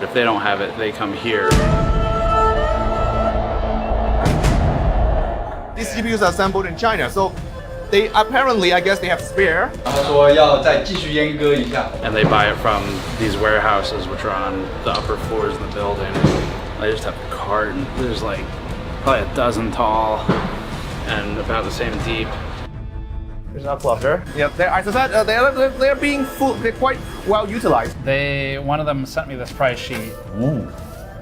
If they don't have it, they come here. These GPUs are assembled in China, so they apparently, I guess, they have spare. 他说要再继续阉割一下。 And they buy it from these warehouses, which are on the upper floors in the building. They just have a carton. There's like probably a dozen tall and about the same deep. There's a cluster. Yep, as I said, they're being full. They're quite well utilized. One of them sent me this price sheet.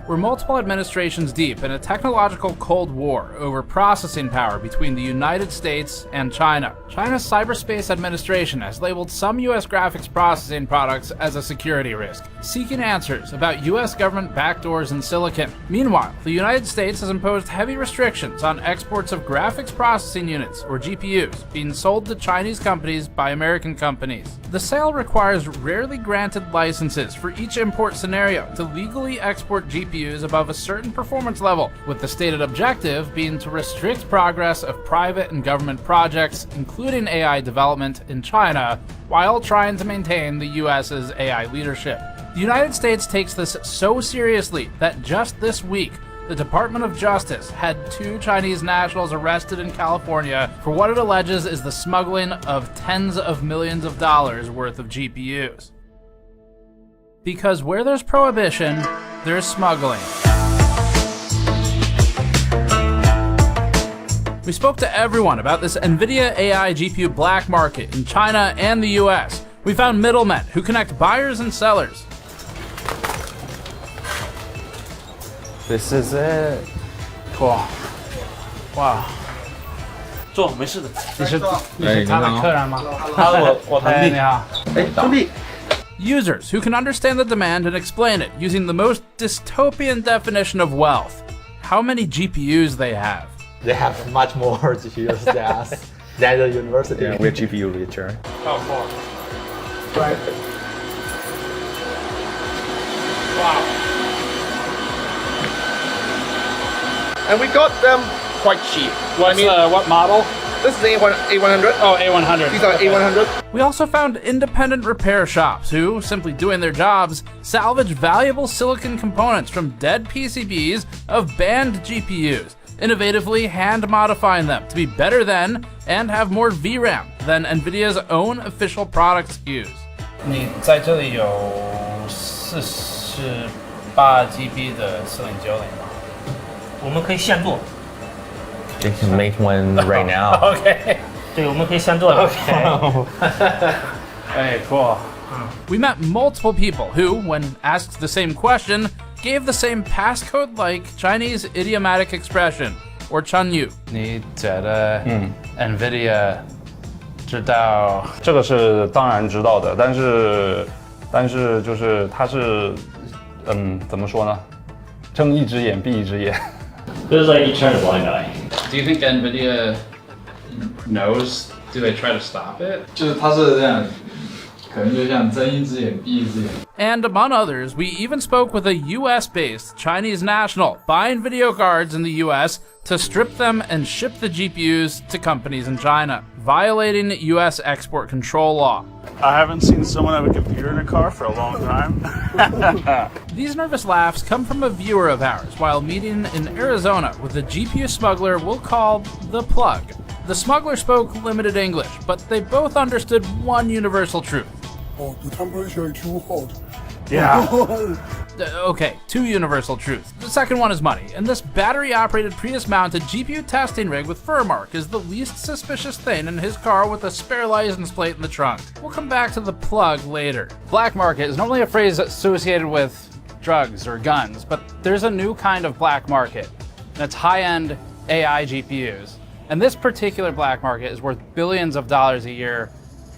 We're multiple administrations deep in a technological Cold War over processing power between the United States and China. China's Cyberspace Administration has labeled some US graphics processing products as a security risk, seeking answers about US government backdoors in silicon. Meanwhile, the United States has imposed heavy restrictions on exports of graphics processing units, or GPUs, being sold to Chinese companies by American companies. The sale requires rarely granted licenses for each import scenario to legally export GPUs above a certain performance level, with the stated objective being to restrict progress of private and government projects, including AI development in China, while trying to maintain the US's AI leadership. The United States takes this so seriously that just this week, the Department of Justice had 2 Chinese nationals arrested in California for what it alleges is the smuggling of tens of millions of dollars worth of GPUs. Because where there's prohibition, there's smuggling. We spoke to everyone about this NVIDIA AI GPU black market in China and the US. We found middlemen who connect buyers and sellers. This is it. Cool. Wow. 坐，没事的。你是他的客人吗？我堂弟。你好。兄弟。 Users who can understand the demand and explain it using the most dystopian definition of wealth. How many GPUs they have. They have much more GPUs than us. Than the university. Yeah, we're GPU richer. Oh, cool. Right. Wow. And we got them quite cheap. What model? This is A100. Oh, A100. These are A100. We also found independent repair shops who, simply doing their jobs, salvage valuable silicon components from dead PCBs of banned GPUs, innovatively hand-modifying them to be better than and have more VRAM than NVIDIA's own official product SKUs. 你在这里有48 GB 的4090吗？我们可以现做。 You can make one right now. Okay. 对，我们可以现做的。Hey, cool. We met multiple people who, when asked the same question, gave the same passcode-like Chinese idiomatic expression, or Chunyu. 你觉得 NVIDIA 知道？这个是当然知道的，但是就是它是怎么说呢？睁一只眼闭一只眼。 This is like you turn a blind eye. Do you think NVIDIA knows? Do they try to stop it? 就是它是这样，可能就像睁一只眼闭一只眼。 And among others, we even spoke with a US-based Chinese national buying video cards in the US to strip them and ship the GPUs to companies in China, violating US export control law. I haven't seen someone have a computer in a car for a long time. These nervous laughs come from a viewer of ours while meeting in Arizona with a GPU smuggler we'll call The Plug. The smuggler spoke limited English, but they both understood one universal truth. Oh, the temperature is too hot. Yeah. Okay, 2 universal truths. The second one is money, and this battery-operated Prius-mounted GPU testing rig with fur mark is the least suspicious thing in his car with a spare license plate in the trunk. We'll come back to The Plug later. Black market is normally a phrase associated with drugs or guns, but there's a new kind of black market, and it's high-end AI GPUs. And this particular black market is worth billions of dollars a year,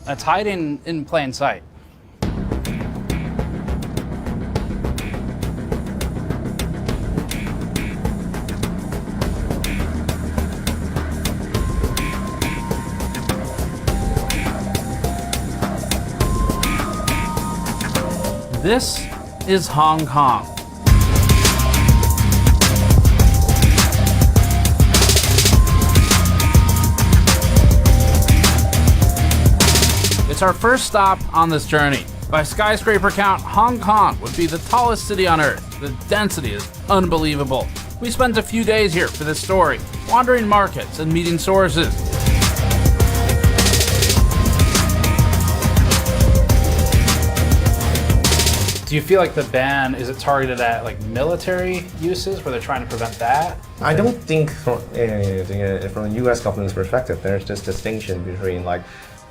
and it's hiding in plain sight. This is Hong Kong. It's our first stop on this journey. By skyscraper count, Hong Kong would be the tallest city on Earth. The density is unbelievable. We spent a few days here for this story, wandering markets and meeting sources. Do you feel like the ban, is it targeted at like military uses where they're trying to prevent that? I don't think from the U.S. government's perspective, there's this distinction between like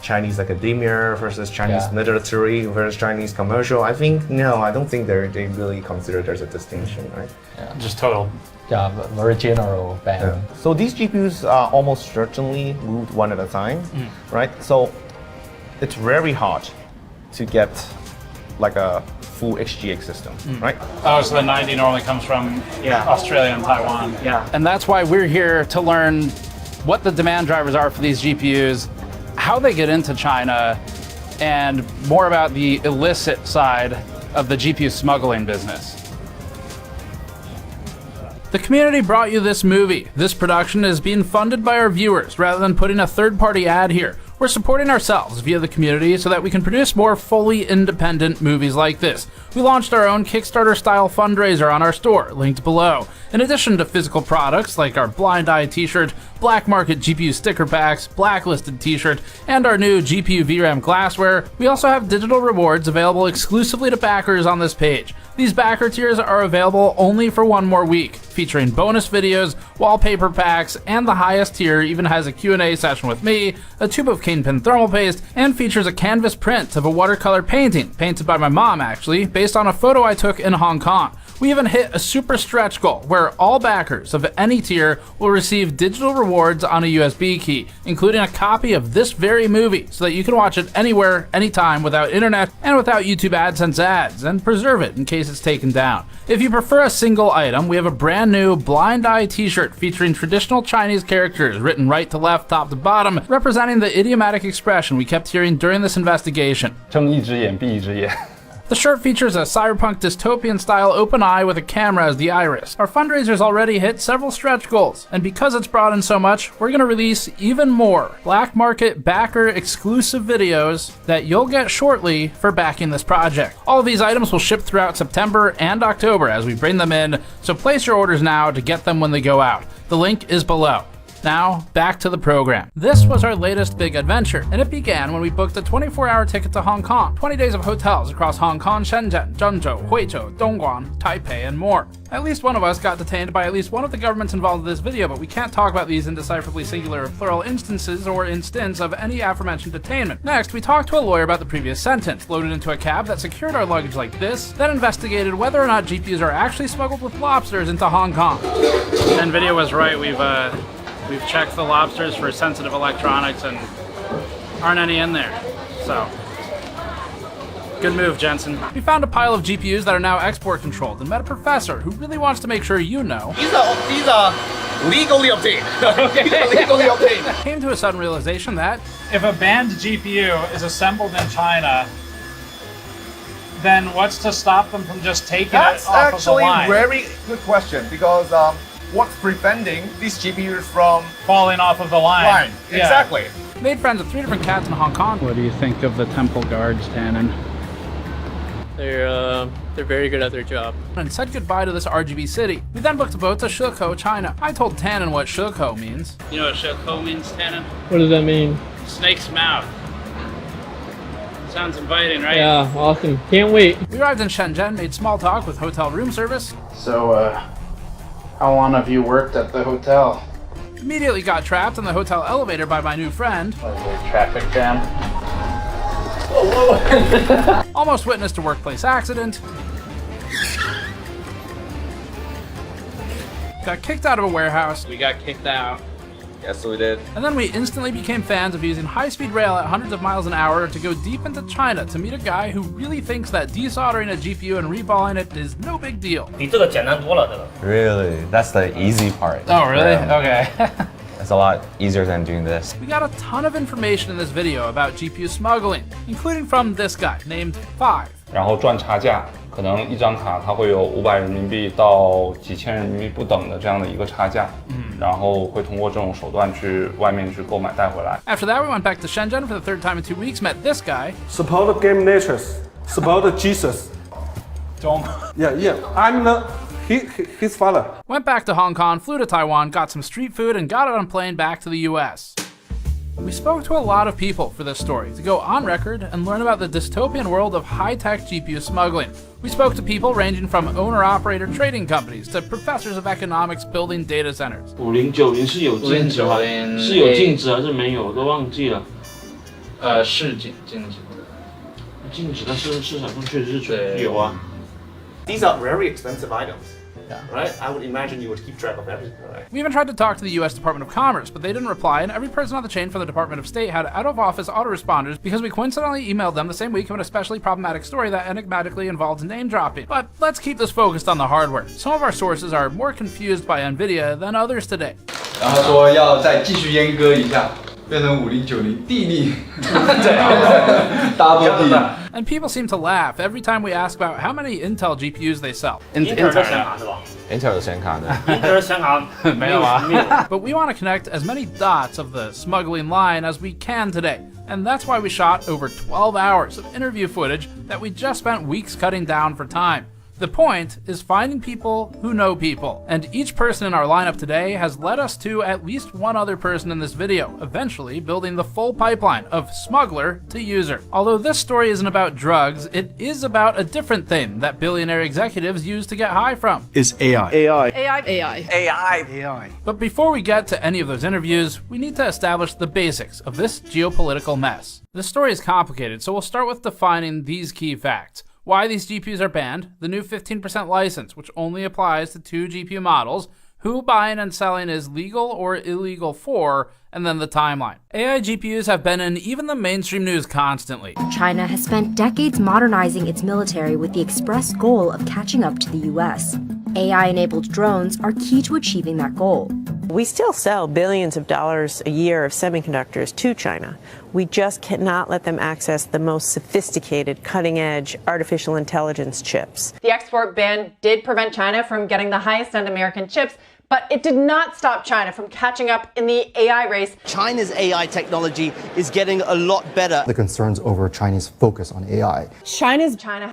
Chinese academia versus Chinese military versus Chinese commercial. I think, no, I don't think they really consider there's a distinction, right? Yeah. Just total. Yeah, but very general ban. Yeah. So these GPUs are almost certainly moved one at a time, right? So it's very hard to get like a full HGX system, right? Oh, so the 90 normally comes from Australia and Taiwan. Yeah. And that's why we're here to learn what the demand drivers are for these GPUs, how they get into China, and more about the illicit side of the GPU smuggling business. The community brought you this movie. This production is being funded by our viewers rather than putting a third-party ad here. We're supporting ourselves via the community so that we can produce more fully independent movies like this. We launched our own Kickstarter-style fundraiser on our store, linked below. In addition to physical products like our Blind Eye t-shirt, Black Market GPU sticker packs, Blacklisted t-shirt, and our new GPU VRAM glassware, we also have digital rewards available exclusively to backers on this page. These backer tiers are available only for one more week, featuring bonus videos, wallpaper packs, and the highest tier even has a Q&A session with me, a tube of Kingpin thermal paste, and features a canvas print of a watercolor painting, painted by my mom actually, based on a photo I took in Hong Kong. We even hit a super stretch goal where all backers of any tier will receive digital rewards on a USB key, including a copy of this very movie so that you can watch it anywhere, anytime without internet and without YouTube AdSense ads, and preserve it in case it's taken down. If you prefer a single item, we have a brand new Blind Eye t-shirt featuring traditional Chinese characters written right to left, top to bottom, representing the idiomatic expression we kept hearing during this investigation. 睁一只眼闭一只眼。 The shirt features a cyberpunk dystopian-style open eye with a camera as the iris. Our fundraiser's already hit several stretch goals, and because it's brought in so much, we're gonna release even more Black Market backer exclusive videos that you'll get shortly for backing this project. All of these items will ship throughout September and October as we bring them in, so place your orders now to get them when they go out. The link is below. Now, back to the program. This was our latest big adventure, and it began when we booked a 24-hour ticket to Hong Kong, 20 days of hotels across Hong Kong, Shenzhen, Zhengzhou, Huizhou, Dongguan, Taipei, and more. At least one of us got detained by at least one of the governments involved in this video, but we can't talk about these indecipherably singular or plural instances or instance of any aforementioned detainment. Next, we talked to a lawyer about the previous sentence, loaded into a cab that secured our luggage like this, then investigated whether or not GPUs are actually smuggled with lobsters into Hong Kong. NVIDIA was right, We've checked the lobsters for sensitive electronics and aren't any in there, so good move, Jensen. We found a pile of GPUs that are now export controlled and met a professor who really wants to make sure you know. These are legally obtained. Legally obtained. Came to a sudden realization that if a banned GPU is assembled in China, then what's to stop them from just taking That's it off of the actually line? a very good question because what's preventing these GPUs from Falling off of the line. Yeah. Exactly. made friends with 3 different cats in Hong Kong. What do you think of the temple guards, Tannen? They're very good at their job. And said goodbye to this RGB city. We then booked a boat to Shekou, China. I told Tannen what Shekou means. You know what Shekou means, Tannen? What does that mean? Snake's mouth. Sounds inviting, right? Yeah, awesome. Can't wait. We arrived in Shenzhen, made small talk with hotel room service. So, how long have you worked at the hotel? Immediately got trapped in the hotel elevator by my new friend. Traffic jam. Almost witnessed a workplace accident. Got kicked out of a warehouse. We got kicked out. Yes, we did. And then we instantly became fans of using high-speed rail at hundreds of miles an hour to go deep into China to meet a guy who really thinks that desoldering a GPU and reballing it is no big deal. 比这个简单多了，这个。 Really? That's the easy part. Oh, really? Yeah. Okay. It's a lot easier than doing this. We got a ton of information in this video about GPU smuggling, including from this guy named 5. 然后赚差价，可能一张卡它会有500人民币到几千人民币不等的这样的一个差价，然后会通过这种手段去外面去购买带回来。 After that, we went back to Shenzhen for the third time in 2 weeks, met this guy. Support Game Nexus. Support Jesus. Don't. Yeah. I'm his father. Went back to Hong Kong, flew to Taiwan, got some street food, and got on a plane back to the US. We spoke to a lot of people for this story to go on record and learn about the dystopian world of high-tech GPU smuggling. We spoke to people ranging from owner-operator trading companies to professors of economics building data centers. 5090是有禁止吗？是有禁止还是没有？我都忘记了。是禁止。禁止，但是市场上确实是有啊。These are very expensive items. Right? I would imagine you would keep track of everything, right? We even tried to talk to the US Department of Commerce, but they didn't reply, and every person on the chain from the Department of State had out-of-office autoresponders because we coincidentally emailed them the same week of an especially problematic story that enigmatically involved name-dropping. But let's keep this focused on the hardware. Some of our sources are more confused by NVIDIA than others today. 然后说要再继续阉割一下，变成5090地利，double 地。 And people seem to laugh every time we ask about how many Intel GPUs they sell. Intel 的显卡是吧 Intel 的显卡呢？ ？Intel 的显卡没有啊。But we want to connect as many dots of the smuggling line as we can today. And that's why we shot over 12 hours of interview footage that we just spent weeks cutting down for time. The point is finding people who know people, and each person in our lineup today has led us to at least one other person in this video, eventually building the full pipeline of smuggler to user. Although this story isn't about drugs, it is about a different thing that billionaire executives use to get high from. Is AI. AI. But before we get to any of those interviews, we need to establish the basics of this geopolitical mess. The story is complicated, so we'll start with defining these key facts. Why these GPUs are banned, the new 15% license, which only applies to 2 GPU models, who buying and selling is legal or illegal for, and then the timeline. AI GPUs have been in even the mainstream news constantly. China has spent decades modernizing its military with the express goal of catching up to the US. AI-enabled drones are key to achieving that goal. We still sell billions of dollars a year of semiconductors to China. We just cannot let them access the most sophisticated, cutting-edge artificial intelligence chips. The export ban did prevent China from getting the highest-end American chips, but it did not stop China from catching up in the AI race. China's AI technology is getting a lot better. The concerns over Chinese focus on AI. China.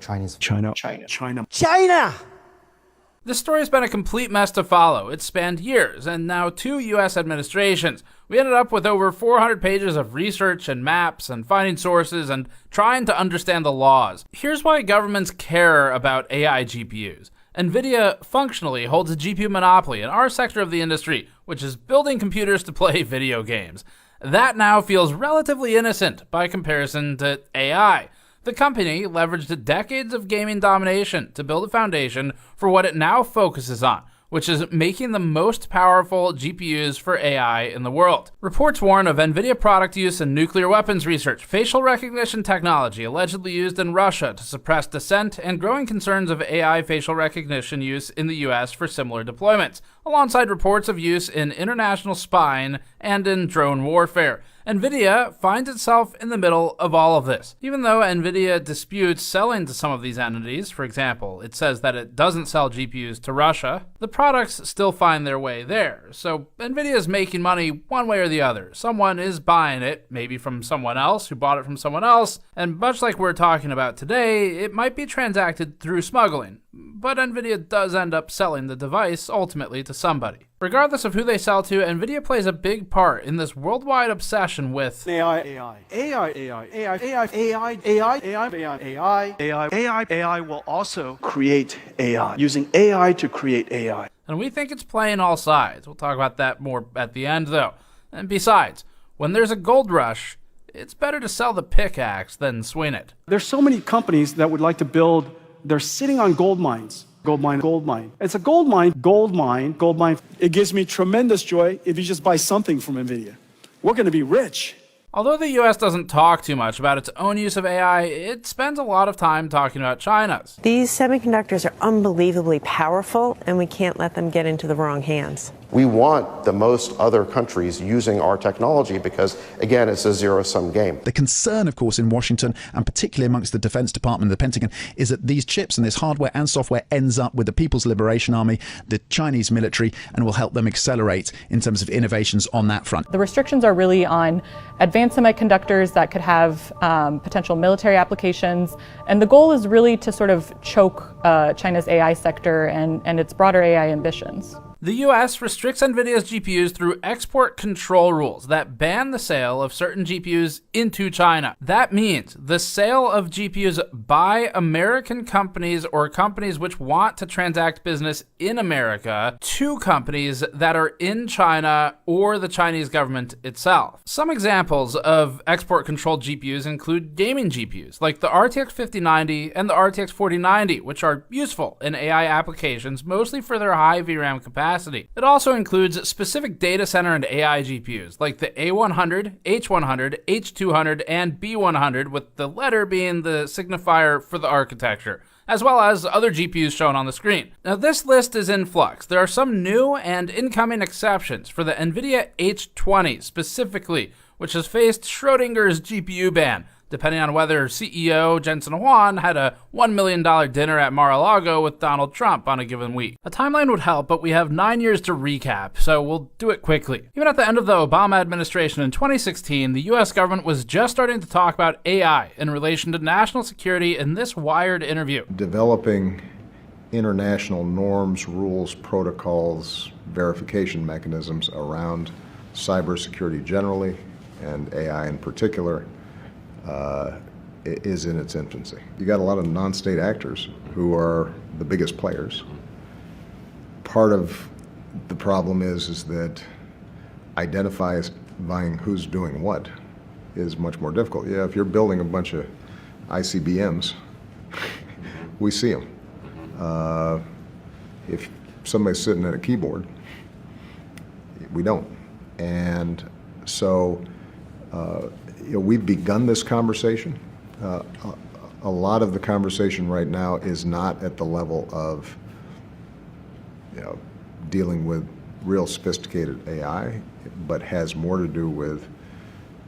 This story has been a complete mess to follow. It's spanned years, and now 2 US administrations. We ended up with over 400 pages of research and maps and finding sources and trying to understand the laws. Here's why governments care about AI GPUs. NVIDIA functionally holds a GPU monopoly in our sector of the industry, which is building computers to play video games. That now feels relatively innocent by comparison to AI. The company leveraged decades of gaming domination to build a foundation for what it now focuses on, which is making the most powerful GPUs for AI in the world. Reports warn of NVIDIA product use in nuclear weapons research, facial recognition technology allegedly used in Russia to suppress dissent, and growing concerns of AI facial recognition use in the US for similar deployments, alongside reports of use in international spying and in drone warfare. NVIDIA finds itself in the middle of all of this. Even though NVIDIA disputes selling to some of these entities, for example, it says that it doesn't sell GPUs to Russia, the products still find their way there. So NVIDIA is making money one way or the other. Someone is buying it, maybe from someone else who bought it from someone else, and much like we're talking about today, it might be transacted through smuggling. But NVIDIA does end up selling the device ultimately to somebody. Regardless of who they sell to, NVIDIA plays a big part in this worldwide obsession with AI will also create AI, using AI to create AI. And we think it's playing all sides. We'll talk about that more at the end, though. And besides, when there's a gold rush, it's better to sell the pickaxe than swing it. There's so many companies that would like to build, they're sitting on gold mines. Gold mine. It's a gold mine. It gives me tremendous joy if you just buy something from NVIDIA. We're going to be rich. Although the US doesn't talk too much about its own use of AI, it spends a lot of time talking about China's. These semiconductors are unbelievably powerful, and we can't let them get into the wrong hands. We want the most other countries using our technology because, again, it's a zero-sum game. The concern, of course, in Washington, and particularly amongst the Defense Department and the Pentagon, is that these chips and this hardware and software ends up with the People's Liberation Army, the Chinese military, and will help them accelerate in terms of innovations on that front. The restrictions are really on advanced semiconductors that could have potential military applications, and the goal is really to sort of choke China's AI sector and its broader AI ambitions. The US restricts NVIDIA's GPUs through export control rules that ban the sale of certain GPUs into China. That means the sale of GPUs by American companies or companies which want to transact business in America to companies that are in China or the Chinese government itself. Some examples of export controlled GPUs include gaming GPUs like the RTX 5090 and the RTX 4090, which are useful in AI applications, mostly for their high VRAM capacity. It also includes specific data center and AI GPUs like the A100, H100, H200, and B100, with the letter being the signifier for the architecture, as well as other GPUs shown on the screen. Now, this list is in flux. There are some new and incoming exceptions for the NVIDIA H20 specifically, which has faced Schrodinger's GPU ban, depending on whether CEO Jensen had a $1 million dinner at Mar-a-Lago with Donald Trump on a given week. A timeline would help, but we have 9 years to recap, so we'll do it quickly. Even at the end of the Obama administration in 2016, the US government was just starting to talk about AI in relation to national security in this Wired interview. Developing international norms, rules, protocols, verification mechanisms around cybersecurity generally, and AI in particular, is in its infancy. You got a lot of non-state actors who are the biggest players. Part of the problem is that identifying who's doing what is much more difficult. Yeah, if you're building a bunch of ICBMs, we see them. If somebody's sitting at a keyboard, we don't. And so we've begun this conversation. A lot of the conversation right now is not at the level of dealing with real sophisticated AI, but has more to do with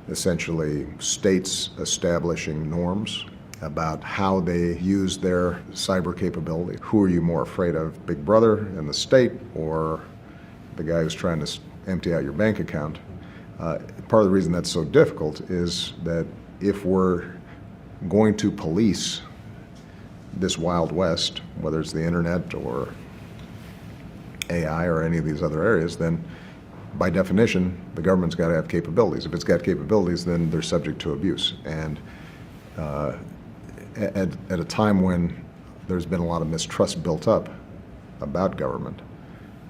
essentially states establishing norms about how they use their cyber capability. Who are you more afraid of, Big Brother and the state, or the guy who's trying to empty out your bank account? Part of the reason that's so difficult is that if we're going to police this Wild West, whether it's the internet or AI or any of these other areas, then by definition, the government's got to have capabilities. If it's got capabilities, then they're subject to abuse. And at a time when there's been a lot of mistrust built up about government,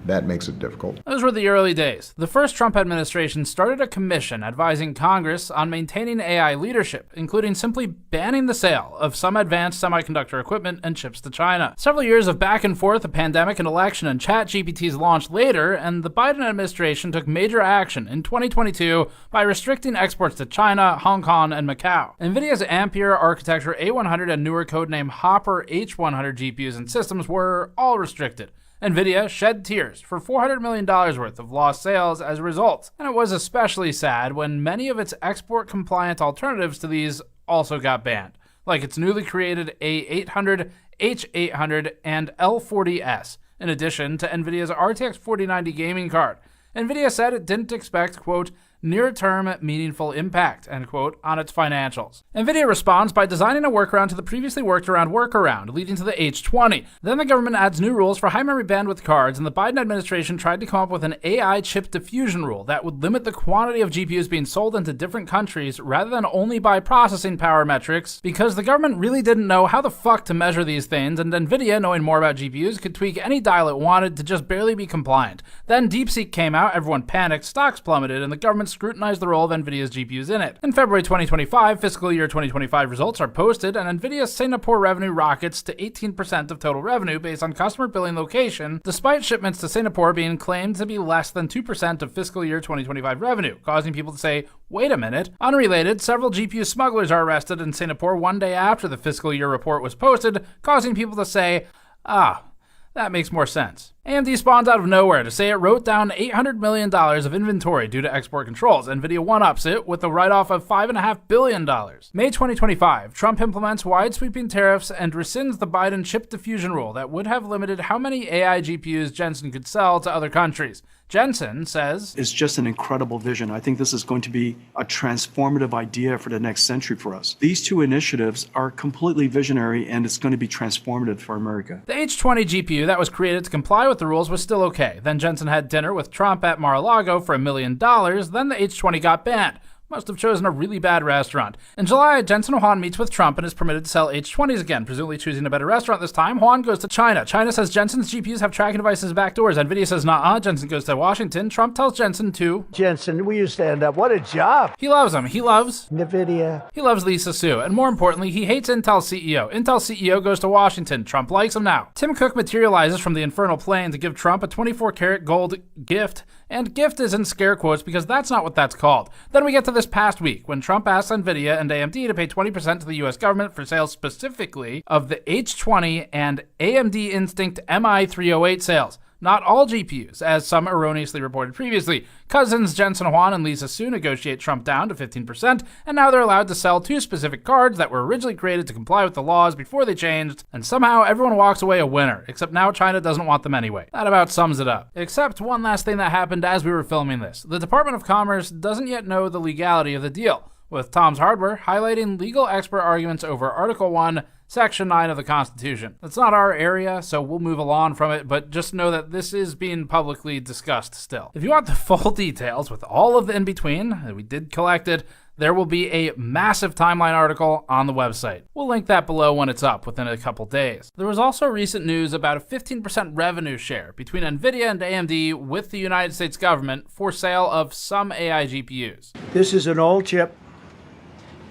that makes it difficult. Those were the early days. The first Trump administration started a commission advising Congress on maintaining AI leadership, including simply banning the sale of some advanced semiconductor equipment and chips to China. Several years of back and forth, a pandemic, an election, and ChatGPT's launched later, and the Biden administration took major action in 2022 by restricting exports to China, Hong Kong, and Macau. NVIDIA's Ampere architecture A100 and newer codename Hopper H100 GPUs and systems were all restricted. NVIDIA shed tears for $400 million worth of lost sales as a result, and it was especially sad when many of its export-compliant alternatives to these also got banned, like its newly created A800, H800, and L40S, in addition to NVIDIA's RTX 4090 gaming card. NVIDIA said it didn't expect, quote, near-term meaningful impact, end quote, on its financials. NVIDIA responds by designing a workaround to the previously worked-around workaround, leading to the H20. Then the government adds new rules for high-memory bandwidth cards, and the Biden administration tried to come up with an AI chip diffusion rule that would limit the quantity of GPUs being sold into different countries rather than only by processing power metrics, because the government really didn't know how the fuck to measure these things, and NVIDIA, knowing more about GPUs, could tweak any dial it wanted to just barely be compliant. Then DeepSeek came out, everyone panicked, stocks plummeted, and the government scrutinized the role of NVIDIA's GPUs in it. In February 2025, fiscal year 2025 results are posted, and NVIDIA's Singapore revenue rockets to 18% of total revenue based on customer billing location, despite shipments to Singapore being claimed to be less than 2% of fiscal year 2025 revenue, causing people to say, wait a minute. Unrelated, several GPU smugglers are arrested in Singapore one day after the fiscal year report was posted, causing people to say, that makes more sense. AMD spawns out of nowhere to say it wrote down $800 million of inventory due to export controls. NVIDIA one-ups it with a write-off of $5.5 billion. May 2025, Trump implements wide-sweeping tariffs and rescinds the Biden chip diffusion rule that would have limited how many AI GPUs Jensen could sell to other countries. Jensen says, It's just an incredible vision. I think this is going to be a transformative idea for the next century for us. These two initiatives are completely visionary, and it's going to be transformative for America. The H20 GPU that was created to comply with the rules was still okay. Then Jensen had dinner with Trump at Mar-a-Lago for $1 million. Then the H20 got banned. Must have chosen a really bad restaurant. In July, Jensen Huang meets with Trump and is permitted to sell H20s again, presumably choosing a better restaurant this time. Huang goes to China. China says Jensen's GPUs have tracking devices backdoors. NVIDIA says nah. Jensen goes to Washington. Trump tells Jensen to... Jensen, will you stand up? What a job. He loves him. He loves... NVIDIA. He loves Lisa Su. And more importantly, he hates Intel CEO. Intel CEO goes to Washington. Trump likes him now. Tim Cook materializes from the infernal plane to give Trump a 24-karat gold gift. And gift is in scare quotes because that's not what that's called. Then we get to this past week when Trump asks NVIDIA and AMD to pay 20% to the US government for sales specifically of the H20 and AMD Instinct MI308 sales. Not all GPUs, as some erroneously reported previously. Cousins Jensen Huang and Lisa Su negotiate Trump down to 15%, and now they're allowed to sell two specific cards that were originally created to comply with the laws before they changed, and somehow everyone walks away a winner, except now China doesn't want them anyway. That about sums it up. Except one last thing that happened as we were filming this. The Department of Commerce doesn't yet know the legality of the deal, with Tom's Hardware highlighting legal expert arguments over Article 1, Section 9 of the Constitution. It's not our area, so we'll move along from it, but just know that this is being publicly discussed still. If you want the full details with all of the in-between, we did collect it, there will be a massive timeline article on the website. We'll link that below when it's up within a couple days. There was also recent news about a 15% revenue share between NVIDIA and AMD with the United States government for sale of some AI GPUs. This is an old chip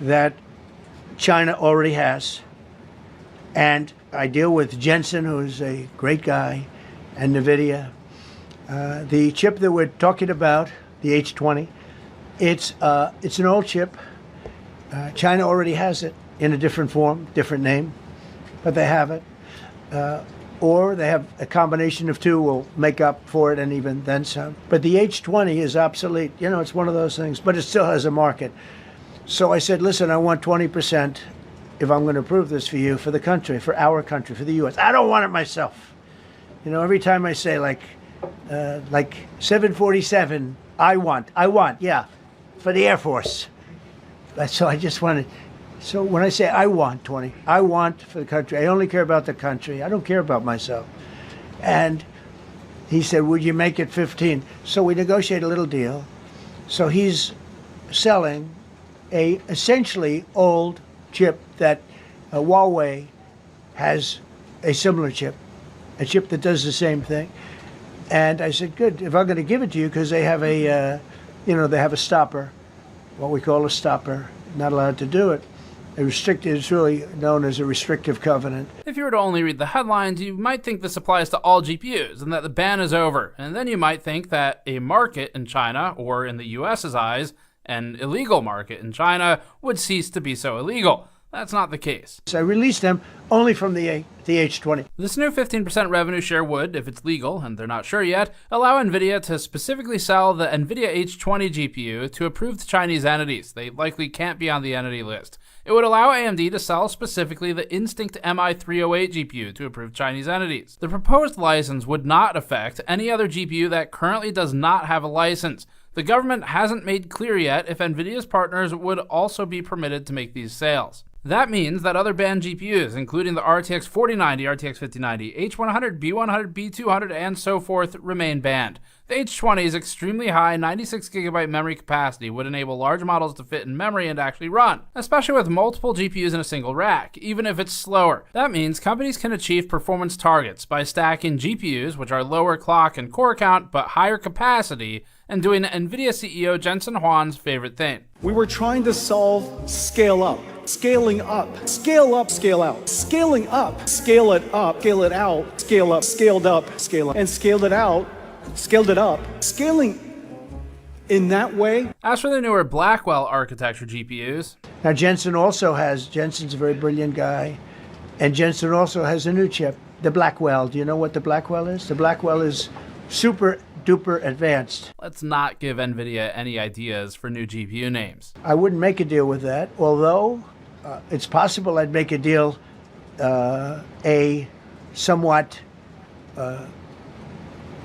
that China already has. And I deal with Jensen, who's a great guy, and NVIDIA. The chip that we're talking about, the H20, it's an old chip. China already has it in a different form, different name, but they have it. Or they have a combination of two will make up for it and even then some. But the H20 is obsolete. You know, it's one of those things, but it still has a market. So I said, listen, I want 20%. If I'm going to approve this for you, for the country, for our country, for the U.S. I don't want it myself. You know, every time I say like 747, I want, yeah, for the Air Force. So I just wanted, so when I say I want 20, I want for the country. I only care about the country. I don't care about myself. And he said, would you make it 15? So we negotiate a little deal. So he's selling a essentially old chip that Huawei has a similar chip, a chip that does the same thing. And I said, good, if I'm going to give it to you, because they have a, they have a stopper, what we call a stopper, not allowed to do it. It's really known as a restrictive covenant. If you were to only read the headlines, you might think this applies to all GPUs and that the ban is over. And then you might think that a market in China, or in the US's eyes, an illegal market in China, would cease to be so illegal. That's not the case. So I released them only from the H20. This new 15% revenue share would, if it's legal, and they're not sure yet, allow NVIDIA to specifically sell the NVIDIA H20 GPU to approved Chinese entities. They likely can't be on the entity list. It would allow AMD to sell specifically the Instinct MI308 GPU to approved Chinese entities. The proposed license would not affect any other GPU that currently does not have a license. The government hasn't made clear yet if NVIDIA's partners would also be permitted to make these sales. That means that other banned GPUs, including the RTX 4090, RTX 5090, H100, B100, B200, and so forth, remain banned. The H20's extremely high 96GB memory capacity would enable large models to fit in memory and actually run, especially with multiple GPUs in a single rack, even if it's slower. That means companies can achieve performance targets by stacking GPUs, which are lower clock and core count but higher capacity, and doing NVIDIA CEO Jensen Huang's favorite thing. We were trying to solve scale up, scaling up, scale up, scale out, scaling up, scale it up, scale it out, scale up, scaled up, scale up, and scaled it out, scaled it up, scaling in that way. As for the newer Blackwell architecture GPUs, now Jensen's a very brilliant guy, and Jensen also has a new chip the Blackwell. Do you know what the Blackwell is? The Blackwell is super duper advanced. Let's not give NVIDIA any ideas for new GPU names. I wouldn't make a deal with that, although it's possible I'd make a deal, a somewhat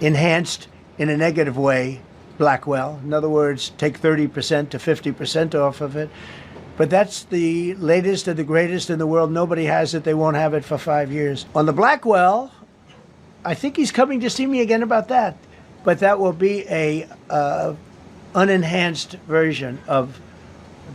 enhanced in a negative way Blackwell. In other words, take 30% to 50% off of it. But that's the latest and the greatest in the world. Nobody has it. They won't have it for 5 years. On the Blackwell, I think he's coming to see me again about that. But that will be a unenhanced version of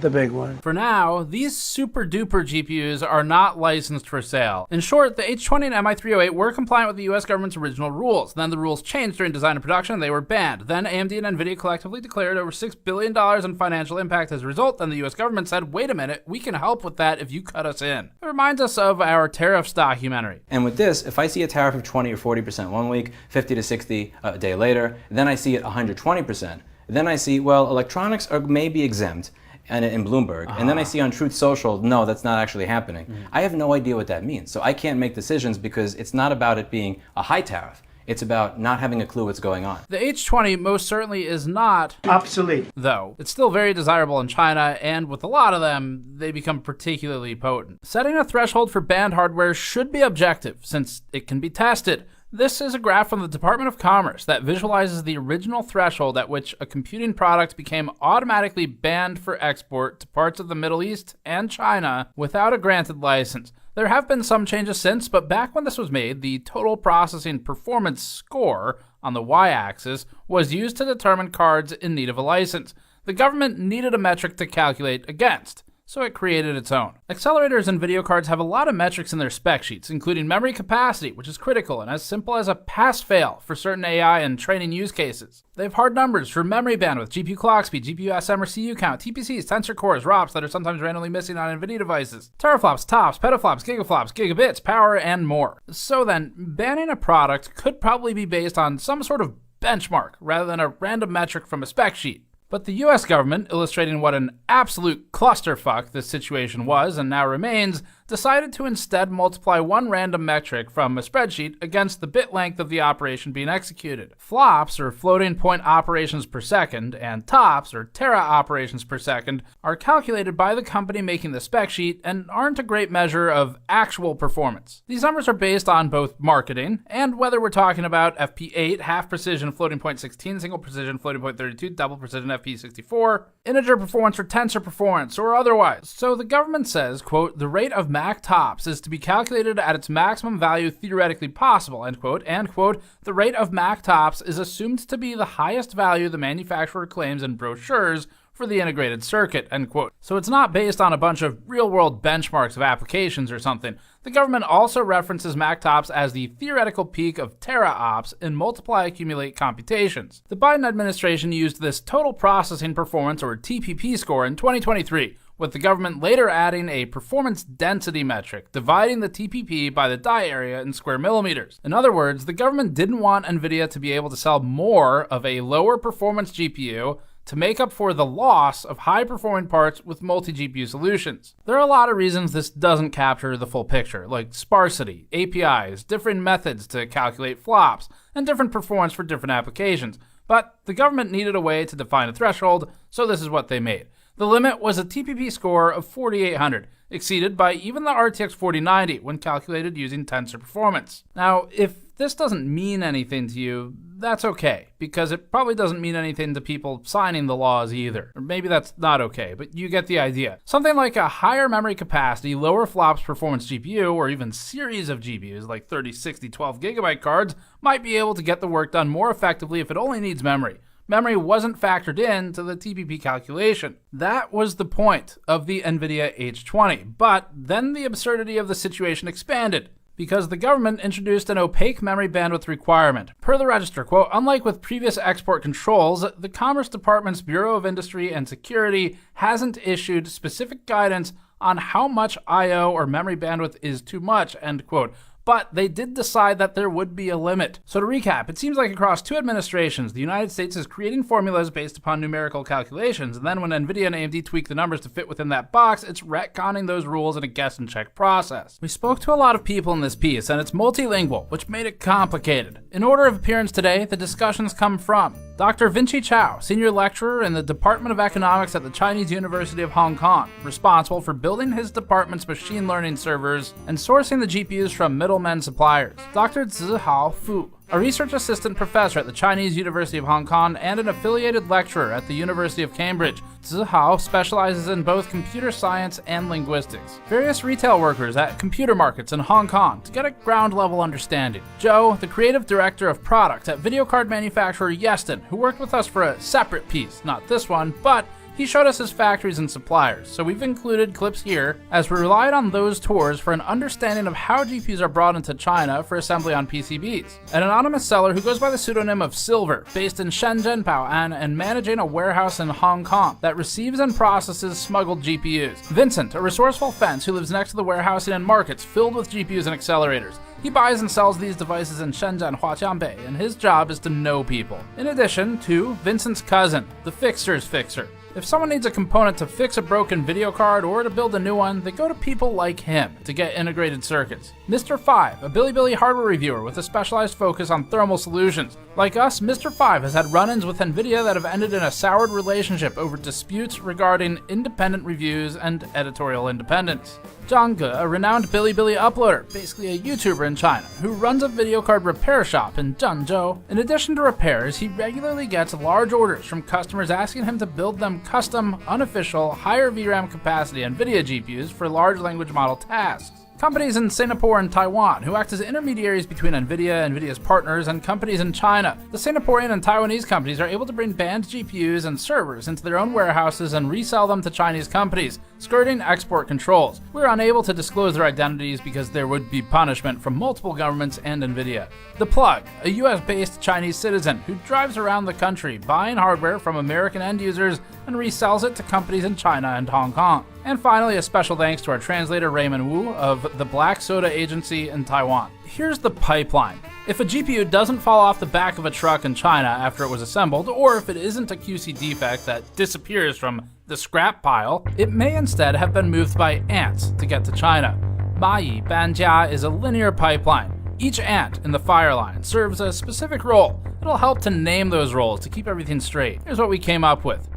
the big one. For now, these super duper GPUs are not licensed for sale. In short, the H20 and MI308 were compliant with the US government's original rules. Then the rules changed during design and production and they were banned. Then AMD and NVIDIA collectively declared over $6 billion in financial impact as a result. Then the US government said, wait a minute, we can help with that if you cut us in. It reminds us of our tariffs documentary. And with this, if I see a tariff of 20 or 40% one week, 50 to 60 a day later, then I see it 120%. Then I see, well, electronics are maybe exempt, and in Bloomberg, and then I see on Truth Social, no, that's not actually happening. I have no idea what that means. So I can't make decisions because it's not about it being a high tariff. It's about not having a clue what's going on. The H20 most certainly is not obsolete, though. It's still very desirable in China, and with a lot of them, they become particularly potent. Setting a threshold for banned hardware should be objective, since it can be tested. This is a graph from the Department of Commerce that visualizes the original threshold at which a computing product became automatically banned for export to parts of the Middle East and China without a granted license. There have been some changes since, but back when this was made, the total processing performance score on the y-axis was used to determine cards in need of a license. The government needed a metric to calculate against, so it created its own. Accelerators and video cards have a lot of metrics in their spec sheets, including memory capacity, which is critical and as simple as a pass-fail for certain AI and training use cases. They have hard numbers for memory bandwidth, GPU clock speed, GPU SM or CU count, TPCs, tensor cores, ROPs that are sometimes randomly missing on NVIDIA devices, teraflops, tops, petaflops, gigaflops, gigabits, power, and more. So then, banning a product could probably be based on some sort of benchmark rather than a random metric from a spec sheet. But the US government, illustrating what an absolute clusterfuck this situation was and now remains, decided to instead multiply one random metric from a spreadsheet against the bit length of the operation being executed. Flops, or floating point operations per second, and tops, or tera operations per second, are calculated by the company making the spec sheet and aren't a great measure of actual performance. These numbers are based on both marketing and whether we're talking about FP8, half precision floating point 16, single precision floating point 32, double precision FP64, integer performance or tensor performance, or otherwise. So the government says, quote, the rate of Mac tops is to be calculated at its maximum value theoretically possible, end quote, and quote, the rate of Mac tops is assumed to be the highest value the manufacturer claims in brochures for the integrated circuit, end quote. So it's not based on a bunch of real-world benchmarks of applications or something. The government also references Mac tops as the theoretical peak of tera ops in multiply accumulate computations. The Biden administration used this total processing performance, or TPP score, in 2023, with the government later adding a performance density metric, dividing the TPP by the die area in square millimeters. In other words, the government didn't want NVIDIA to be able to sell more of a lower performance GPU to make up for the loss of high-performing parts with multi-GPU solutions. There are a lot of reasons this doesn't capture the full picture, like sparsity, APIs, different methods to calculate flops, and different performance for different applications. But the government needed a way to define a threshold, so this is what they made. The limit was a TPP score of 4,800, exceeded by even the RTX 4090 when calculated using tensor performance. Now, if this doesn't mean anything to you, that's okay, because it probably doesn't mean anything to people signing the laws either. Or maybe that's not okay, but you get the idea. Something like a higher memory capacity, lower flops performance GPU, or even series of GPUs like 30, 60, 12 gigabyte cards might be able to get the work done more effectively if it only needs memory. Memory wasn't factored into the TPP calculation. That was the point of the NVIDIA H20, but then the absurdity of the situation expanded, because the government introduced an opaque memory bandwidth requirement. Per the register, quote, unlike with previous export controls, the Commerce Department's Bureau of Industry and Security hasn't issued specific guidance on how much I/O or memory bandwidth is too much, end quote. but they did decide that there would be a limit. So to recap, it seems like across 2 administrations, the United States is creating formulas based upon numerical calculations, and then when NVIDIA and AMD tweak the numbers to fit within that box, it's retconning those rules in a guess and check process. We spoke to a lot of people in this piece, and it's multilingual, which made it complicated. In order of appearance today, the discussions come from Dr. Vinci Chao, senior lecturer in the Department of Economics at the Chinese University of Hong Kong, responsible for building his department's machine learning servers and sourcing the GPUs from middlemen suppliers. Dr. Zihao Fu, a research assistant professor at the Chinese University of Hong Kong and an affiliated lecturer at the University of Cambridge. Zihao specializes in both computer science and linguistics. Various retail workers at computer markets in Hong Kong to get a ground-level understanding. Joe, the creative director of product at video card manufacturer Yeston, who worked with us for a separate piece, not this one, but he showed us his factories and suppliers, so we've included clips here as we relied on those tours for an understanding of how GPUs are brought into China for assembly on PCBs. An anonymous seller who goes by the pseudonym of Silver, based in Shenzhen, Bao'an, and managing a warehouse in Hong Kong that receives and processes smuggled GPUs. Vincent, a resourceful fence who lives next to the warehousing and markets filled with GPUs and accelerators. He buys and sells these devices in Shenzhen, Huaqiangbei, and his job is to know people. In addition to Vincent's cousin, the Fixer's Fixer. If someone needs a component to fix a broken video card or to build a new one, they go to people like him to get integrated circuits. Mr. 5, a Bilibili hardware reviewer with a specialized focus on thermal solutions. Like us, Mr. 5 has had run-ins with NVIDIA that have ended in a soured relationship over disputes regarding independent reviews and editorial independence. Zhang Ge, a renowned Bilibili uploader, basically a YouTuber in China, who runs a video card repair shop in Zhengzhou. In addition to repairs, he regularly gets large orders from customers asking him to build them custom, unofficial, higher VRAM capacity NVIDIA GPUs for large language model tasks. Companies in Singapore and Taiwan who act as intermediaries between NVIDIA, NVIDIA's partners, and companies in China. The Singaporean and Taiwanese companies are able to bring banned GPUs and servers into their own warehouses and resell them to Chinese companies, skirting export controls. We're unable to disclose their identities because there would be punishment from multiple governments and NVIDIA. The Plug, a US-based Chinese citizen who drives around the country buying hardware from American end users and resells it to companies in China and Hong Kong. And finally, a special thanks to our translator Raymond Wu of the Black Soda Agency in Taiwan. Here's the pipeline. If a GPU doesn't fall off the back of a truck in China after it was assembled, or if it isn't a QC defect that disappears from the scrap pile, it may instead have been moved by ants to get to China. Mayi Banjia is a linear pipeline. Each ant in the fire line serves a specific role. It'll help to name those roles to keep everything straight. Here's what we came up with.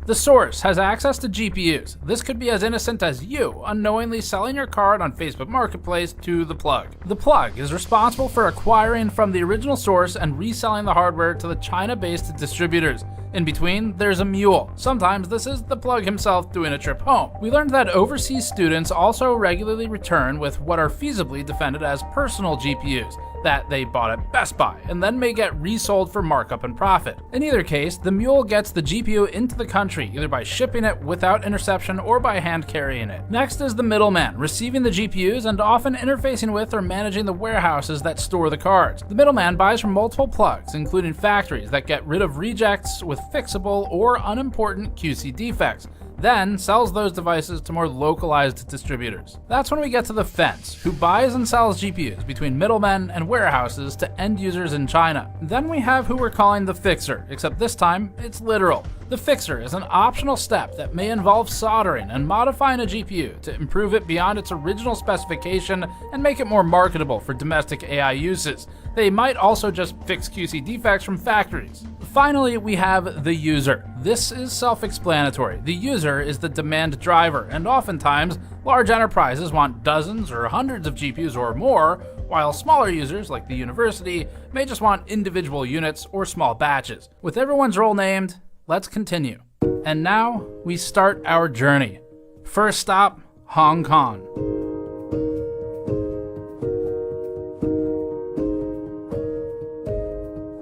The source has access to GPUs. This could be as innocent as you unknowingly selling your card on Facebook Marketplace to the Plug. The Plug is responsible for acquiring from the original source and reselling the hardware to the China-based distributors. In between, there's a mule. Sometimes this is the Plug himself doing a trip home. We learned that overseas students also regularly return with what are feasibly defended as personal GPUs that they bought at Best Buy and then may get resold for markup and profit. In either case, the mule gets the GPU into the country either by shipping it without interception or by hand carrying it. Next is the middleman, receiving the GPUs and often interfacing with or managing the warehouses that store the cards. The middleman buys from multiple plugs, including factories that get rid of rejects with fixable or unimportant QC defects, then sells those devices to more localized distributors. That's when we get to the fence, who buys and sells GPUs between middlemen and warehouses to end users in China. Then we have who we're calling the fixer, except this time it's literal. The fixer is an optional step that may involve soldering and modifying a GPU to improve it beyond its original specification and make it more marketable for domestic AI uses. They might also just fix QC defects from factories. Finally, we have the user. This is self-explanatory. The user is the demand driver, and oftentimes, large enterprises want dozens or hundreds of GPUs or more, while smaller users, like the university, may just want individual units or small batches. With everyone's role named, let's continue. And now, we start our journey. First stop, Hong Kong.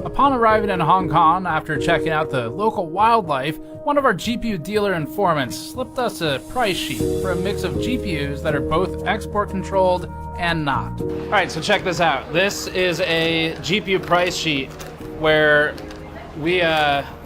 Upon arriving in Hong Kong, after checking out the local wildlife, one of our GPU dealer informants slipped us a price sheet for a mix of GPUs that are both export controlled and not. All right, so check this out. This is a GPU price sheet where we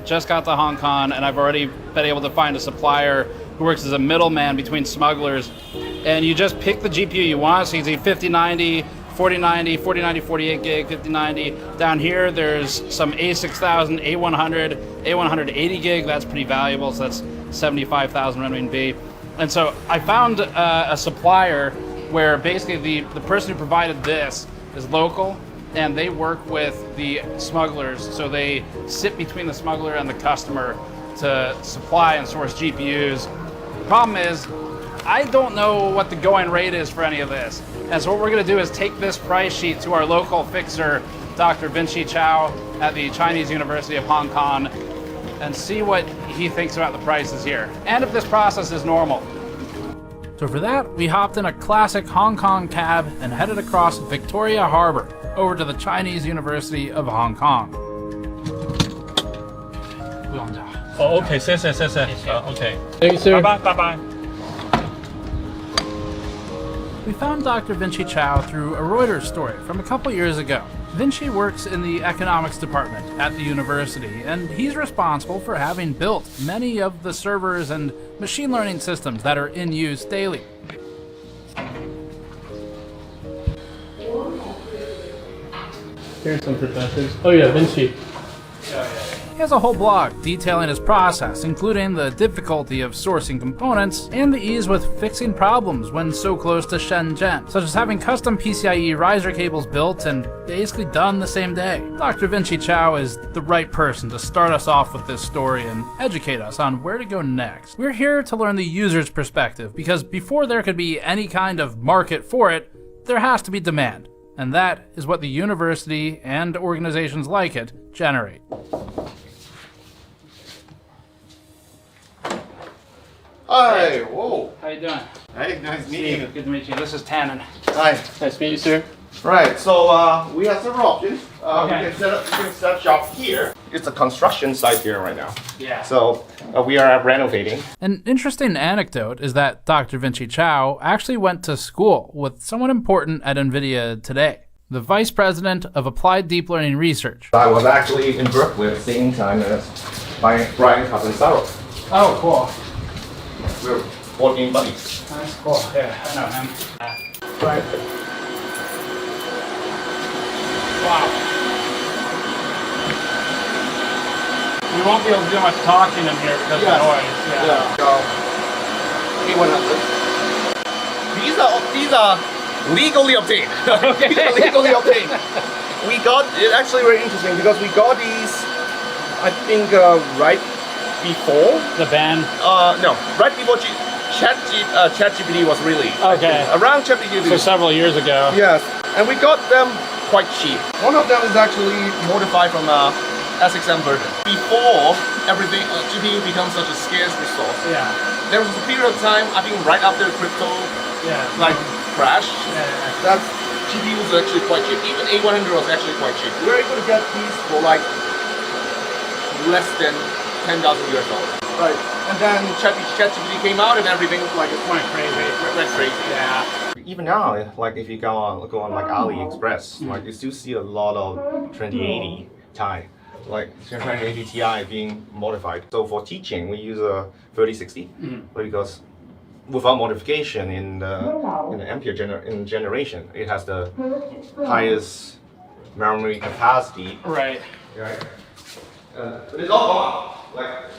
just got to Hong Kong, and I've already been able to find a supplier who works as a middleman between smugglers. And you just pick the GPU you want, so you can see 5090, 4090, 4090, 48 gig, 5090. Down here, there's some A6000, A100, A180 gig. That's pretty valuable, so that's 75,000 renminbi. And so I found a supplier where basically the person who provided this is local, and they work with the smugglers. So they sit between the smuggler and the customer to supply and source GPUs. The problem is, I don't know what the going rate is for any of this. And so what we're gonna do is take this price sheet to our local fixer, Dr. Vinci Chow at the Chinese University of Hong Kong, and see what he thinks about the prices here, and if this process is normal. So for that, we hopped in a classic Hong Kong cab and headed across Victoria Harbor over to the Chinese University of Hong Kong. Oh, okay, 谢谢 okay. Thank you, sir. Bye bye. We found Dr. Vinci Chow through a Reuters story from a couple years ago. Vinci works in the economics department at the university, and he's responsible for having built many of the servers and machine learning systems that are in use daily. Here's some professors. Oh yeah, Vinci. He has a whole blog detailing his process, including the difficulty of sourcing components and the ease with fixing problems when so close to Shenzhen, such as having custom PCIe riser cables built and basically done the same day. Dr. Vinci Chow is the right person to start us off with this story and educate us on where to go next. We're here to learn the user's perspective, because before there could be any kind of market for it, there has to be demand. And that is what the university and organizations like it generate. Hi, whoa. How you doing? Hey, nice meeting you. Good to meet you. This is Tannen. Hi. Nice to meet you, sir. Right, so we have several options. Okay. You can set up shop here. It's a construction site here right now. Yeah. So we are renovating. An interesting anecdote is that Dr. Vinci Chow actually went to school with someone important at NVIDIA today, the Vice President of Applied Deep Learning Research. I was actually in Berkeley at the same time as Brian Catanzaro. Oh, cool. We're working buddies. That's cool. Yeah, I know him. Right. Wow. We won't be able to do much talking in here because of the noise. Yeah. So, A100. These are legally obtained. Okay. These are legally obtained. We got it. Actually, very interesting because we got these. I think right before the ban. No, right before ChatGPT was released. Okay. Around ChatGPT. So several years ago. Yes, and we got them quite cheap. One of them is actually modified from a SXM version. Before everything, GPU becomes such a scarce resource. Yeah. There was a period of time, I think right after crypto crash, that GPU was actually quite cheap. Even A100 was actually quite cheap. We were able to get these for like less than $10,000 US. Right. And then ChatGPT came out and everything like it went crazy. Yeah. Even now, like if you go on like AliExpress, like you still see a lot of 2080 Ti, like 2080 Ti being modified. So for teaching, we use a 3060, because without modification in the Ampere generation, it has the highest memory capacity. Right. Right. But it's all gone. Like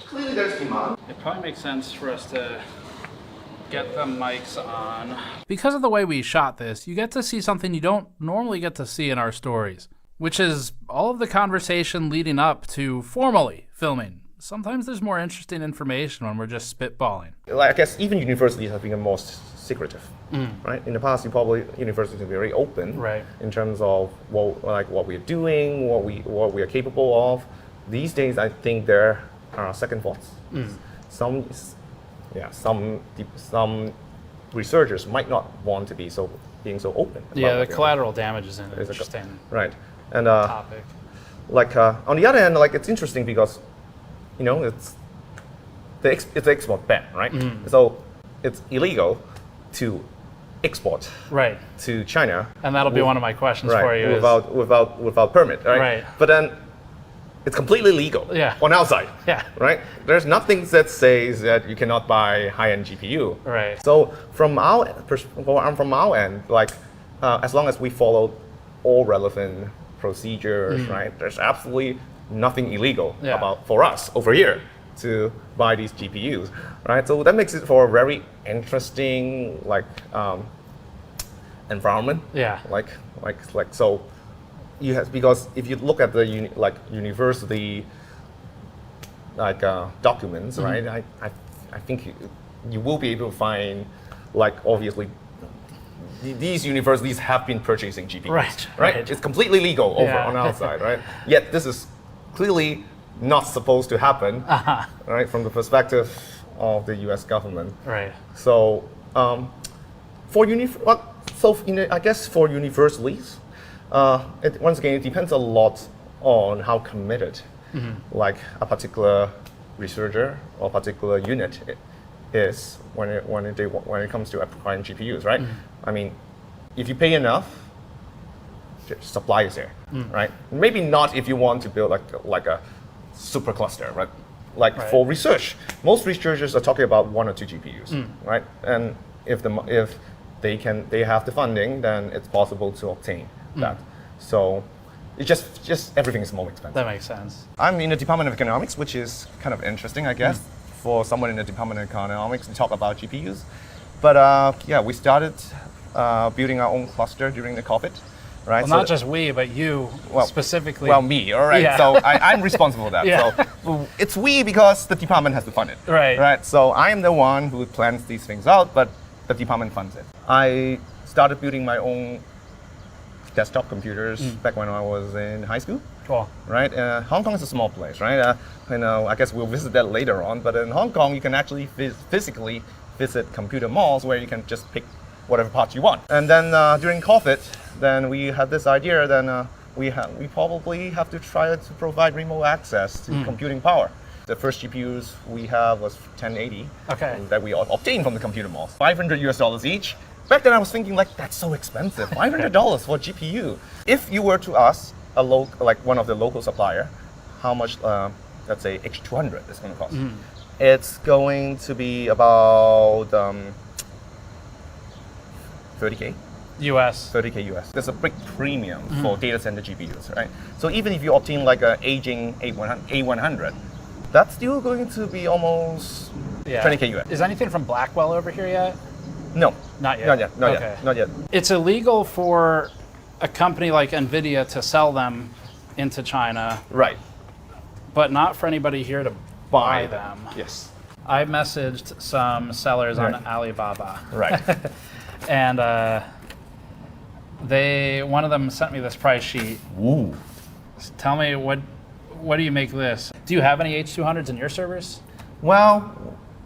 clearly there's demand. It probably makes sense for us to get the mics on. Because of the way we shot this, you get to see something you don't normally get to see in our stories, which is all of the conversation leading up to formally filming. Sometimes there's more interesting information when we're just spitballing. Like, I guess even universities have become more secretive, right? In the past, universities are very open, right, in terms of what we're doing, what we are capable of. These days, I think there are second thoughts. Some researchers might not want to be being so open. Yeah, the collateral damage is an interesting right. And topic. On the other hand, it's interesting because it's export ban, right? So it's illegal to export to China, and that'll be one of my questions for you. Without permit, right? But then it's completely legal on our side, right? There's nothing that says that you cannot buy high-end GPU, right? So from our end, as long as we follow all relevant procedures, right? There's absolutely nothing illegal for us over here to buy these GPUs, right? So that makes it for a very interesting environment. Yeah. So you have, because if you look at the university documents, right? I think you will be able to find obviously these universities have been purchasing GPUs, right? It's completely legal over on our side, right? Yet this is clearly not supposed to happen, right? From the perspective of the U.S. government, right? So I guess for universities, once again it depends a lot on how committed, a particular researcher or particular unit is when it comes to acquiring GPUs, right? I mean, if you pay enough, supply is there, right? Maybe not if you want to build like a super cluster, right? For research, most researchers are talking about 1 or 2 GPUs, right? And if they have the funding, then it's possible to obtain that. So it's just everything is more expensive. That makes sense. I'm in the Department of Economics, which is kind of interesting, I guess, for someone in the Department of Economics to talk about GPUs. But we started building our own cluster during the COVID, right? Well, not just we, but you specifically. Well, me, all right. Yeah. So I'm responsible for that. Yeah. So it's we because the department has to fund it. Right. Right. So I am the one who plans these things out, but the department funds it. I started building my own desktop computers back when I was in high school. Cool. Right. Hong Kong is a small place, right? I guess we'll visit that later on. But in Hong Kong, you can actually physically visit computer malls where you can just pick whatever parts you want. And then during COVID, then we had this idea. Then we probably have to try to provide remote access to computing power. The first GPUs we have was 1080 that we obtained from the computer malls, $500 each. Back then I was thinking that's so expensive, $500 for a GPU. If you were to ask one of the local supplier, how much, let's say H200 is going to cost, it's going to be about 30K. US. 30K US. There's a big premium for data center GPUs, right? So even if you obtain an aging A100, that's still going to be almost 20K US. Is anything from Blackwell over here yet? No. Not yet? Not yet. It's illegal for a company like NVIDIA to sell them into China. Right. But not for anybody here to buy them. Yes. I messaged some sellers on Alibaba. Right. And one of them sent me this price sheet. Ooh. Tell me, what do you make this? Do you have any H200s in your servers? Well,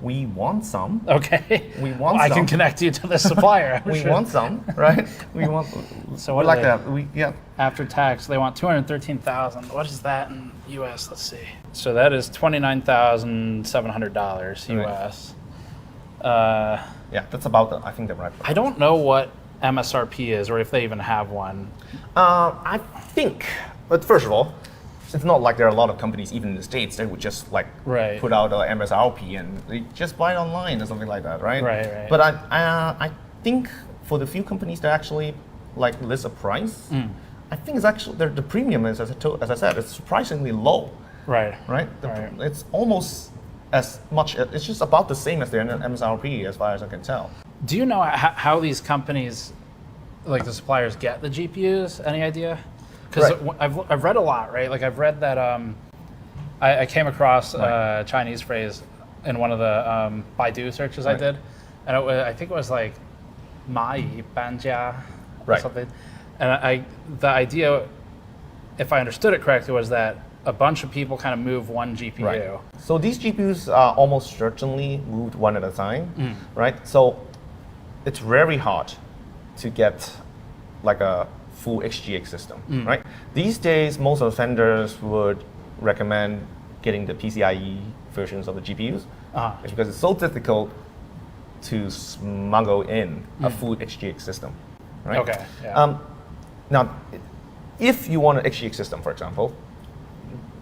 we want some. Okay. We want some. I can connect you to the supplier. We want some, right? We want. So what like that? After tax, they want $213,000. What is that in US? Let's see. So that is $29,700 US. That's about I think the right price. I don't know what MSRP is, or if they even have one. I think, but first of all, it's not like there are a lot of companies, even in the States, that would just put out a MSRP and they just buy it online or something like that, right? Right. But I think for the few companies that actually list a price, I think it's actually the premium is, as I said, it's surprisingly low. Right. It's almost as much. It's just about the same as the MSRP, as far as I can tell. Do you know how these companies, the suppliers, get the GPUs? Any idea? Because I've read a lot, right? I've read that I came across a Chinese phrase in one of the Baidu searches I did, and I think it was "mai banjia" or something. And the idea, if I understood it correctly, was that a bunch of people kind of move one GPU. Right. So these GPUs are almost certainly moved one at a time, right? So it's very hard to get a full HGX system, right? These days, most of the vendors would recommend getting the PCIe versions of the GPUs because it's so difficult to smuggle in a full HGX system, right? Okay. Yeah. Now, if you want an HGX system, for example,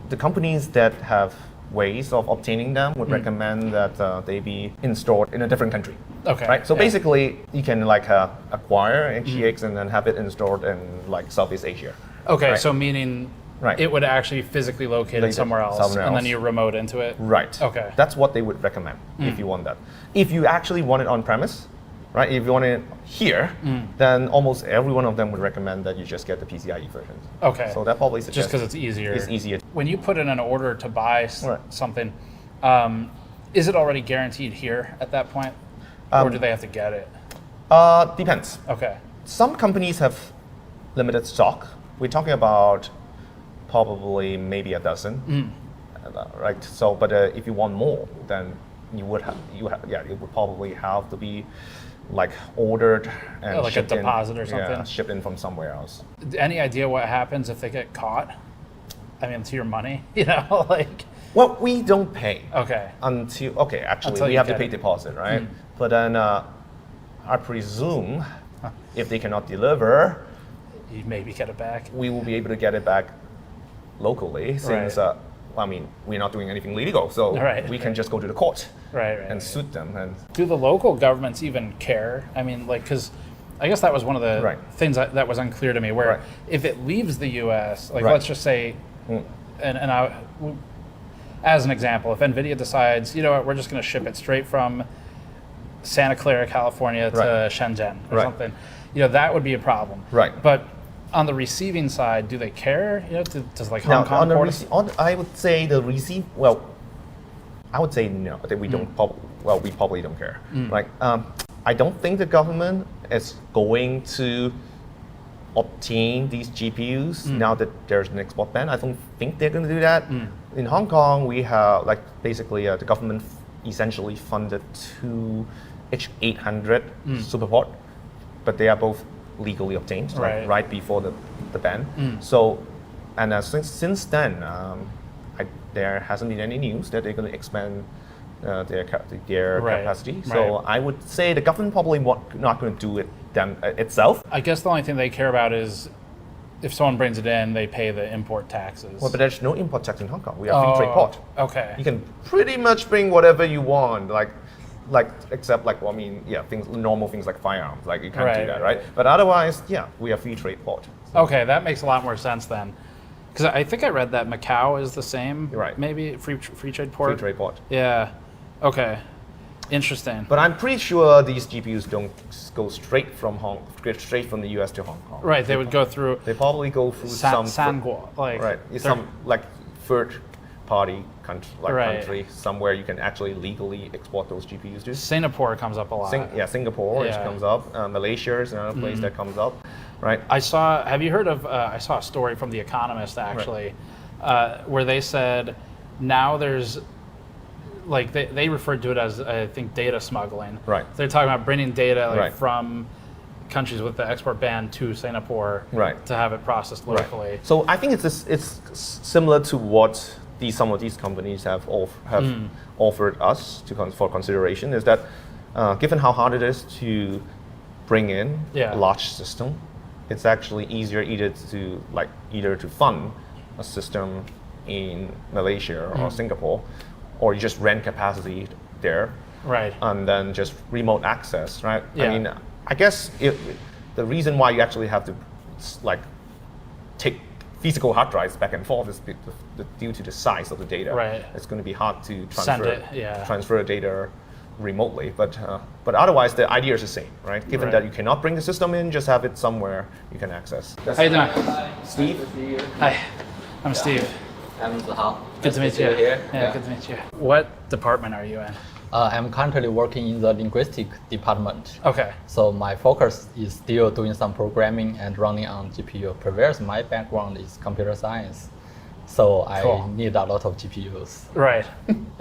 the companies that have ways of obtaining them would recommend that they be installed in a different country. Okay. Right. So yeah. basically, you can like acquire HGX and then have it installed in like Southeast Asia. Okay. Right? So meaning. Right. It would actually physically locate it somewhere else, and then you remote into it. Right. Okay. That's what they would recommend if you want that. If you actually want it on premise, right? If you want it here, then almost every one of them would recommend that you just get the PCIe version. Okay. So that probably just because it's easier. It's easier. When you put in an order to buy something, is it already guaranteed here at that point, or do they have to get it? Depends. Okay. Some companies have limited stock. We're talking about probably maybe a dozen, right? So, but if you want more, then you would it would probably have to be like ordered and like a deposit or something. Yeah, shipped in from somewhere else. Any idea what happens if they get caught? I mean, to your money, you know, like. Well, we don't pay. Okay. Until we have to pay deposit, right? But then I presume if they cannot deliver, you maybe get it back. We will be able to get it back locally, since I mean, we're not doing anything illegal, so we can just go to the court and suit them. And do the local governments even care? I mean, like, because I guess that was one of the things that was unclear to me, where if it leaves the U.S., like let's just say, as an example, if NVIDIA decides, you know what, we're just going to ship it straight from Santa Clara, California to Shenzhen or something, you know, that would be a problem. Right. But on the receiving side, do they care? You know, does like Hong Kong I would say the receive. Well, I would say no. That we don't. We probably don't care. Like, I don't think the government is going to obtain these GPUs now that there's an export ban. I don't think they're going to do that. In Hong Kong, we have like basically the government essentially funded 2 H800 Superport, but they are both legally obtained right before the ban. So, and since then, there hasn't been any news that they're going to expand their capacity. So I would say the government probably not going to do it itself. I guess the only thing they care about is if someone brings it in, they pay the import taxes. Well, but there's no import tax in Hong Kong. We are free trade port. Okay. You can pretty much bring whatever you want, except normal things like firearms. Like you can't do that, right? But otherwise, we are free trade port. So. Okay, that makes a lot more sense then. Because I think I read that Macau is the same. Right. Maybe free trade port. Free trade port. Yeah. Okay. Interesting. But I'm pretty sure these GPUs don't go straight from the US to Hong Kong. Right. They would go through. They probably go through some Sanguo, some third party country somewhere you can actually legally export those GPUs to. Singapore comes up a lot. Singapore comes up. Malaysia is another place that comes up. Right. Have you heard of? I saw a story from The Economist actually, where they said now there's. Like they referred to it as, I think, data smuggling. Right. They're talking about bringing data from countries with the export ban to Singapore to have it processed locally. Right. So I think it's similar to what some of these companies have offered us for consideration. Is that given how hard it is to bring in a large system, it's actually easier either to fund a system in Malaysia or Singapore, or you just rent capacity there, and then just remote access, right? Yeah. I mean, I guess the reason why you actually have to take physical hard drives back and forth is due to the size of the data. Right. It's going to be hard to transfer data remotely, but otherwise the idea is the same, right? Given that you cannot bring the system in, just have it somewhere you can access. How you doing? Steve. Hi, I'm Steve. I'm Zihao. Good to meet you. Yeah, good to meet you. What department are you in? I'm currently working in the linguistic department. Okay. So my focus is still doing some programming and running on GPU. Previous, my background is computer science. So I need a lot of GPUs. Right.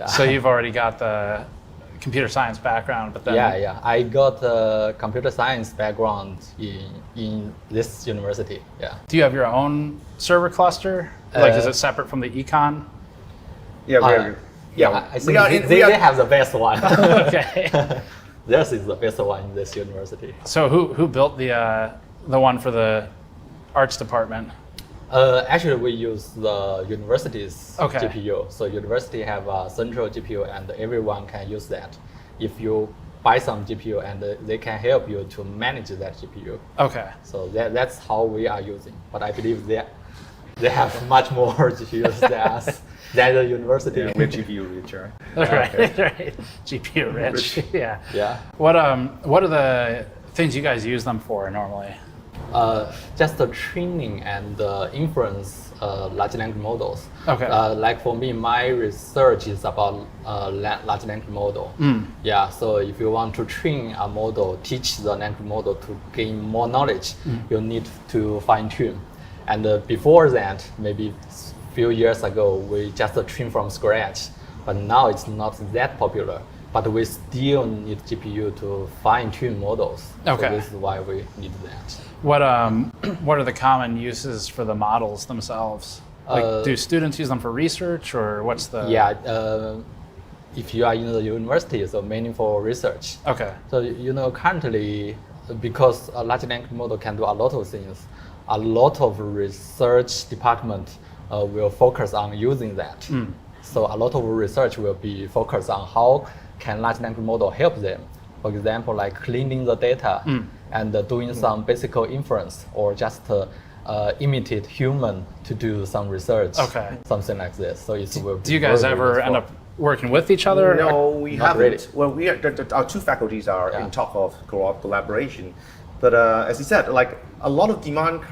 So you've already got the computer science background, but then... Yeah. I got a computer science background in this university, Do you have your own server cluster? Is it separate from the econ? I think they have the best one. Okay. This is the best one in this university. So who built the one for the arts department? Actually, we use the university's GPU. So university have a central GPU, and everyone can use that. If you buy some GPU and they can help you to manage that GPU. Okay. So that's how we are using. But I believe they have much more GPUs than us, than the university. Yeah, we're GPU rich, right? Right. GPU rich. Yeah. Yeah. What are the things you guys use them for normally? Just the training and inference large language models. Okay. Like for me, my research is about large language model. Yeah. So if you want to train a model, teach the language model to gain more knowledge, you need to fine tune. And before that, maybe a few years ago, we just train from scratch. But now it's not that popular. But we still need GPU to fine-tune models. Okay. So this is why we need that. What are the common uses for the models themselves? Like, do students use them for research, or what's the? Yeah, if you are in the university, so mainly for research. Okay. So currently, because a large language model can do a lot of things, a lot of research department will focus on using that. So a lot of research will be focused on how can large language model help them. For example, like cleaning the data and doing some basic inference, or just imitate human to do some research. Okay. Something like this. So it will be Do you guys ever end up working with each other? No, we Not haven't. really. Well, we are, our two faculties are in talk of collaboration. But as you said, like a lot of demand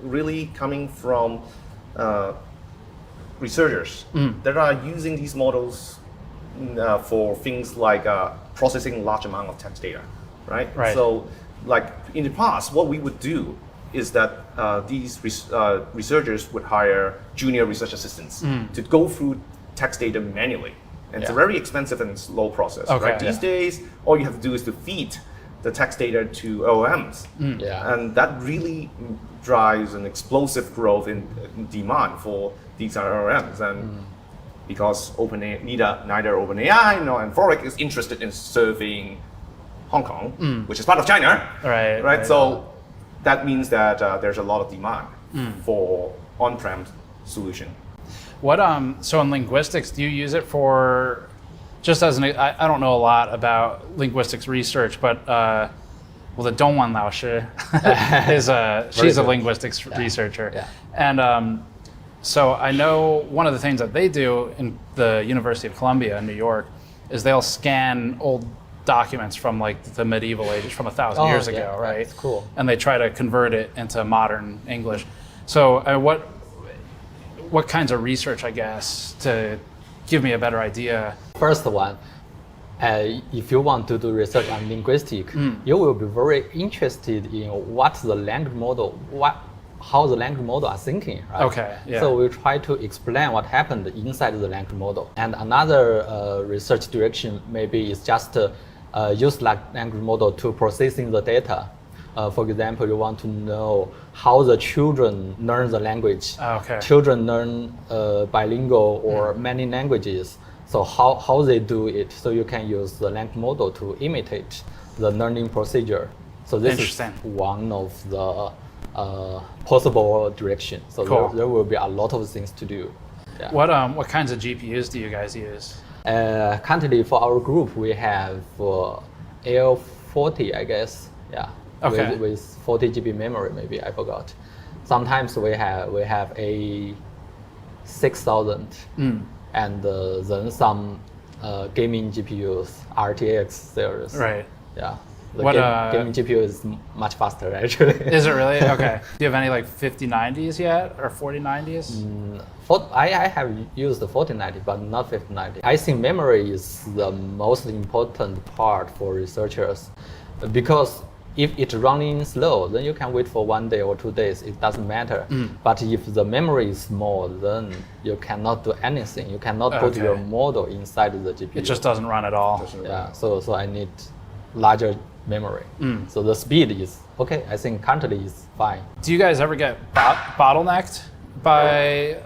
really coming from researchers that are using these models for things like processing large amount of text data, right? Right. So, like in the past, what we would do is that these researchers would hire junior research assistants to go through text data manually. And it's a very expensive and slow process, right? These days, all you have to do is to feed the text data to OMs. And that really drives an explosive growth in demand for these LLMs. And because neither OpenAI nor Anthropic is interested in serving Hong Kong, which is part of China, right? So that means that there's a lot of demand for on-prem solution. What so in linguistics, do you use it for just as I don't know a lot about linguistics research, but the Dongwan Lao Shi is she's a linguistics researcher, and so I know one of the things that they do in the University of Columbia in New York is they'll scan old documents from like the medieval ages, from 1,000 years ago, right? That's cool. And they try to convert it into modern English. So what kinds of research, I guess, to give me a better idea? First one, if you want to do research on linguistics, you will be very interested in what the language model, how the language model are thinking, right? Okay, yeah. So we try to explain what happened inside the language model. And another research direction maybe is just use language model to processing the data. For example, you want to know how the children learn the language. Children learn bilingual or many languages. So how they do it. So you can use the language model to imitate the learning procedure. So this is one of the possible directions. So there will be a lot of things to do. Yeah. What kinds of GPUs do you guys use? Currently for our group, we have L40, I guess. Yeah. With 40 GB memory, maybe I forgot. Sometimes we have a 6000 and then some gaming GPUs, RTX series. Right. Yeah. The gaming GPU is much faster, actually. Is it really? Okay. Do you have any like 5090s yet, or 4090s? I have used the 4090, but not 5090. I think memory is the most important part for researchers, because if it's running slow, then you can wait for 1 day or 2 days. It doesn't matter. But if the memory is small, then you cannot do anything. You cannot put your model inside the GPU. It just doesn't run at all. Yeah. So I need larger memory. So the speed is okay. I think currently is fine. Do you guys ever get bottlenecked by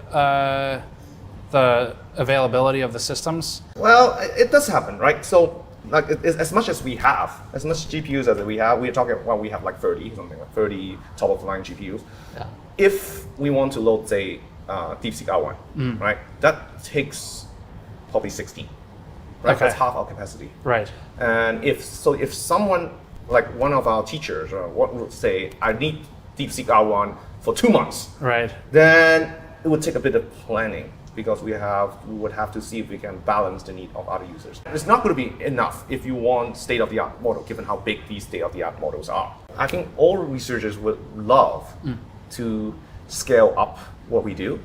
the availability of the systems? Well, it does happen, right? So, like, as much GPUs as we have, we're talking, we have like 30, something like 30 top-of-the-line GPUs. Yeah. If we want to load, say, DeepSeek R1, right, that takes probably 16. right? Okay. That's half our capacity. Right. And if someone, like one of our teachers, or what would say, I need DeepSeek R1 for 2 months, Right. then it would take a bit of planning, because we would have to see if we can balance the need of other users. It's not going to be enough if you want state-of-the-art model, given how big these state-of-the-art models are. I think all researchers would love to scale up what we do,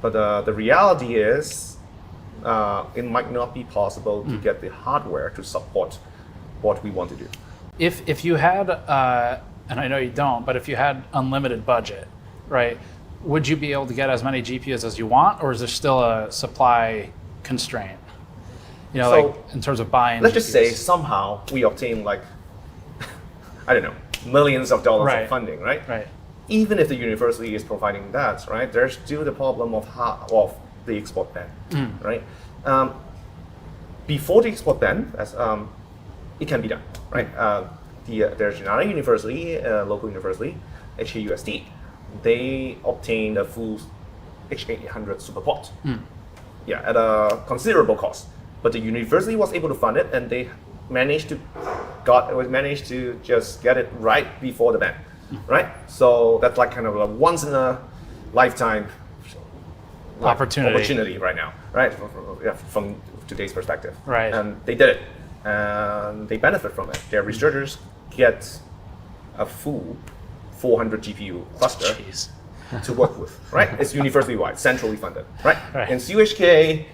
but the reality is it might not be possible to get the hardware to support what we want to do. If you had, and I know you don't, but if you had unlimited budget, right? Would you be able to get as many GPUs as you want, or is there still a supply constraint? You know, So, like in terms of buying. Let's just say GPUs. somehow we obtain like, I don't know, millions of dollars Right. of funding, right? Right. Even if the university is providing that, right? There's still the problem of the export ban, right? Before the export ban, it can be done, right? There's another university, local university, HKUST. They obtained a full H800 SuperPort, at a considerable cost. But the university was able to fund it, and they managed to just get it right before the ban, right? So that's like kind of a once in a lifetime opportunity right now, right? From today's perspective, Right. And they did it, and they benefit from it. Their researchers get a full 400 GPU cluster to work with, right? It's university-wide, centrally funded, right? Right. In CUHK,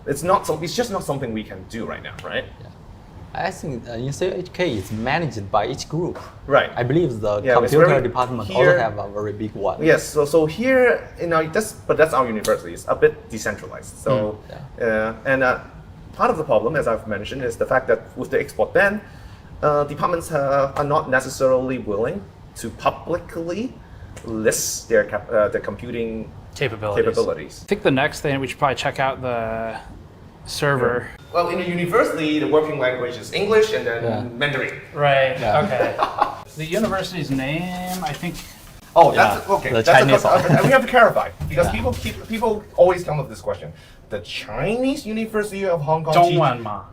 it's just not something we can do right now, right? I think in CUHK it's managed by each group. Right. I believe the Yeah, it's computer very- department here- also have a very big one. Yes, so here, that's our university. It's a bit decentralized. So, part of the problem, as I've mentioned, is the fact that with the export ban, departments are not necessarily willing to publicly list their computing capabilities. I think the next thing we should probably check out the server. Well, in the university, the working language is English and then Mandarin. Right. Okay. The university's name, I think. Oh, that's okay. The That's Chinese one. and we have to clarify, because people always come with this question. The Chinese University of Hong Kong. 中文嘛。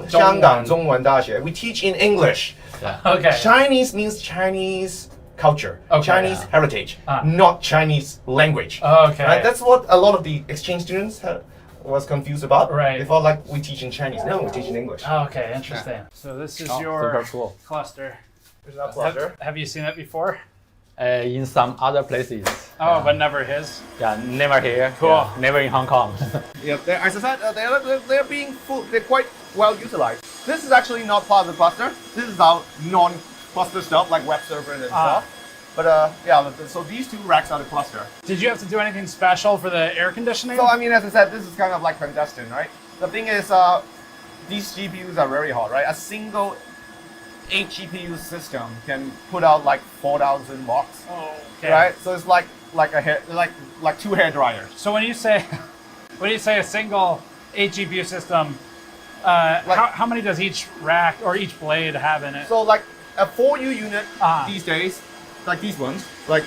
香港中文大学. We teach in English. Okay. Chinese means Chinese culture, Okay. Chinese heritage, not Chinese language. Okay. Right? That's what a lot of the exchange students was confused about. Right. They thought like we teach in Chinese. No, we teach in English. Okay, interesting. So this is your super cool. cluster. Here's our cluster. Have you seen it before? In some other places. Oh, but never his. Yeah, never here. Cool. Yeah, never in Hong Kong. Yeah, as I said, they're being they're quite well utilized. This is actually not part of the cluster. This is our non-cluster stuff like web server and stuff. But so these two racks are the cluster. Did you have to do anything special for the air conditioning? So I mean, as I said, this is kind of like clandestine, right? The thing is, these GPUs are very hot, right? A single 8 GPU system can put out like 4,000 watts. Oh, okay. Right? So it's like two hair dryers. So when you say a single 8 GPU system, how many does each rack or each blade have in it? So like a 4U unit these days, like these ones, like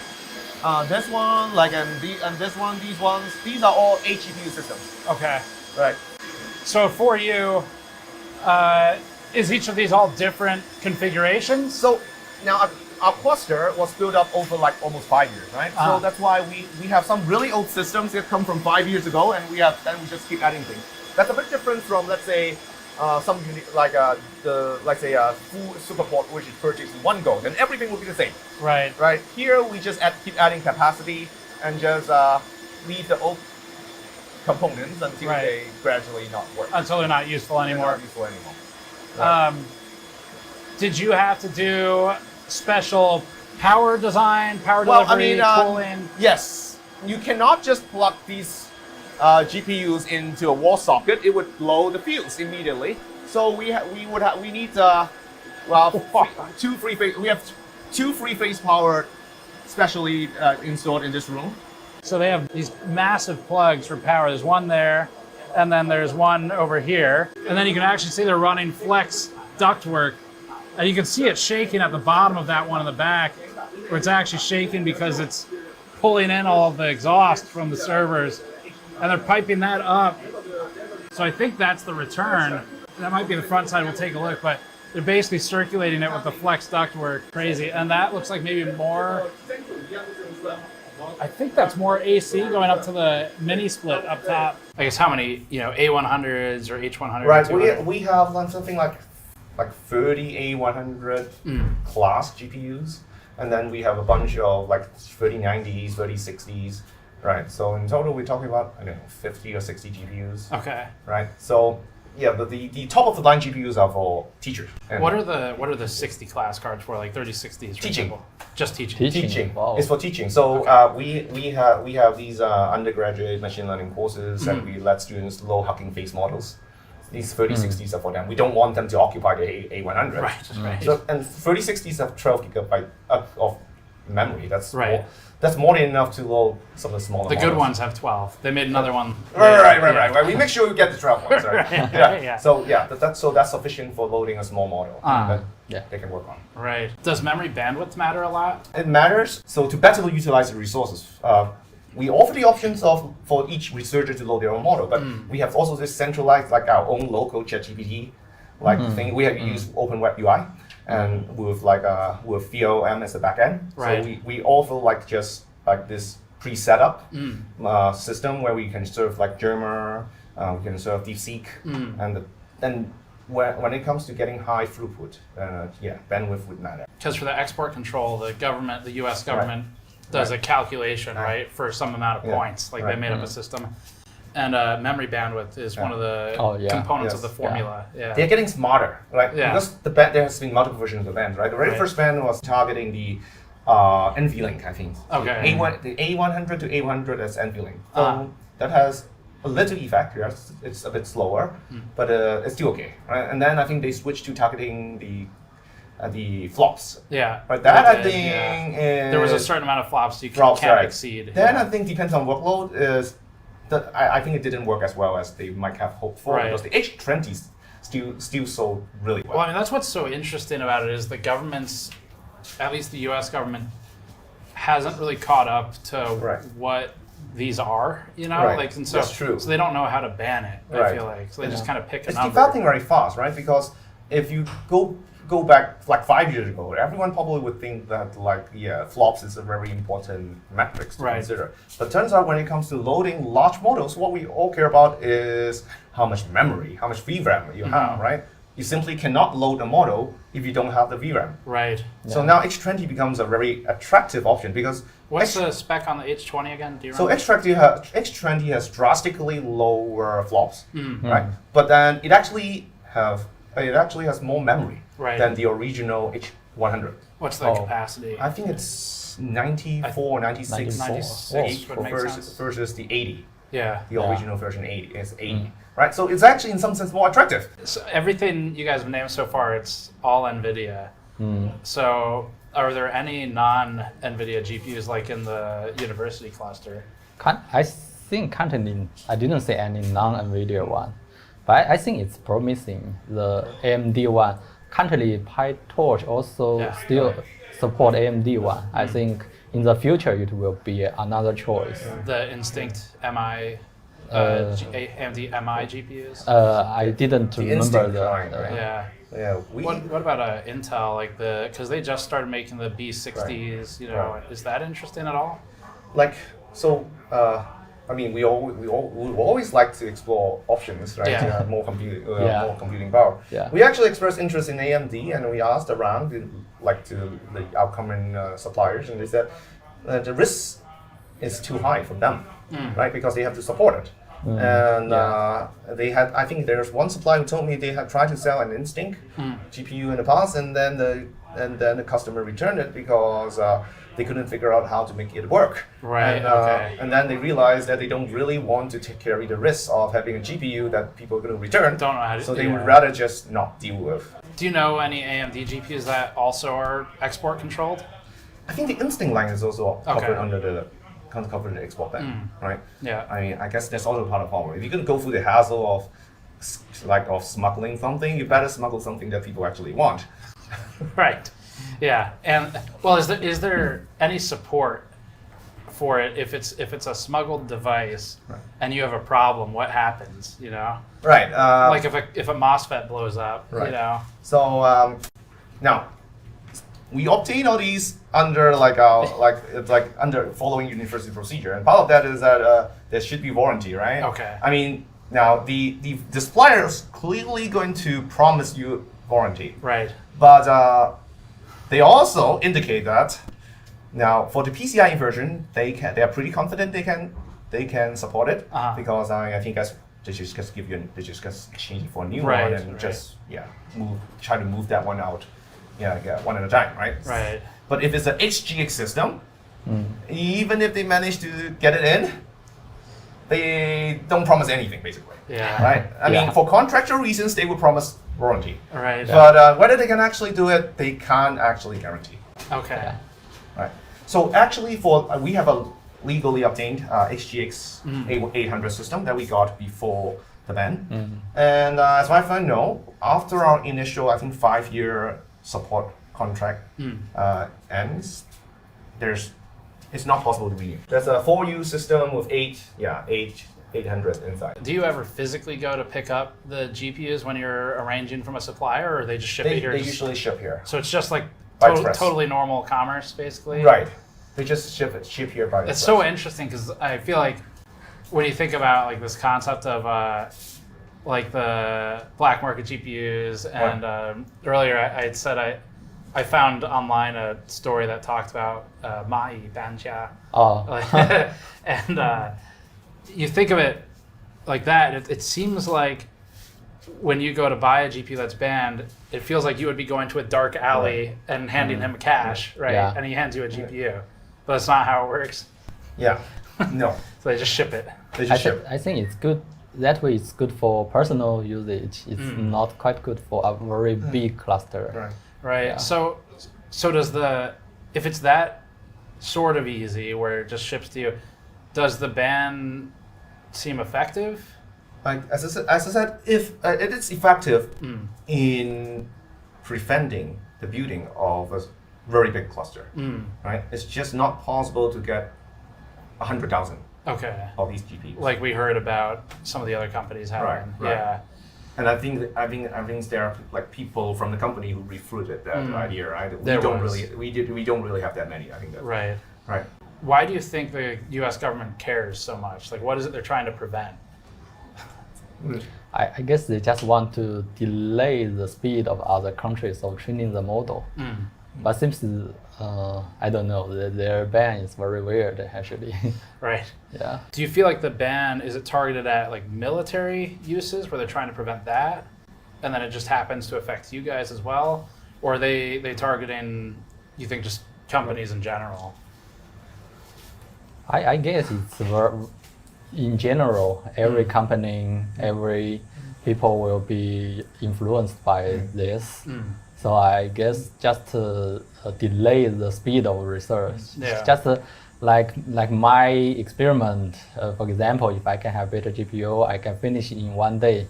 this one, like and this one, these ones, these are all 8 GPU systems. Okay. Right. So for you, is each of these all different configurations? So now our cluster was built up over like almost 5 years, right? So that's why we have some really old systems that come from 5 years ago, and we just keep adding things. That's a bit different from, let's say, full SuperPort, which is purchased in one go. Then everything will be the same. Right. Right. Here we just keep adding capacity and just leave the old components until they gradually not work. Until they're not useful anymore. They're not useful anymore. Right. Did you have to do special power design, power delivery, cooling? Yes. You cannot just plug these GPUs into a wall socket. It would blow the fuse immediately. So we need two three-phase. We have two three-phase power specially installed in this room. So they have these massive plugs for power. There's one there, and then there's one over here. And then you can actually see they're running flex ductwork. And you can see it shaking at the bottom of that one in the back, where it's actually shaking because it's pulling in all of the exhaust from the servers. And they're piping that up So I think that's the return. That might be the front side. We'll take a look, but they're basically circulating it with the flex ductwork. Crazy. And that looks like maybe more, I think that's more AC going up to the mini split up top. I guess how many, A100s or H100s? Right, we have something like 30 A100 class GPUs, and then we have a bunch of like 3090s, 3060s, right? So in total, we're talking about 50 or 60 GPUs. Okay. Right. So yeah, but the top of the line GPUs are for teachers. What are the 60 class cards for? Like 3060s? Teaching. Just teaching. Teaching. Wow. It's for teaching. So we have these undergraduate machine learning courses, and we let students load hugging face models. These 3060s are for them. We don't want them to occupy the A100. Right. So, and 3060s have 12 gigabyte of memory. That's right. That's more than enough to load some of the smaller The models. good ones have 12. They made another one. Right. We make sure we get the 12 ones. Right? Yeah. So yeah, that's sufficient for loading a small model that they can work on. Right. Does memory bandwidth matter a lot? It matters. So to better utilize the resources, we offer the options for each researcher to load their own model, but we have also this centralized, like our own local ChatGPT thing. We have used Open Web UI and with with VLM as the backend. Right. So we offer just this pre-set up system where we can serve like Germer, we can serve DeepSeek, and when it comes to getting high throughput, bandwidth would matter. Because for the export control, the U.S. government does a calculation, right, for some amount of points. Like they made up a system. And memory bandwidth is one of the components of the formula. Yeah. They're getting smarter, right? Yeah. Because there has been multiple versions of the band, right? The very first band was targeting the NVLink, I think. Okay. The A100 to A100 as NVLink. So that has a little effect. Yes, it's a bit slower, but it's still okay, right? And then I think they switched to targeting the flops. Yeah. But that I think there was a certain amount of flops you can't exceed. Then I think depends on workload. I think it didn't work as well as they might have hoped for because the H20s still sold really well. Well, I mean, that's what's so interesting about it is the government's, at least the U.S. government, hasn't really caught up to what these are, and so, that's true. So they don't know how to ban it, I feel like. So they just kind of pick a number. It's developing very fast, right? Because if you go back like 5 years ago, everyone probably would think that flops is a very important metric to consider. But turns out when it comes to loading large models, what we all care about is how much memory, how much VRAM you have, right? You simply cannot load a model if you don't have the VRAM. Right. So now H20 becomes a very attractive option because what's the spec on the H20 again? Do you so remember? H20 has drastically lower flops, right? But then it actually has more memory than the original H100. What's the capacity? I think it's 94, 96 versus the 80. Yeah. The original version 80 is 80. Right? So it's actually in some sense more attractive. So everything you guys have named so far, it's all NVIDIA. So are there any non-NVIDIA GPUs like in the university cluster? I think currently I didn't say any non-NVIDIA one. But I think it's promising. The AMD one, currently PyTorch also still support AMD one. I think in the future it will be another choice. The Instinct MI, AMD MI GPUs? I didn't remember What about Intel? Because they just started making the B60s. Is that interesting at all? I mean, we always like to explore options, right? To have more computing power. Yeah. We actually expressed interest in AMD, and we asked around, to the outcoming suppliers, and they said the risk is too high for them, right? Because they have to support it. And they had, I think there's one supplier who told me they had tried to sell an Instinct GPU in the past, and then the customer returned it because they couldn't figure out how to make it work. Right. And then they realized that they don't really want to carry the risk of having a GPU that people are going to return. Don't know how to. So they would rather just not deal with. Do you know any AMD GPUs that also are export controlled? I think the Instinct line is also covered under the export ban, right? Yeah. I mean, I guess that's also part of the problem. If you're going to go through the hassle of smuggling something, you better smuggle something that people actually want. Right. Yeah. And well, is there any support for it, if it's a smuggled device and you have a problem, what happens? You know, right? Like if a MOSFET blows up, right. You know. So now we obtain all these under like under following university procedure, and part of that is that there should be warranty, right? Okay. I mean, now the supplier is clearly going to promise you warranty, right? But they also indicate that now for the PCI inversion, they are pretty confident they can support it because I think they just exchange it for a new one and just try to move that one out, one at a time, right? Right. But if it's an HGX system, even if they manage to get it in, they don't promise anything basically. Yeah. Right. I mean, for contractual reasons, they would promise warranty. Right. But whether they can actually do it, they can't actually guarantee. Okay. Right. So actually, we have a legally obtained HGX 800 system that we got before the ban. And as far as I know, after our initial, I think 5-year support contract ends, it's not possible to renew. There's a 4U system with 800 inside. Do you ever physically go to pick up the GPUs when you're arranging from a supplier, or they just ship it here? They usually ship here. So it's just like Express. totally normal commerce, basically. Right. They just ship here by It's so interesting because I feel like when you think about like this concept of like the black market GPUs, and earlier I had said I found online a story that talked about Mai Banjia. And you think of it like that, it seems like when you go to buy a GPU that's banned, it feels like you would be going to a dark alley and handing him cash, right? Yeah. And he hands you a GPU. But that's not how it works. Yeah. No. So they just ship it. I think it's good. That way it's good for personal usage. It's not quite good for a very big cluster. Right. Yeah. So if it's that sort of easy where it just ships to you, does the ban seem effective? Like as I said, if it is effective in preventing the building of a very big cluster, right? It's just not possible to get 100,000 of these GPUs. Like we heard about some of the other companies having. Right. Yeah. And I think there are like people from the company who refuted that idea, right? We don't really have that many. I think that's right. Right. Why do you think the U.S. government cares so much? Like, what is it they're trying to prevent? I guess they just want to delay the speed of other countries of training the model. But seems I don't know, their ban is very weird actually. Right. Yeah. Do you feel like the ban, is it targeted at like military uses where they're trying to prevent that, and then it just happens to affect you guys as well? Or are they targeting, you think, just companies in general? I guess it's in general, every company, every people will be influenced by this. So I guess just to delay the speed of research. Yeah. Just like my experiment, for example, if I can have better GPU, I can finish in 1 day.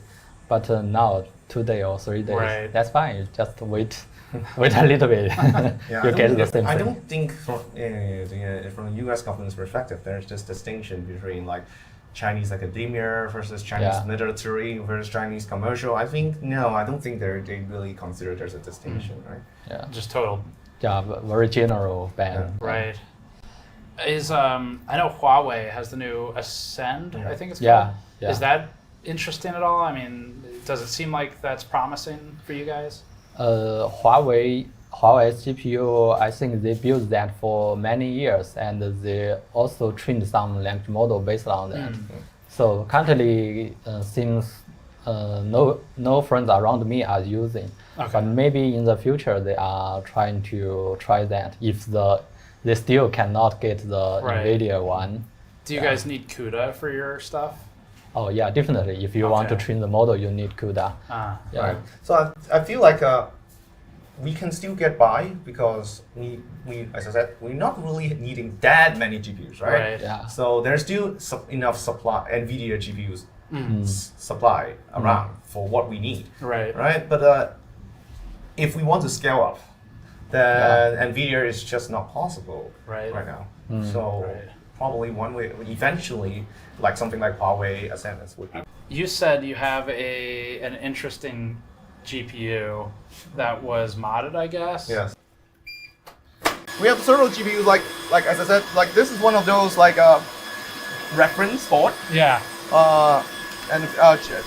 But now 2 days or 3 days, that's fine. You just wait a little bit. You get the same thing. I don't think from the U.S. government's perspective, there's just distinction between like Chinese academia versus Chinese military versus Chinese commercial. I don't think they really consider there's a distinction, right? Yeah, just total. Yeah, very general ban. Right. I know Huawei has the new Ascend, I think it's called. Yeah. Is that interesting at all? I mean, does it seem like that's promising for you guys? Huawei's GPU, I think they built that for many years, and they also trained some language model based on that. So currently, seems no friends around me are using. But maybe in the future they are trying to try that if they still cannot get the NVIDIA one. Do you guys need CUDA for your stuff? Oh yeah, definitely. If you want to train the model, you need CUDA. Right. So I feel like we can still get by because we as I said, we're not really needing that many GPUs, right? Yeah. So there's still enough supply NVIDIA GPUs supply around for what we need. Right. But if we want to scale up, then NVIDIA is just not possible right now. So probably one way, eventually, like something like Huawei Ascendance would be. You said you have an interesting GPU that was modded, I guess? Yes. We have several GPUs, like as I said, like this is one of those like reference board. Yeah. And RTX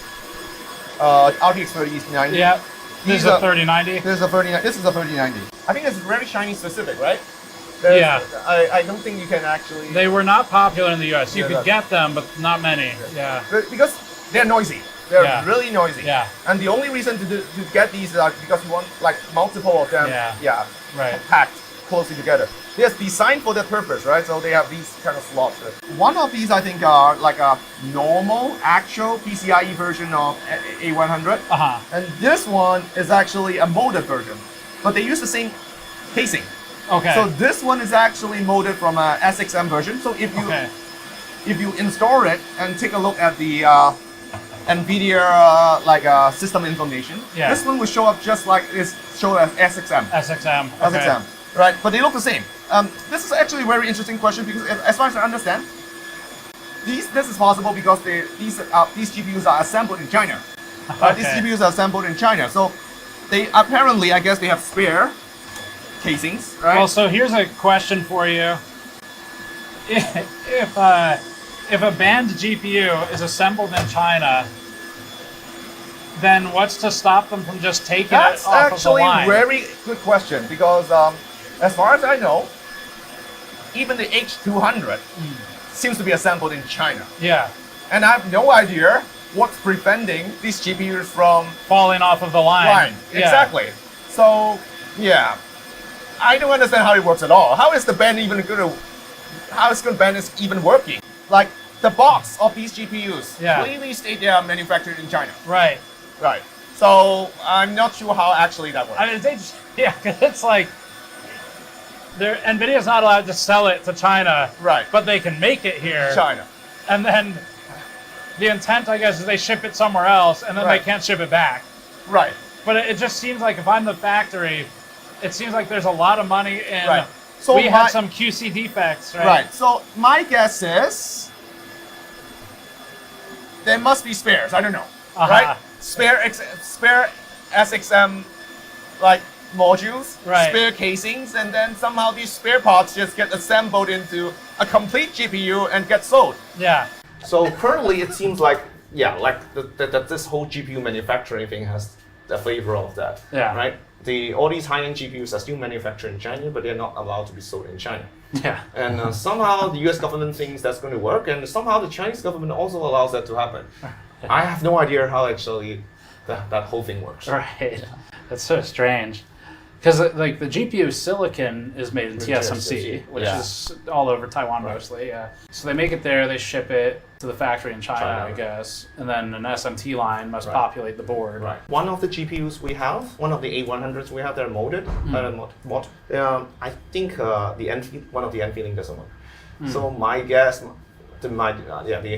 3090. Yeah. This is a 3090. This is a 3090. I think it's very Chinese specific, right? Yeah. I don't think you can actually. They were not popular in the US. You Yeah, could that- get them, but not many. Yeah. Because they're noisy. They're Yeah. really noisy. Yeah. And the only reason to get these is because you want like multiple of them. Yeah. Right. Packed closely together. They're designed for that purpose, right? So they have these kind of slots. One of these I think are like a normal, actual PCIe version of A100. And this one is actually a modded version, but they use the same casing. Okay. So this one is actually modded from a SXM version. So if you install it and take a look at the NVIDIA system information, this one will show up just like it's shown as SXM. SXM. Okay. SXM. Right, but they look the same. This is actually a very interesting question because, as far as I understand, this is possible because these GPUs are assembled in China. These GPUs are assembled in China, so they apparently, I guess, they have spare casings. Right? Well, so here's a question for you: if a banned GPU is assembled in China, then what's to stop them from just taking That's it off actually of the line? a very good question because, as far as I know, even the H200 seems to be assembled in China. Yeah. And I have no idea what's preventing these GPUs from falling off of the line. Yeah. Exactly. So, yeah, I don't understand how it works at all. How is the ban even going to? How is the ban is even working? Like the box of these GPUs clearly state they are manufactured in China. Right. Right. So I'm not sure how actually that works. I mean, cause it's like NVIDIA's not allowed to sell it to China, right? But they can make it here, China, and then the intent, I guess, is they ship it somewhere else, and then they can't ship it back. Right. But it just seems like if I'm the factory, it seems like there's a lot of money in. Right. So we had some QC defects, right? Right. So my guess is there must be spares. I don't know. Right. Spare SXM like modules, spare casings, and then somehow these spare parts just get assembled into a complete GPU and get sold. Yeah. So currently it seems like, like that this whole GPU manufacturing thing has the flavor of that. Yeah. Right? All these high-end GPUs are still manufactured in China, but they're not allowed to be sold in China. Yeah. And somehow the US government thinks that's going to work, and somehow the Chinese government also allows that to happen. I have no idea how actually that whole thing works. Right. That's so strange. Because like the GPU silicon is made in TSMC, which is all over Taiwan mostly. Yeah. So they make it there, they ship it to the factory in China, I guess, and then an SMT line must populate the board. Right. One of the GPUs we have, one of the A100s we have, they're modded. I think one of the NVLink doesn't work. So my guess, the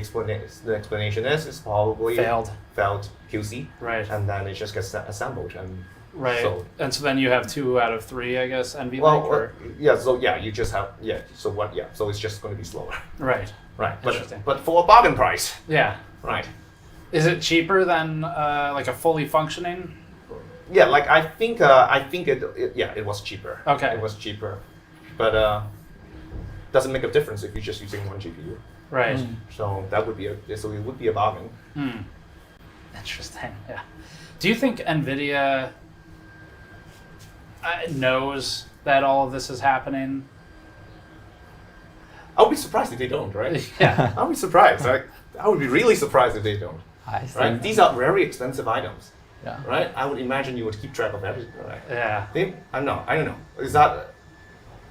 explanation is probably failed QC. Right. And then it just gets assembled and. Right. So, and so then you have 2 out of 3, I guess, NVLink? you just have, so it's just going to be slower. Right. Right. Interesting. But for a bargain price. Yeah. Right. Is it cheaper than like a fully functioning? Yeah, like I think it was cheaper. Okay. It was cheaper. But doesn't make a difference if you're just using one GPU. Right. So it would be a bargain. Interesting. Yeah. Do you think NVIDIA knows that all of this is happening? I would be surprised if they don't, right? Yeah. I would be surprised. Right? I would be really surprised if they don't. Right? These are very expensive items. Yeah. Right? I would imagine you would keep track of everything, right? Yeah. I don't know. Is that?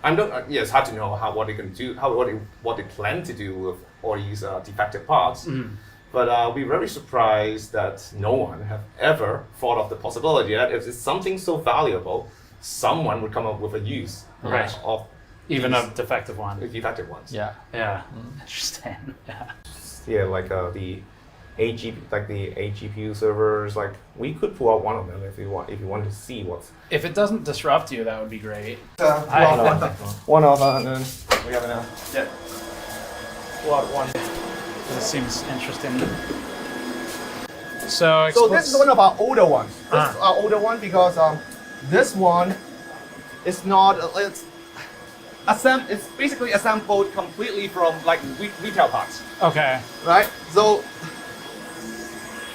It's hard to know what they can do, what they plan to do with all these defective parts. But I'll be very surprised that no one have ever thought of the possibility that if it's something so valuable, someone would come up with a use of even a defective one. Defective ones. Yeah. Yeah. Interesting. Yeah. Yeah, like the AGPU servers. Like we could pull out one of them if you want to see what's. If it doesn't disrupt you, that would be great. One of them, and then we have another. Yeah. pull out one. This seems interesting. So this is one of our older ones. This is our older one because this one is not. It's basically assembled completely from like retail parts. Okay. Right. So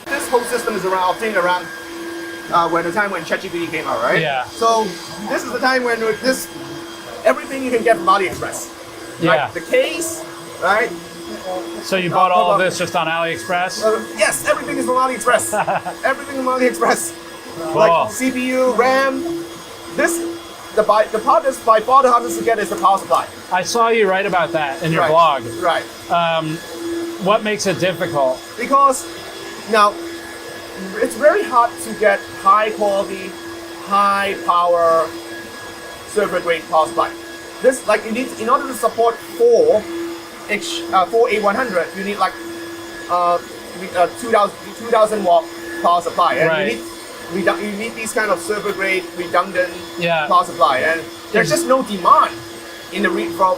this whole system is around, I think, around when the time when ChatGPT came out, right? Yeah. So this is the time when everything you can get from AliExpress. Yeah. Like the case, right? So you bought all of this just on AliExpress? Yes, everything is from AliExpress. Everything from AliExpress. Cool. Like CPU, RAM. The part that's by far the hardest to get is the power supply. I saw you write about that in your blog. Right. What makes it difficult? Because now it's very hard to get high quality, high power server grade power supply. This like you need in order to support 4 A100, you need like 2000 watt power supply, and you need these kind of server grade redundant power supply, and there's just no demand in the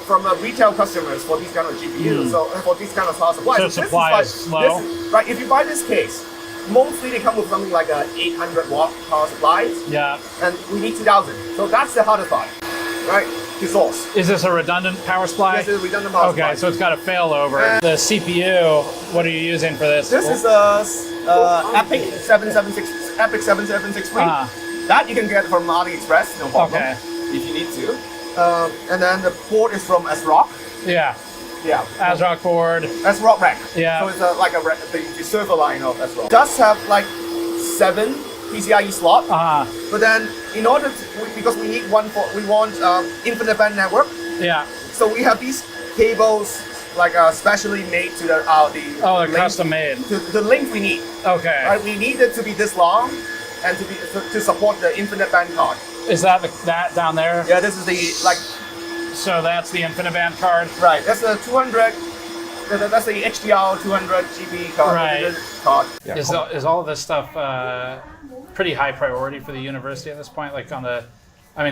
from retail customers for these kind of GPUs, so for these kind of power supplies. So supply is low. Right, if you buy this case, mostly they come with something like a 800 watt power supply. Yeah. And we need 2000. So that's the hardest part, right? To source. Is this a redundant power supply? Yes, it's a redundant power supply. Okay, so it's got a failover. The CPU, what are you using for this? This is a EPIC 7763. That you can get from AliExpress, no problem. Okay. If you need to. And then the port is from ASRock. Yeah. Yeah. ASRock board. ASRock rack. Yeah. So it's like the server line of ASRock. It does have like 7 PCIe slot. But then in order to, because we need one for, we want infinite band network. Yeah. So we have these cables like specially made to the they're custom made. The length we need. Okay. Right, we need it to be this long and to support the infinite band card. Is that that down there? Yeah, this is the like. So that's the infinite band card. Right. That's the 200. That's the HDR 200 GB card. Right. Card. Yeah. Is all of this stuff pretty high priority for the university at this point? Like on the,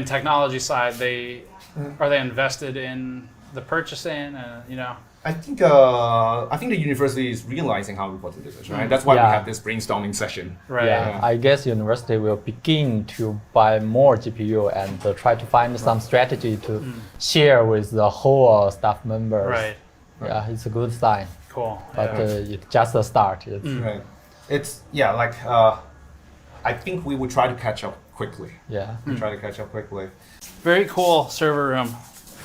technology side, are they invested in the purchasing? You know. I think the university is realizing how important it is, right? That's why we have this brainstorming session. Right. Yeah, I guess university will begin to buy more GPU and try to find some strategy to share with the whole staff members. Right. Yeah, it's a good sign. Cool. But it's just a start. Right. It's I think we would try to catch up quickly. Yeah. We try to catch up quickly. Very cool server room.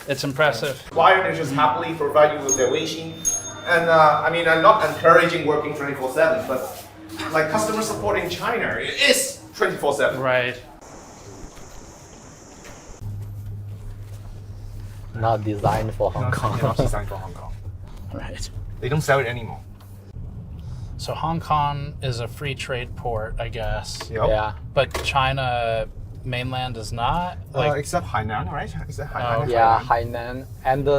It's impressive. Wired just happily provide you with their Weixin. And I'm not encouraging working 24/7, but like customer support in China, it is 24/7. Right. Not designed for Hong Kong. Not designed for Hong Kong. Right. They don't sell it anymore. So Hong Kong is a free trade port, I guess. Yep. Yeah. But China mainland is not? Except Hainan, right? Except Hainan. Yeah, Hainan. And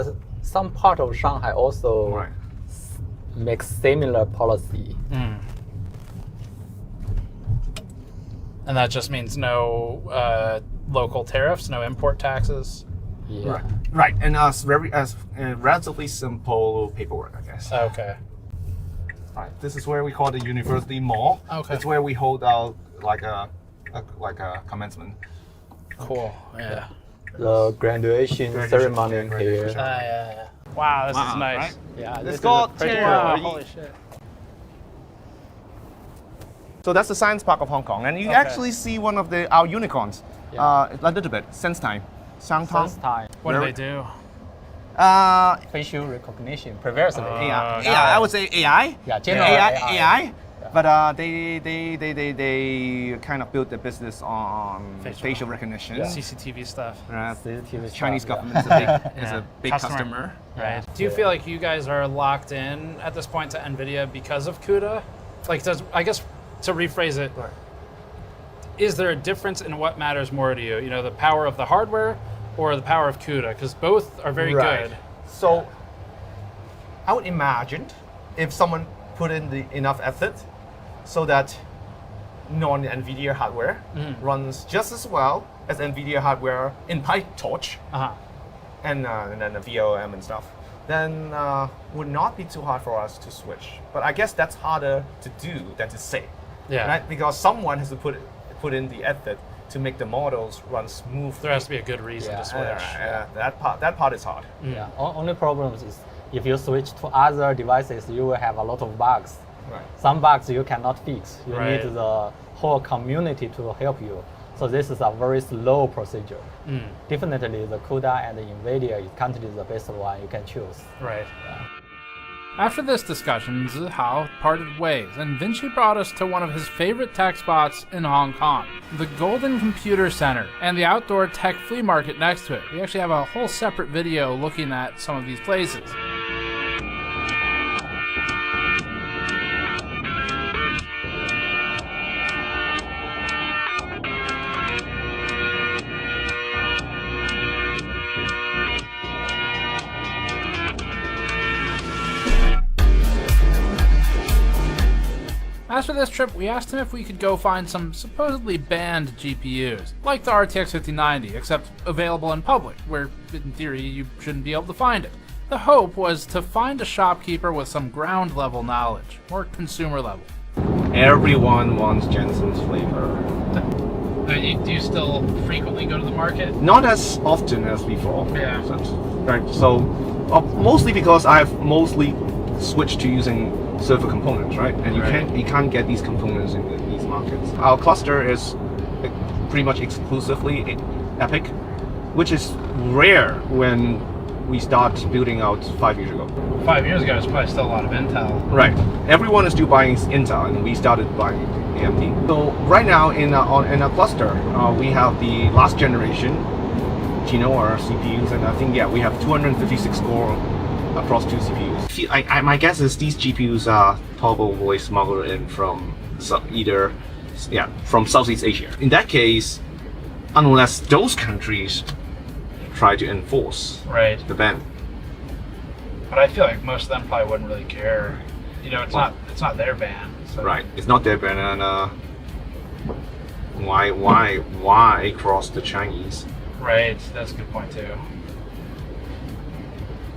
some part of Shanghai also makes similar policy. And that just means no local tariffs, no import taxes? Yeah. Right. And relatively simple paperwork, I guess. Okay. Right. This is where we call the University Mall. Okay. It's where we hold our like a commencement. Cool. Yeah. The graduation ceremony here. Yeah. Wow, this is nice. Right? Yeah, Let's go. Wow, holy shit. So that's the science park of Hong Kong, and you actually see one of our unicorns. A little bit. Sense time. Time. What do they do? Facial recognition. Previously. AI. I would say AI. Yeah, general AI. Yeah. But they kind of built their business on facial recognition. CCTV stuff. CCTV Chinese government is a big customer. Right. Do you feel like you guys are locked in at this point to NVIDIA because of CUDA? Like, I guess to rephrase it, is there a difference in what matters more to you? You know, the power of the hardware or the power of CUDA? Because both are very good. So I would imagine if someone put in enough effort so that non-NVIDIA hardware runs just as well as NVIDIA hardware in PyTorch, and then the VLM and stuff, then would not be too hard for us to switch. But I guess that's harder to do than to say, right? Because someone has to put in the effort to make the models run smooth. There has to be a good reason to switch. That part is hard. Yeah. Only problem is if you switch to other devices, you will have a lot of bugs. Right. Some bugs you cannot fix. You Right. need the whole community to help you. So this is a very slow procedure. Definitely the CUDA and the NVIDIA is currently the best one you can choose. Right. After this discussion, Zihao parted ways, and Vinci brought us to one of his favorite tech spots in Hong Kong, the Golden Computer Center, and the outdoor tech flea market next to it. We actually have a whole separate video looking at some of these places. After this trip, we asked him if we could go find some supposedly banned GPUs, like the RTX 5090, except available in public, where in theory you shouldn't be able to find it. The hope was to find a shopkeeper with some ground level knowledge, or consumer level. Everyone wants Jensen's flavor. Do you still frequently go to the market? Not as often as before. Yeah. Right. So mostly because I've mostly switched to using server components, right? And you can't get these components in these markets. Our cluster is pretty much exclusively Epic, which is rare when we start building out 5 years ago. 5 years ago, there's probably still a lot of Intel. Right. Everyone is still buying Intel, and we started buying AMD. So right now in a cluster, we have the last generation Genoa CPUs, and I think we have 256 core across 2 CPUs. My guess is these GPUs are probably smuggled in from from Southeast Asia. In that case, unless those countries try to enforce the ban. But I feel like most of them probably wouldn't really care. You know, it's not their ban. So. Right, it's not their ban, and why cross the Chinese? Right, that's a good point too.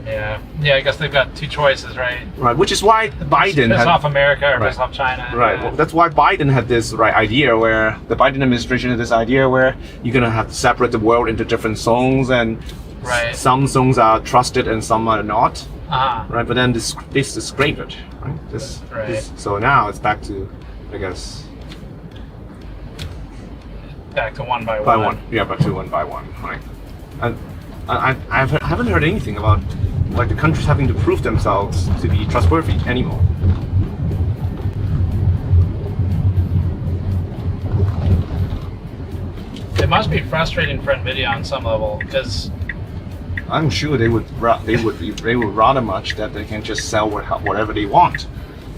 Yeah, I guess they've got 2 choices, right? Right, which is why Biden piss off America or piss off China. Right, well, that's why Biden had this idea where the Biden administration had this idea where you're gonna have to separate the world into different zones, and some zones are trusted and some are not. Right, but then this is scrape it, right? So now it's back to, I guess. Back to one by one. Yeah, back to one by one, right? And I haven't heard anything about the countries having to prove themselves to be trustworthy anymore. It must be frustrating for NVIDIA on some level, because I'm sure they would rather much that they can just sell whatever they want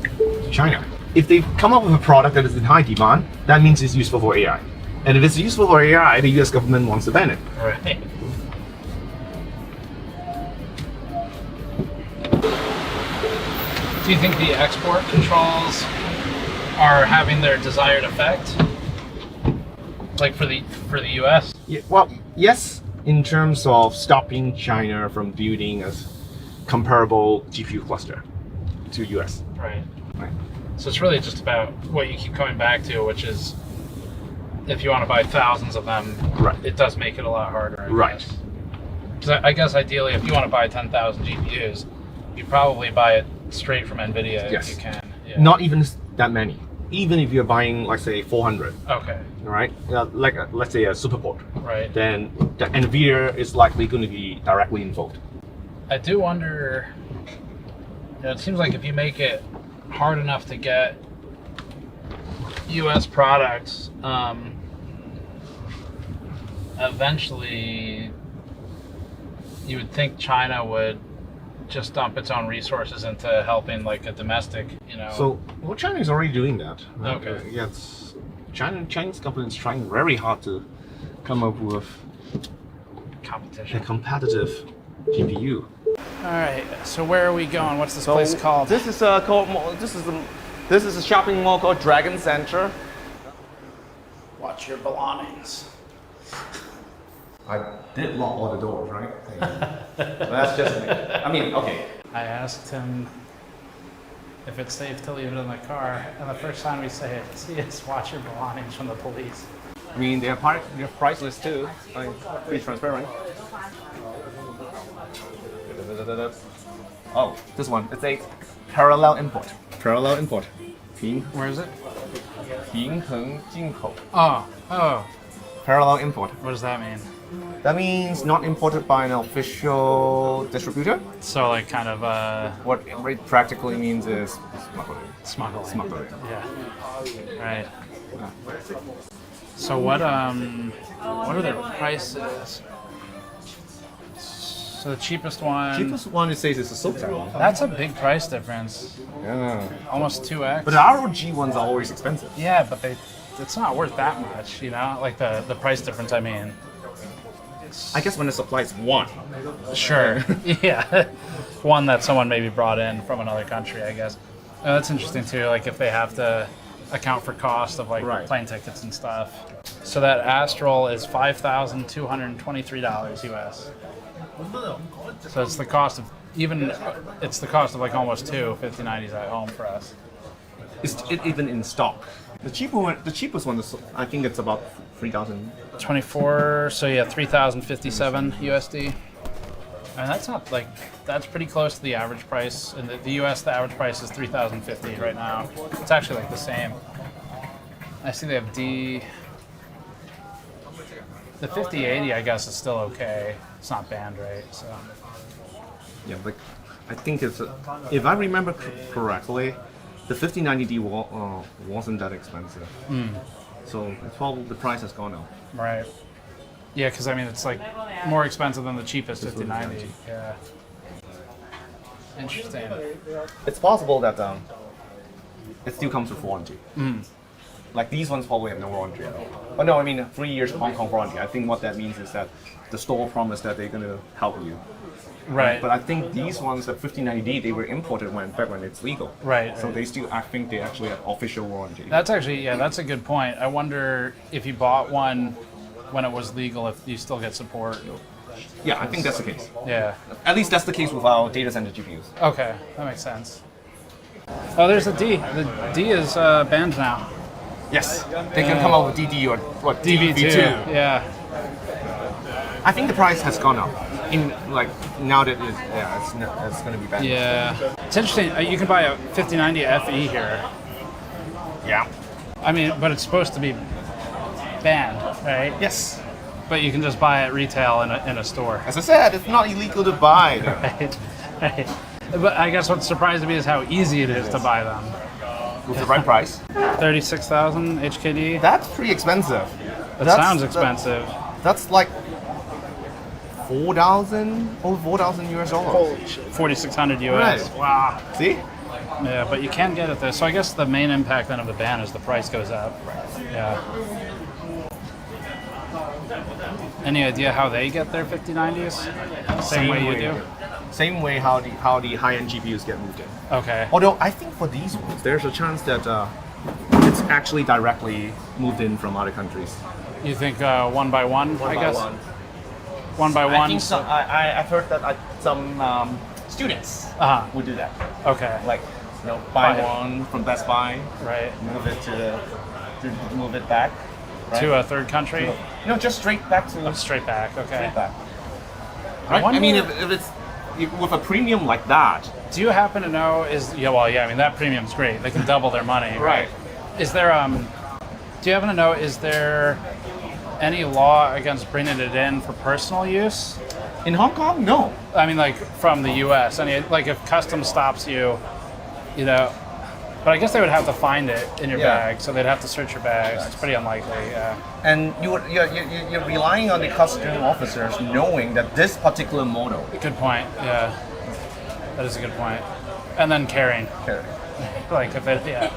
to China. If they come up with a product that is in high demand, that means it's useful for AI. And if it's useful for AI, the US government wants to ban it. Right. Do you think the export controls are having their desired effect? Like for the US? Yeah, well, yes, in terms of stopping China from building a comparable GPU cluster to US. Right. So it's really just about what you keep coming back to, which is if you want to buy thousands of them, it does make it a lot harder. Because I guess ideally, if you want to buy 10,000 GPUs, you probably buy it straight from NVIDIA if you can. Yeah. Not even that many. Even if you're buying, like, say, 400. Okay. Right? Let's say a Superport. Right. Then the NVIDIA is likely going to be directly involved. I do wonder, it seems like if you make it hard enough to get US products, eventually you would think China would just dump its own resources into helping like a domestic, So, well, China is already doing that. Right? Okay. Yes, Chinese companies trying very hard to come up with competition, a competitive GPU. All right. So where are we going? What's this place called? This is a shopping mall called Dragon Center. Watch your belongings. I did lock all the doors, right? But that's just me. I mean, okay. I asked him if it's safe to leave it in the car, and the first time we say it, he is watch your belongings from the police. I mean, they're priceless too. I mean, pretty transparent. Oh, this one. It's a parallel import. Parallel import. Where is it? 平衡进口. Oh. Parallel import. What does that mean? That means not imported by an official distributor. So like kind of what it practically means is smuggling. Smuggling. Yeah. Right. So what are their prices? So the cheapest one. Cheapest one it says is a silk one. That's a big price difference. Yeah. Almost 2x. But the ROG ones are always expensive. Yeah, but it's not worth that much, you know? Like the price difference, I mean. I guess when the supply is one. Sure. Yeah. One that someone maybe brought in from another country, I guess. That's interesting too, like if they have to account for cost of like plane tickets and stuff. So that Astral is $5,223 US. So it's the cost of it's the cost of like almost two 5090s at home for us. Is it even in stock? The cheapest one is, I think it's about 3,000. 24, so yeah, 3,057 USD. And that's not like, that's pretty close to the average price. In the US, the average price is 3,050 right now. It's actually like the same. I see they have the 5080, I guess, is still okay. It's not banned, right? So. Yeah, but I think it's, if I remember correctly, the 5090D wasn't that expensive. So it's probably the price has gone up. Right. Yeah, because I mean, it's like more expensive than the cheapest 5090. Yeah. Interesting. It's possible that it still comes with warranty. Like these ones probably have no warranty at all. But no, I mean 3 years Hong Kong warranty. I think what that means is that the store promised that they're going to help you. Right. But I think these ones, the 5090D, they were imported back when it's legal. Right. So they still, I think they actually have official warranty. That's actually, yeah, that's a good point. I wonder if you bought one when it was legal, if you still get support. Yeah, I think that's the case. Yeah. At least that's the case with our data center GPUs. Okay, that makes sense. Oh, there's the D. The D is banned now. Yes. They can come out with DD or what? DV2. Yeah. I think the price has gone up. In like now that it's going to be banned. Yeah. It's interesting. You can buy a 5090 FE here. Yeah. I mean, but it's supposed to be banned, right? Yes. But you can just buy it retail in a store. As I said, it's not illegal to buy them. Right. But I guess what's surprising me is how easy it is to buy them. With the right price. 36,000 HKD. That's pretty expensive. That sounds expensive. That's like 4,000, over 4,000 US dollars. 4,600 US. Right. Wow. See? Yeah, but you can get it there. So I guess the main impact then of the ban is the price goes up. Yeah. Any idea how they get their 5090s? Same way you do? Same way how the high-end GPUs get moved in. Okay. Although I think for these ones, there's a chance that it's actually directly moved in from other countries. You think one by one, I guess? One by one? I think so. I've heard that some students would do that. Okay. Like, buy one from Best Buy. Right. Move it back. Right? To a third country? No, just straight back to... straight back, okay. Straight back. Right? I mean, if it's with a premium like that... Do you happen to know, I mean, that premium's great. They can double their money. Right. Is there, do you happen to know, is there any law against bringing it in for personal use? In Hong Kong? No. I mean, like, from the US. Like, if customs stops you, but I guess they would have to find it in your bag, so they'd have to search your bags. It's pretty unlikely, yeah. And you're relying on the customs officers knowing that this particular model. Good point, yeah. That is a good point. And then carrying. Like, if it, yeah.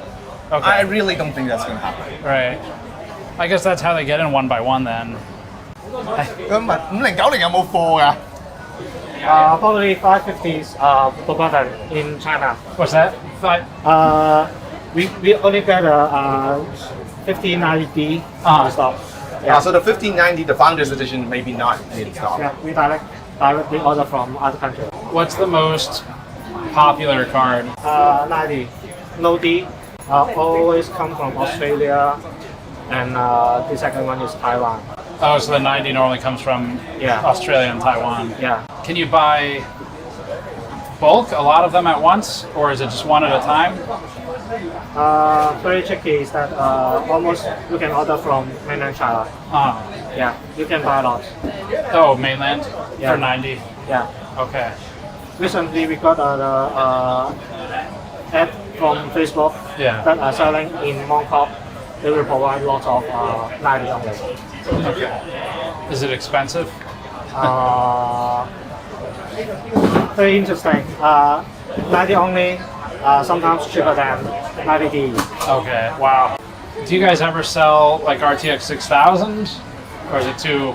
Okay. I really don't think that's going to happen. Right. I guess that's how they get in one by one then. Probably 550s per button in China. What's that? We only get a 5090D stock. Yeah. So the 1590, the Founders Edition, maybe not in stock. Yeah, we directly order from other countries. What's the most popular card? 90. No D. Always come from Australia, and the second one is Taiwan. Oh, so the 90 normally comes from Australia and Taiwan. Yeah. Can you buy bulk, a lot of them at once, or is it just one at a time? Very tricky is that almost you can order from mainland China. Yeah, you can buy a lot. Oh, mainland? Yeah. For 90? Yeah. Okay. Recently we got the ad from Facebook that are selling in Mongkok. They will provide lots of 90 only. Okay. Is it expensive? Very interesting. 90 only, sometimes cheaper than 90D. Okay, wow. Do you guys ever sell like RTX 6000? Or is it too...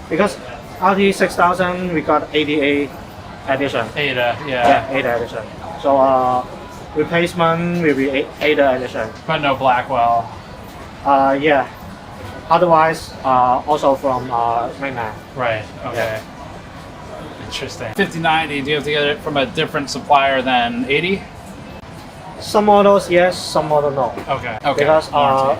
Because RT 6000 we got ADA edition. ADA, yeah. Yeah, ADA edition. So replacement will be ADA edition. But no Blackwell. Yeah. Otherwise, also from mainland. Right, okay. Yeah. Interesting. 5090, do you have to get it from a different supplier than 80? Some models yes, some models no. Okay. Because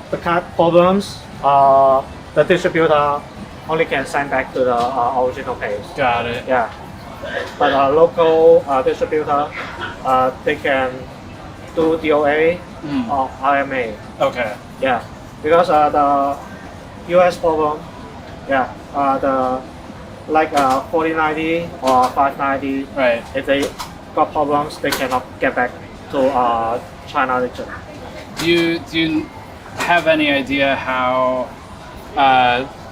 the card problems, the distributor only can send back to the original page. Got it. Yeah. But local distributor, they can do DOA or RMA. Okay. Yeah. Because the US problem, yeah, the like 4090 or 590, right. If they got problems, they cannot get back to China region. Do you have any idea how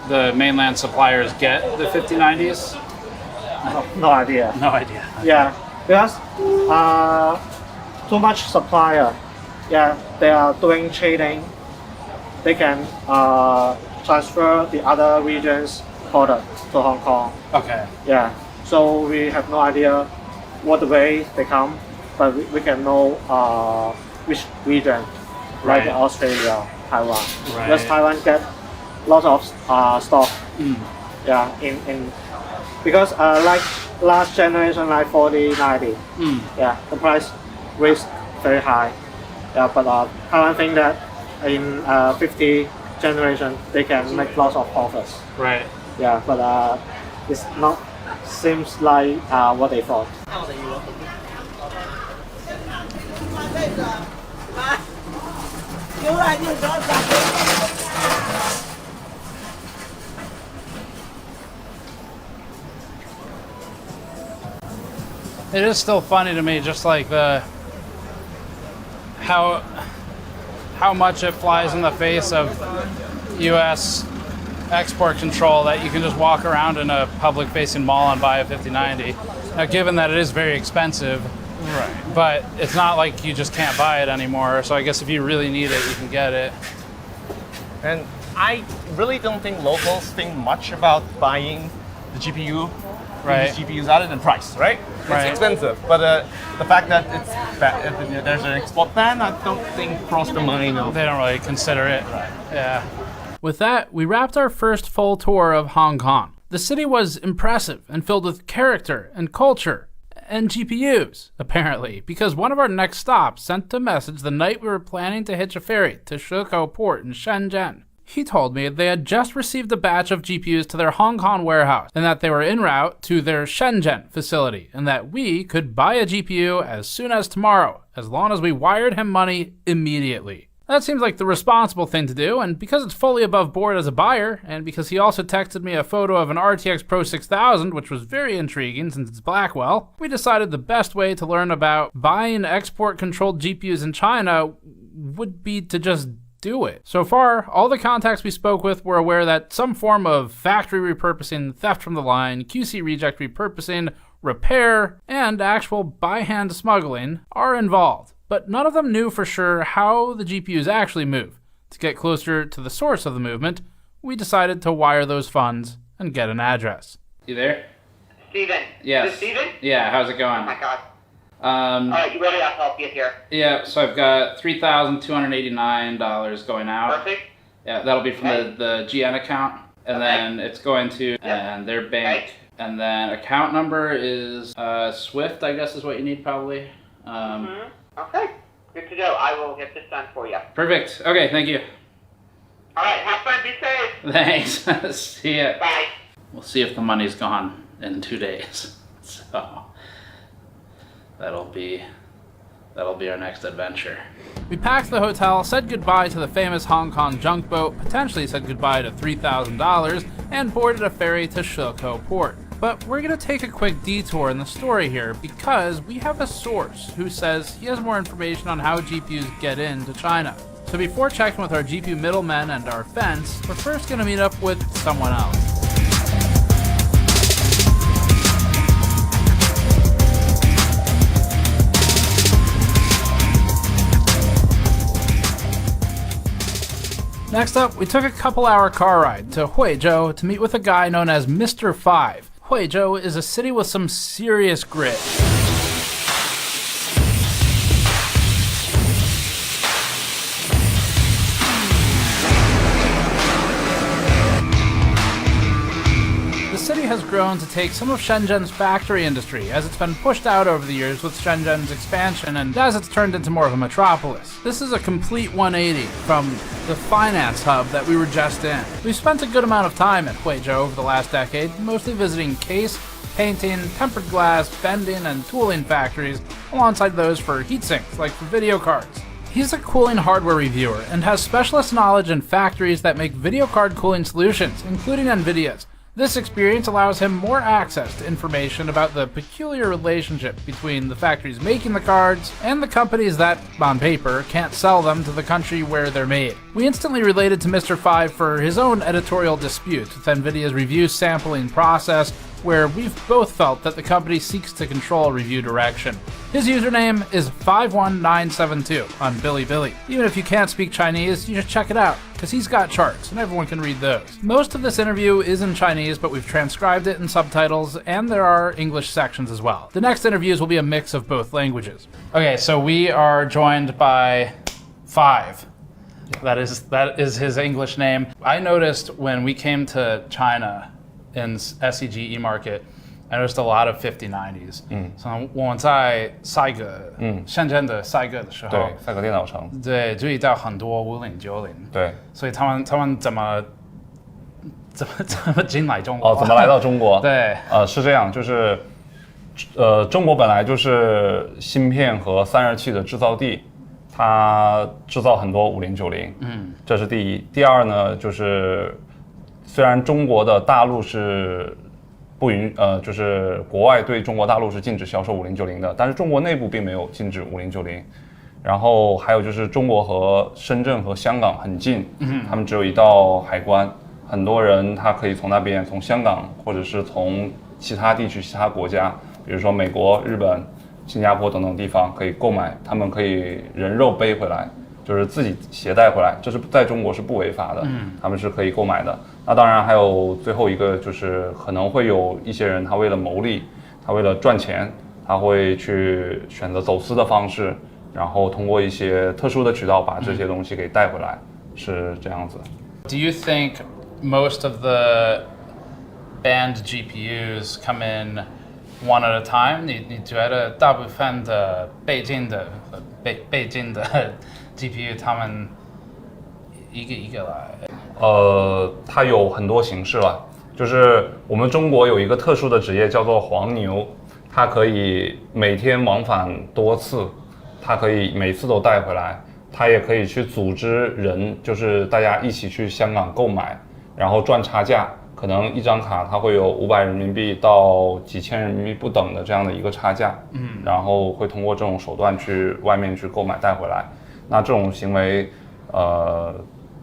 the mainland suppliers get the 5090s? No idea. No idea. Yeah, because too much supplier. Yeah, they are doing trading. They can transfer the other regions product to Hong Kong. Okay. Yeah. So we have no idea what way they come, but we can know which region, like Australia, Taiwan. Right. Because Taiwan get lots of stock. Yeah. In because like last generation like 4090. Yeah. The price raised very high. Yeah. But Taiwan think that in 50 generation they can make lots of profits. Right. Yeah, but it's not seems like what they thought. It is still funny to me, just like the how much it flies in the face of U.S. export control that you can just walk around in a public-facing mall and buy a 5090. Now, given that it is very expensive, but it's not like you just can't buy it anymore. So I guess if you really need it, you can get it. And I really don't think locals think much about buying the GPU, these GPUs other than price, right? It's expensive, but the fact that there's an export ban, I don't think crossed the mind. They don't really consider it. Yeah. With that, we wrapped our first full tour of Hong Kong. The city was impressive and filled with character and culture and GPUs, apparently, because one of our next stops sent a message the night we were planning to hitch a ferry to Shekou Port in Shenzhen. He told me they had just received a batch of GPUs to their Hong Kong warehouse and that they were en route to their Shenzhen facility and that we could buy a GPU as soon as tomorrow, as long as we wired him money immediately. That seems like the responsible thing to do, and because it's fully above board as a buyer, and because he also texted me a photo of an RTX Pro 6000, which was very intriguing since it's Blackwell, we decided the best way to learn about buying export-controlled GPUs in China would be to just do it. So far, all the contacts we spoke with were aware that some form of factory repurposing, theft from the line, QC reject repurposing, repair, and actual by-hand smuggling are involved. But none of them knew for sure how the GPUs actually move. To get closer to the source of the movement, we decided to wire those funds and get an address. You there? Steven. Yes. Is this Steven? Yeah, how's it going? Oh my God. Alright, you ready? I'll help you here. Yeah, so I've got $3,289 going out. Perfect. Yeah, that'll be from the GN account, and then it's going to and their bank, and then account number is Swift, I guess is what you need probably. Okay, good to know. I will get this done for you. Perfect. Okay, thank you. All right, have fun. Be safe. Thanks. See ya. Bye. We'll see if the money's gone in 2 days. So that'll be our next adventure. We packed the hotel, said goodbye to the famous Hong Kong junk boat, potentially said goodbye to $3,000, and boarded a ferry to Shekou port. But we're gonna take a quick detour in the story here because we have a source who says he has more information on how GPUs get into China. So before checking with our GPU middlemen and our fence, we're first gonna meet up with someone else. Next up, we took a couple-hour car ride to Huizhou to meet with a guy known as Mr. 5. Huizhou is a city with some serious grit. The city has grown to take some of Shenzhen's factory industry as it's been pushed out over the years with Shenzhen's expansion and as it's turned into more of a metropolis. This is a complete 180 from the finance hub that we were just in. We've spent a good amount of time at Huizhou over the last decade, mostly visiting case, painting, tempered glass, bending, and tooling factories, alongside those for heat sinks, like for video cards. He's a cooling hardware reviewer and has specialist knowledge in factories that make video card cooling solutions, including NVIDIA's. This experience allows him more access to information about the peculiar relationship between the factories making the cards and the companies that, on paper, can't sell them to the country where they're made. We instantly related to Mr. 5 for his own editorial dispute with NVIDIA's review sampling process, where we've both felt that the company seeks to control review direction. His username is 51972 on Bilibili. Even if you can't speak Chinese, you should check it out, because he's got charts, and everyone can read those. Most of this interview is in Chinese, but we've transcribed it in subtitles, and there are English sections as well. The next interviews will be a mix of both languages. Okay, so we are joined by 5. That is his English name. I noticed when we came to China in SEG E-Market, I noticed a lot of 5090s。从我在赛格，深圳的赛格的时候，对，赛格电脑城，对，注意到很多5090，对，所以他们怎么进来中国？哦，怎么来到中国？对，是这样，就是中国本来就是芯片和散热器的制造地，它制造很多5090，这是第一。第二呢，就是虽然中国的大陆是就是国外对中国大陆是禁止销售5090的，但是中国内部并没有禁止5090。然后还有就是中国和深圳和香港很近，他们只有一道海关，很多人他可以从那边，从香港或者是从其他地区、其他国家，比如说美国、日本、新加坡等等地方可以购买，他们可以人肉背回来，就是自己携带回来，这是在中国是不违法的，他们是可以购买的。那当然还有最后一个就是可能会有一些人他为了牟利，他为了赚钱，他会去选择走私的方式，然后通过一些特殊的渠道把这些东西给带回来，是这样子。Do you think most of the banned GPUs come in one at a time? 你觉得大部分的北京的 GPU 他们一个一个来？它有很多形式了，就是我们中国有一个特殊的职业叫做黄牛，它可以每天往返多次，它可以每次都带回来，它也可以去组织人，就是大家一起去香港购买，然后赚差价，可能一张卡它会有500人民币到几千人民币不等的这样的一个差价，然后会通过这种手段去外面去购买带回来。那这种行为，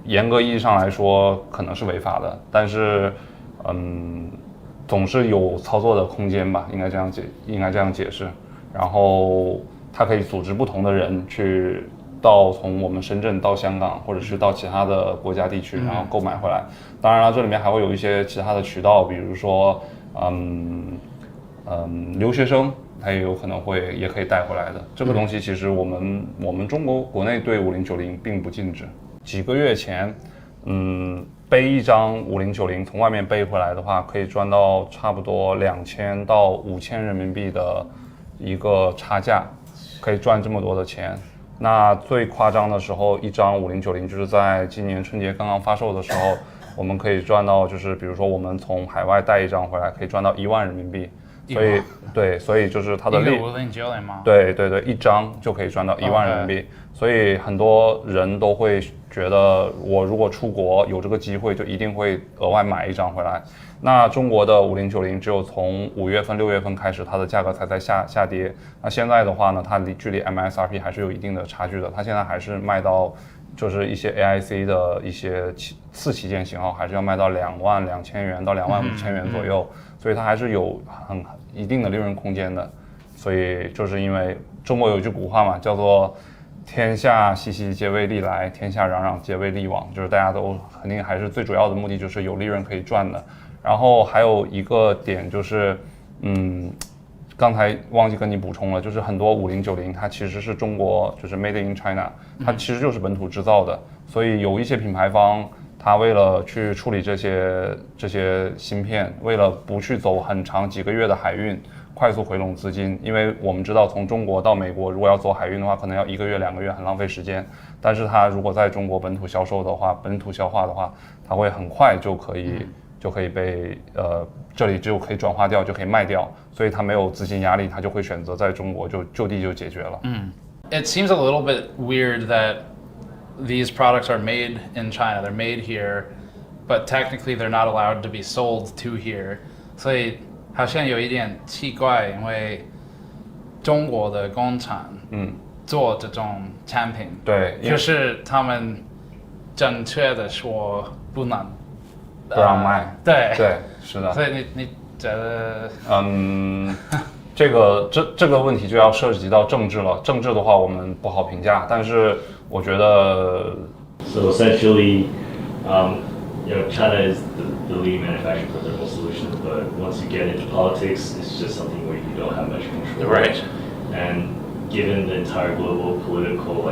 严格意义上来说可能是违法的，但是，总是有操作的空间吧，应该这样解释。然后它可以组织不同的人去从我们深圳到香港，或者是到其他的国家地区，然后购买回来。当然了，这里面还会有一些其他的渠道，比如说，留学生他也有可能也可以带回来的。这个东西其实我们中国国内对5090并不禁止。几个月前，背一张5090从外面背回来的话，可以赚到差不多2000到5000人民币的一个差价，可以赚这么多的钱。那最夸张的时候，一张5090就是在今年春节刚刚发售的时候，我们可以赚到，就是比如说我们从海外带一张回来，可以赚到1万人民币。所以对，所以就是它的利，5090吗？对，一张就可以赚到1万人民币。所以很多人都会觉得，我如果出国有这个机会，就一定会额外买一张回来。那中国的5090只有从5月份、6月份开始，它的价格才在下跌。那现在的话呢，它距离 MSRP 还是有一定的差距的。它现在还是卖到，就是一些 AIC 的一些次旗舰型号，还是要卖到22000元到25000元左右。所以它还是有一定的利润空间的。所以就是因为中国有一句古话嘛，叫做天下熙熙皆为利来，天下攘攘皆为利往，就是大家都肯定还是最主要的目的就是有利润可以赚的。然后还有一个点就是，刚才忘记跟你补充了，就是很多5090它其实是中国就是 Made in China， 它其实就是本土制造的，所以有一些品牌方它为了去处理这些芯片，为了不去走很长几个月的海运，快速回笼资金，因为我们知道从中国到美国如果要走海运的话，可能要1个月2个月，很浪费时间。但是它如果在中国本土销售的话，本土消化的话，它会很快就可以被这里就可以转化掉，就可以卖掉，所以它没有资金压力，它就会选择在中国就地就解决了。It seems a little bit weird that these products are made in China. They're made here, but technically they're not allowed to be sold to here. 所以好像有一点奇怪，因为中国的工厂做这种产品，对，就是他们正确的说不能。不让卖，对，是的。所以你觉得，这个问题就要涉及到政治了。政治的话，我们不好评价。但是我觉得 ，So essentially, China is the lead manufacturer for thermal solutions, but once you get into politics, it's just something where you don't have much control. Right. And given the entire global political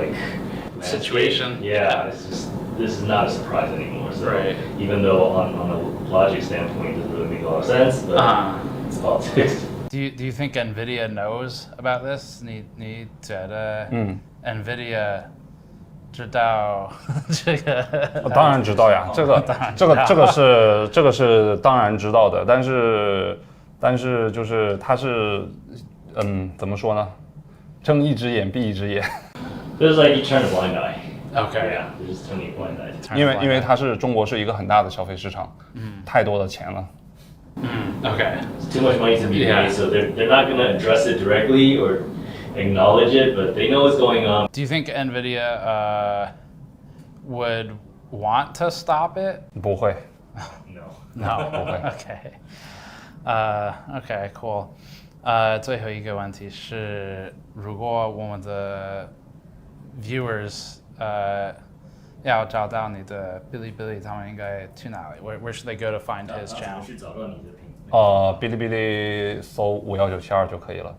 situation, yeah, this is not a surprise anymore. So even though on a logic standpoint it doesn't really make a lot of sense, but it's politics. Do you think NVIDIA knows about this? 你觉得NVIDIA 知道这个？当然知道呀，这个是当然知道的，但是就是它是怎么说呢？睁一只眼闭一只眼。There's like you turn a blind eye. Okay. Yeah, they're just turning a blind eye. 因为它是中国是一个很大的消费市场，太多的钱了。Okay. It's too much money to be made, so they're not going to address it directly or acknowledge it, but they know what's going on. Do you think NVIDIA would want to stop it? 不会。No. 不会。Okay, cool. 最后一个问题是，如果我们的 viewers 要找到你的哔哩哔哩，他们应该去哪里 ？Where should they go to find his channel？ 去找到你的品。哔哩哔哩搜51972就可以了。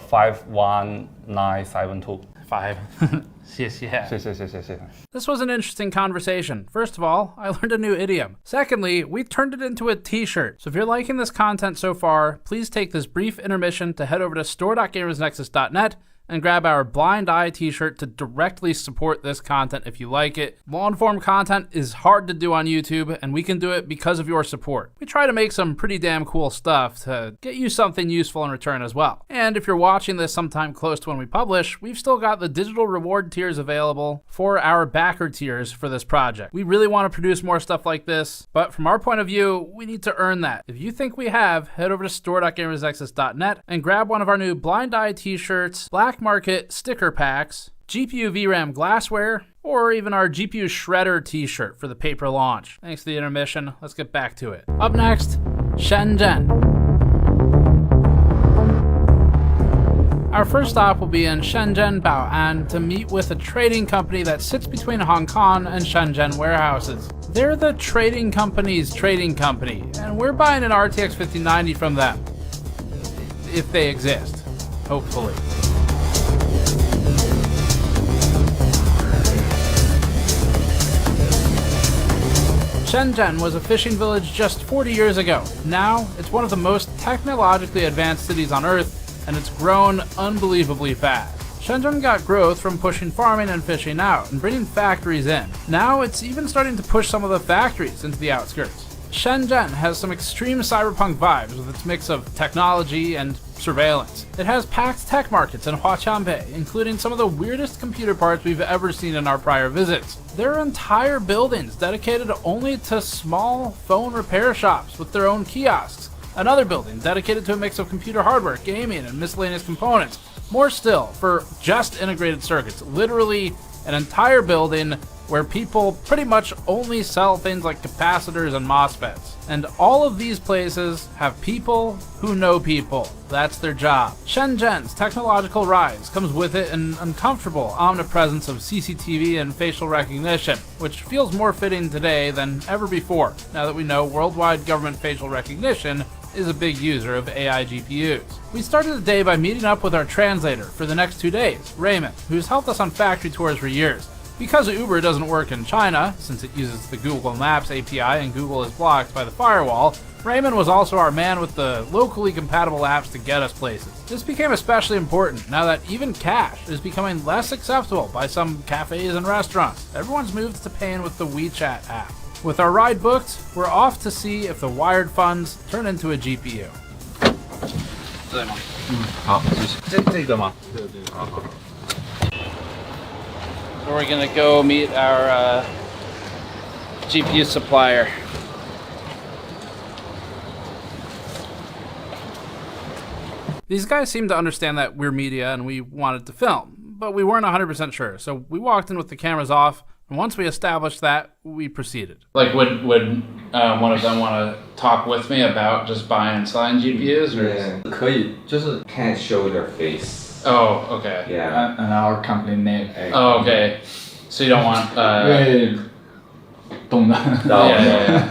51972。5。谢谢。This was an interesting conversation. First of all, I learned a new idiom. Secondly, we turned it into a t-shirt. So if you're liking this content so far, please take this brief intermission to head over to store.gamersnexus.net and grab our Blind Eye t-shirt to directly support this content if you like it. Long-form content is hard to do on YouTube, and we can do it because of your support. We try to make some pretty damn cool stuff to get you something useful in return as well. And if you're watching this sometime close to when we publish, we've still got the digital reward tiers available for our backer tiers for this project. We really want to produce more stuff like this, but from our point of view, we need to earn that. If you think we have, head over to store.gamersnexus.net and grab one of our new Blind Eye t-shirts, Black Market sticker packs, GPU VRAM glassware, or even our GPU Shredder t-shirt for the paper launch. Thanks to the intermission, let's get back to it. Up next, Shenzhen. Our first stop will be in Shenzhen Bao'an to meet with a trading company that sits between Hong Kong and Shenzhen warehouses. They're the trading company's trading company, and we're buying an RTX 5090 from them. If they exist, hopefully. Shenzhen was a fishing village just 40 years ago. Now, it's one of the most technologically advanced cities on Earth, and it's grown unbelievably fast. Shenzhen got growth from pushing farming and fishing out and bringing factories in. Now, it's even starting to push some of the factories into the outskirts. Shenzhen has some extreme cyberpunk vibes with its mix of technology and surveillance. It has packed tech markets in Huaqiangbei, including some of the weirdest computer parts we've ever seen in our prior visits. There are entire buildings dedicated only to small phone repair shops with their own kiosks. Another building dedicated to a mix of computer hardware, gaming, and miscellaneous components. More still, for just integrated circuits, literally an entire building where people pretty much only sell things like capacitors and MOSFETs. And all of these places have people who know people. That's their job. Shenzhen's technological rise comes with it an uncomfortable omnipresence of CCTV and facial recognition, which feels more fitting today than ever before, now that we know worldwide government facial recognition is a big user of AI GPUs. We started the day by meeting up with our translator for the next 2 days, Raymond, who's helped us on factory tours for years. Because Uber doesn't work in China, since it uses the Google Maps API and Google is blocked by the firewall, Raymond was also our man with the locally compatible apps to get us places. This became especially important now that even cash is becoming less acceptable by some cafes and restaurants. Everyone's moved to paying with the WeChat app. With our ride booked, we're off to see if the wired funds turn into a GPU. We're gonna go meet our GPU supplier. These guys seemed to understand that we're media and we wanted to film, but we weren't 100% sure. So we walked in with the cameras off, and once we established that, we proceeded. Like, would one of them want to talk with me about just buying and selling GPUs? Or Yeah, 可以，就是 can't show their face. Oh, okay. Yeah. And our company name. Oh, okay. So you don't want... Yeah.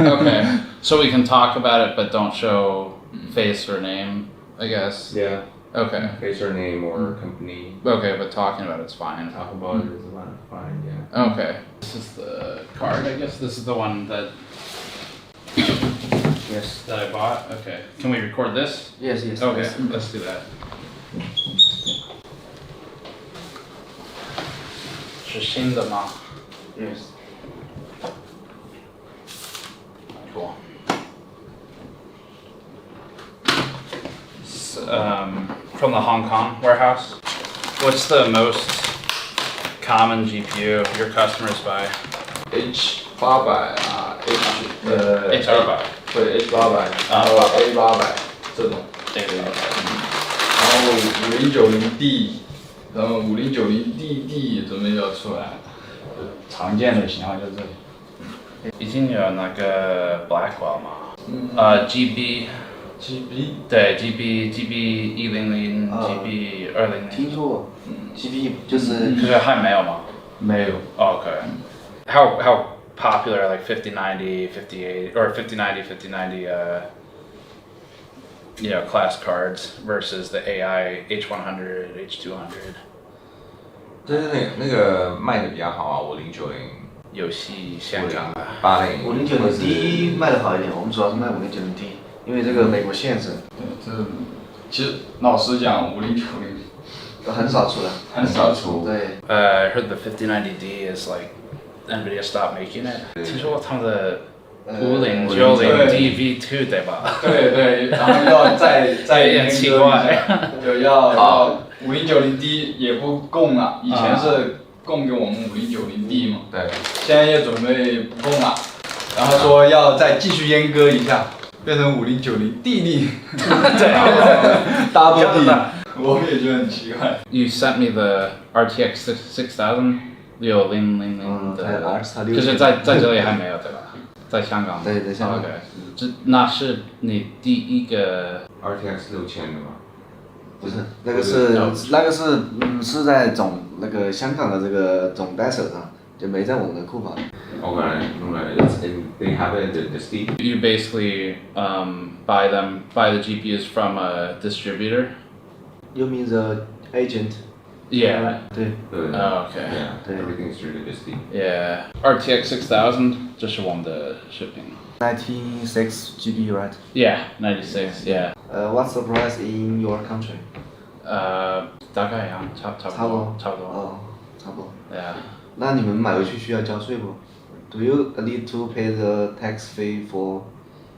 Okay. So we can talk about it, but don't show face or name, I guess. Yeah. Okay. Face or name or company. Okay, but talking about it's fine. Talk about it is fine, yeah. Okay. This is the card, I guess. This is the one that... Yes. That I bought? Okay. Can we record this? Yes, yes. Okay, yes. let's do that. 是新的吗? Yes. Cool. From the Hong Kong warehouse. What's the most common GPU your customers buy? H800H200对 H800 然后 A800这种 然后5090D 然后5090DD 准备要出来，常见的型号就这里。已经有那个 Blackwell 吗？GB 对 GB 100 GB 200。听说过，GB 就是可是还没有吗？没有。Okay. How popular are like 5090, 5080 or 5090, 5090 you know, class cards versus the AI H100, H200? 就是那个卖的比较好啊，5090。游戏香港80。5090D 卖的好一点，我们主要是卖5090D，因为这个美国限制。这其实老实讲，5090很少出的。很少出。对。I heard the 5090D is like NVIDIA stopped making it. 听说他们的5090DV2 对吧？对对，然后要再有点奇怪，就要5090D 也不供了，以前是供给我们5090D 嘛，对，现在也准备不供了，然后说要再继续阉割一下，变成5090DD， 对 ，Double D， 我们也觉得很奇怪。You sent me the RTX 6000 6000的，可是在这里还没有对吧？在香港。对，在香港。OK， 那是你第一个 RTX 6000的吗？不是，那个是在那个香港的这个总代手上，就没在我们的库房。Okay, they have it in the Steam. You basically buy the GPUs from a distributor. You mean the agent? Yeah. Oh, okay. Yeah, everything is really busy. Yeah. RTX 6000，这是我们的视频。96 GPU, right? Yeah, 96. Yeah. What's the price in your country? 大概一样，差不多。哦，差不多。Yeah. 那你们买回去需要交税不 ？Do you need to pay the tax fee for?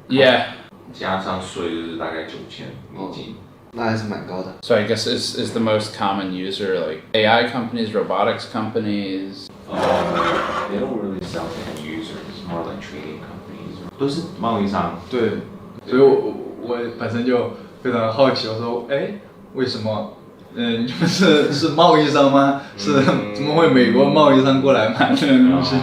Yeah. 加上税就是大概$9000。那还是蛮高的。 So I guess is the most common user like AI companies, robotics companies? They don't really sell to end users. It's more like trading companies. 都是贸易商。对，所以我本身就非常好奇，我说，为什么？你们是贸易商吗？是怎么会美国贸易商过来买这个东西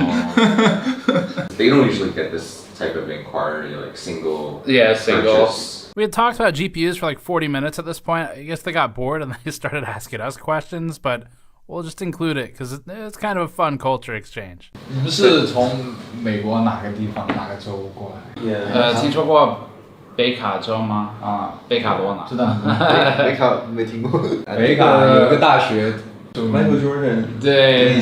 They don't usually get this type of inquiry, like single. Yeah, single. Purchase. We had talked about GPUs for like 40 minutes at this point. I guess they got bored and they started asking us questions, but we'll just include it because it's kind of a fun culture exchange. 你们是从美国哪个地方哪个州过来？听说过北卡州吗？啊，北卡罗纳。知道。北卡没听过。北卡有一个大学。Michael Jordan。对，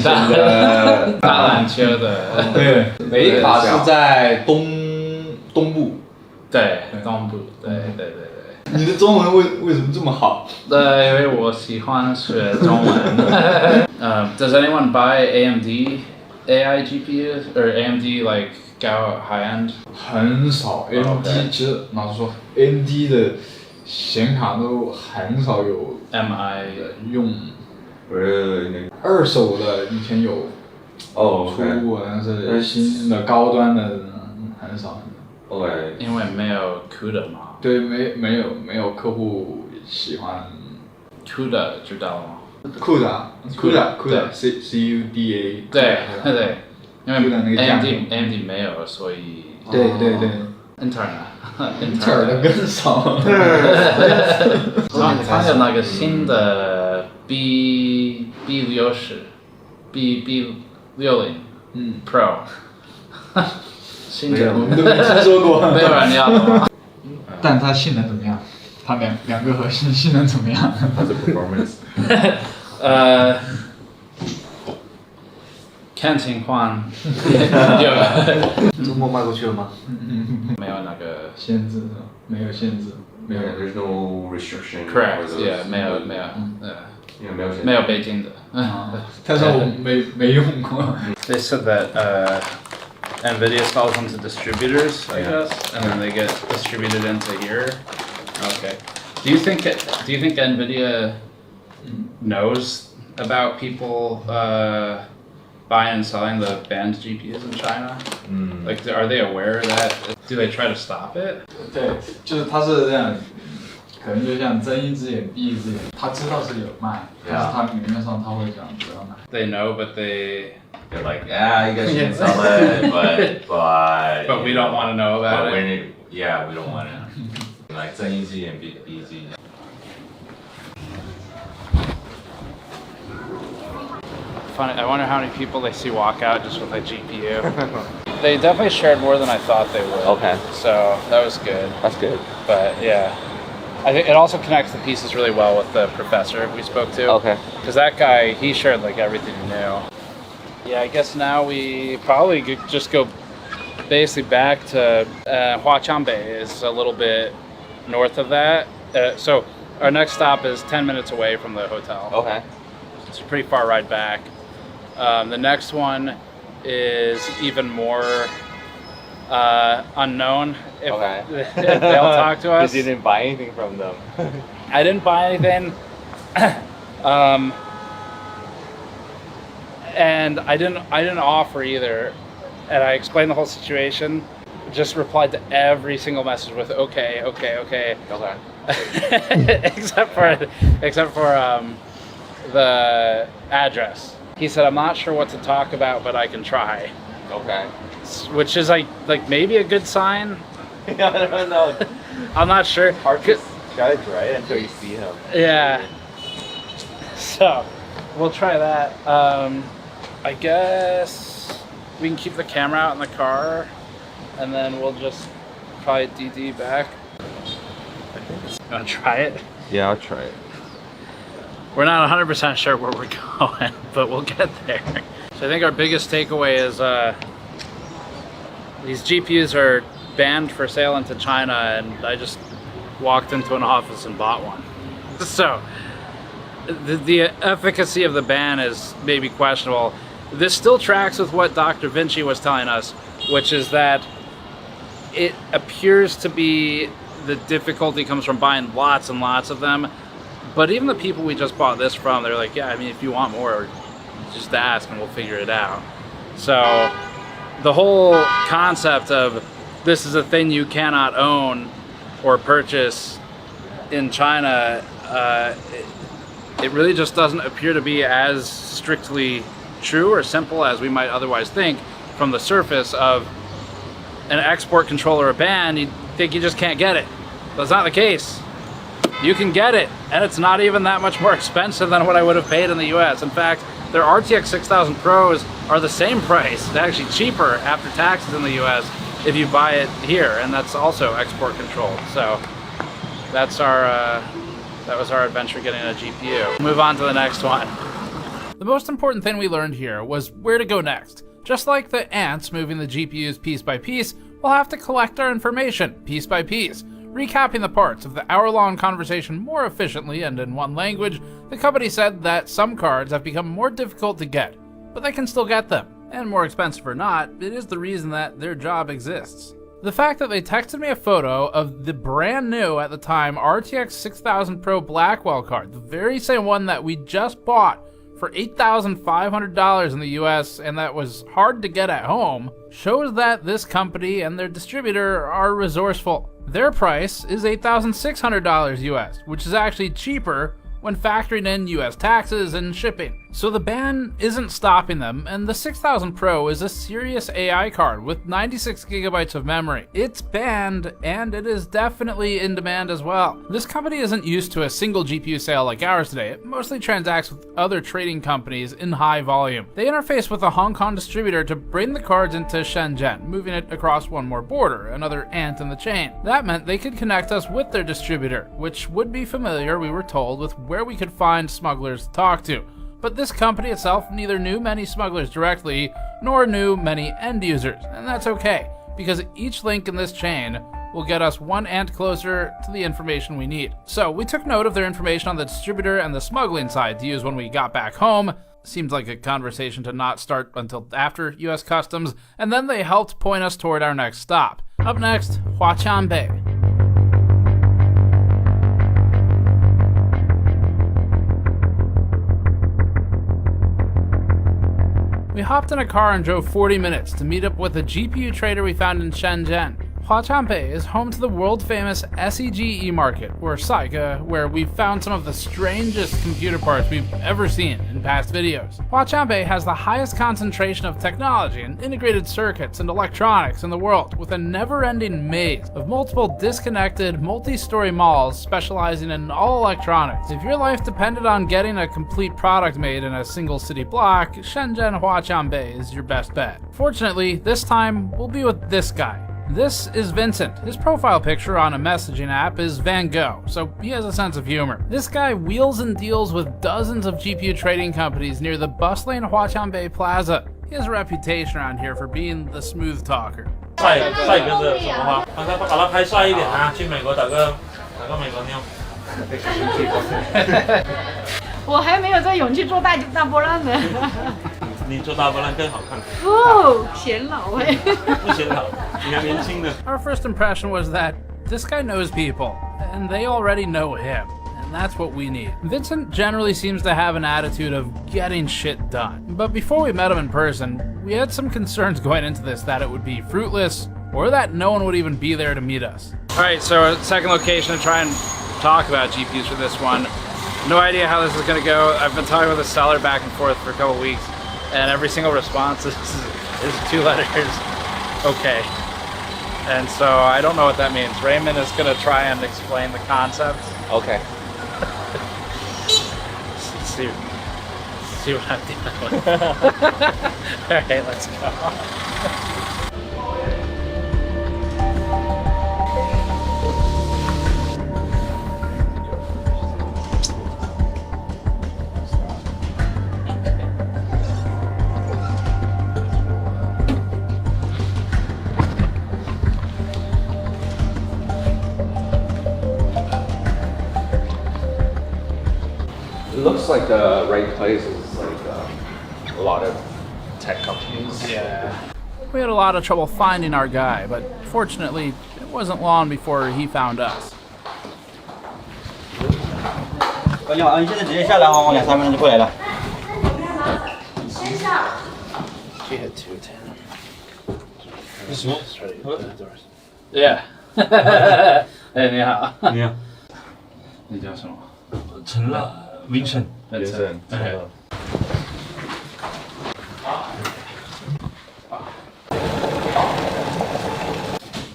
打篮球的。对，北卡是在东部。对，东部。对。你的中文为什么这么好？因为我喜欢学中文。Does anyone buy AMD AI GPUs or AMD like go high end? 很少 ，AMD 其实老实说 ，AMD 的显卡都很少有 MI 用。二手的以前有出过，但是新的高端的很少。因为没有 CUDA 嘛。对，没有客户喜欢 CUDA 知道吗 ？CUDA C-U-D-A。对，因为 AMD 没有，所以对。Intel 的更少。它有那个新的 B60 B60 Pro。我们都没听说过，没有人要的吗？但它性能怎么样？它两个核心性能怎么样？它的 performance。看情况。中国卖过去了吗？没有那个限制，没有限制，没有。There's no restriction. Correct. Yeah， 没有北京的。但是我没用过。They said that NVIDIA sells them to distributors, I guess, and then they get distributed into here. Okay. Do you think NVIDIA knows about people buying and selling the banned GPUs in China? Like, are they aware of that? Do they try to stop it? 对，就是他是这样，可能就像睁一只眼闭一只眼，他知道是有卖，但是他明面上他会讲不要买。They know, but they're like, yeah, you guys can sell it, but we don't want to know about it. Yeah, we don't want to. Like 睁一只眼闭一只眼。Funny, I wonder how many people they see walk out just with a GPU. They definitely shared more than I thought they would. Okay. So that was good. That's good. But yeah, I think it also connects the pieces really well with the professor we spoke to. Okay. Because that guy, he shared like everything he knew. Yeah, I guess now we probably could just go basically back to Huaqiangbei is a little bit north of that. So our next stop is 10 minutes away from the hotel. Okay. It's a pretty far ride back. The next one is even more unknown. If they'll talk to us. Because you didn't buy anything from them. I didn't buy anything. And I didn't offer either. And I explained the whole situation. Just replied to every single message with okay. except for the address. He said, I'm not sure what to talk about, but I can try. Okay. Which is like maybe a good sign. I don't know. I'm not sure. Hard to judge, right? Until you see him. Yeah. So we'll try that. I guess we can keep the camera out in the car, and then we'll just probably DD back. You wanna try it? Yeah, I'll try it. We're not 100% sure where we're going, but we'll get there. So I think our biggest takeaway is these GPUs are banned for sale into China, and I just walked into an office and bought one. So the efficacy of the ban is maybe questionable. This still tracks with what Dr. Vinci was telling us, which is that it appears to be the difficulty comes from buying lots and lots of them. But even the people we just bought this from, they're like, yeah, I mean, if you want more, just ask and we'll figure it out. So the whole concept of this is a thing you cannot own or purchase in China, it really just doesn't appear to be as strictly true or simple as we might otherwise think from the surface of an export control or a ban. You'd think you just can't get it. That's not the case. You can get it, and it's not even that much more expensive than what I would have paid in the US. In fact, their RTX 6000 Pros are the same price, actually cheaper after taxes in the US if you buy it here, and that's also export controlled. So that's our that was our adventure getting a GPU. Move on to the next one. The most important thing we learned here was where to go next. Just like the ants moving the GPUs piece by piece, we'll have to collect our information piece by piece. Recapping the parts of the hour-long conversation more efficiently and in one language, the company said that some cards have become more difficult to get, but they can still get them. And more expensive or not, it is the reason that their job exists. The fact that they texted me a photo of the brand new, at the time, RTX 6000 Pro Blackwell card, the very same one that we just bought for $8,500 in the US and that was hard to get at home, shows that this company and their distributor are resourceful. Their price is $8,600 US, which is actually cheaper when factoring in US taxes and shipping. So the ban isn't stopping them, and the 6000 Pro is a serious AI card with 96 gigabytes of memory. It's banned, and it is definitely in demand as well. This company isn't used to a single GPU sale like ours today. It mostly transacts with other trading companies in high volume. They interface with a Hong Kong distributor to bring the cards into Shenzhen, moving it across one more border, another ant in the chain. That meant they could connect us with their distributor, which would be familiar, we were told, with where we could find smugglers to talk to. But this company itself neither knew many smugglers directly, nor knew many end users, and that's okay, because each link in this chain will get us one ant closer to the information we need. So we took note of their information on the distributor and the smuggling side to use when we got back home. Seemed like a conversation to not start until after US Customs, and then they helped point us toward our next stop. Up next, Huaqiangbei. We hopped in a car and drove 40 minutes to meet up with a GPU trader we found in Shenzhen. Huaqiangbei is home to the world-famous SEGE market, or SAICA, where we've found some of the strangest computer parts we've ever seen in past videos. Huaqiangbei has the highest concentration of technology and integrated circuits and electronics in the world, with a never-ending maze of multiple disconnected, multi-story malls specializing in all electronics. If your life depended on getting a complete product made in a single city block, Shenzhen Huaqiangbei is your best bet. Fortunately, this time we'll be with this guy. This is Vincent. His profile picture on a messaging app is Van Gogh, so he has a sense of humor. This guy wheels and deals with dozens of GPU trading companies near the bustling Huaqiangbei Plaza. He has a reputation around here for being the smooth talker. 帅哥的什么话？把他拍帅一点啊！去美国打个美国妞。我还没有这勇气做大波浪呢。你做大波浪更好看。哦，显老哎。不显老，你还年轻呢。Our first impression was that this guy knows people, and they already know him. And that's what we need. Vincent generally seems to have an attitude of getting shit done. But before we met him in person, we had some concerns going into this that it would be fruitless, or that no one would even be there to meet us. Alright, so our second location to try and talk about GPUs for this one. No idea how this is going to go. I've been talking with the seller back and forth for a couple weeks, and every single response is 2 letters, okay. And so I don't know what that means. Raymond is going to try and explain the concept. Okay. See what I'm dealing with. Alright, let's go. It looks like the right place is like a lot of tech companies. Yeah. We had a lot of trouble finding our guy, but fortunately, it wasn't long before he found us. 你好，你现在直接下来，我2-3分钟就过来了。先下。She had 210. Yeah. 哎，你好。你好。你叫什么？陈乐 ，Vincent。Vincent。OK。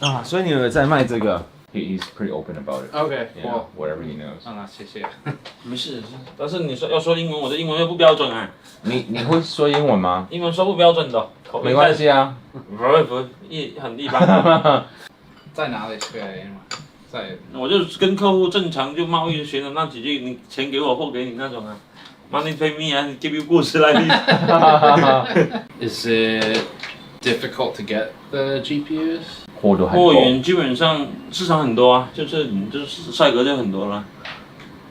啊，所以你有在卖这个 ？He's pretty open about it. Okay, yeah, whatever he knows. 那谢谢。没事，但是你要说英文，我的英文又不标准啊。你会说英文吗？英文说不标准的。没关系啊。不，很一般。在哪里学英文？在。我就跟客户正常就贸易学的那几句，你钱给我，货给你那种啊。Money pay me and give you goods like this. Is it difficult to get the GPUs? 货源基本上市场很多啊，就是赛格就很多了。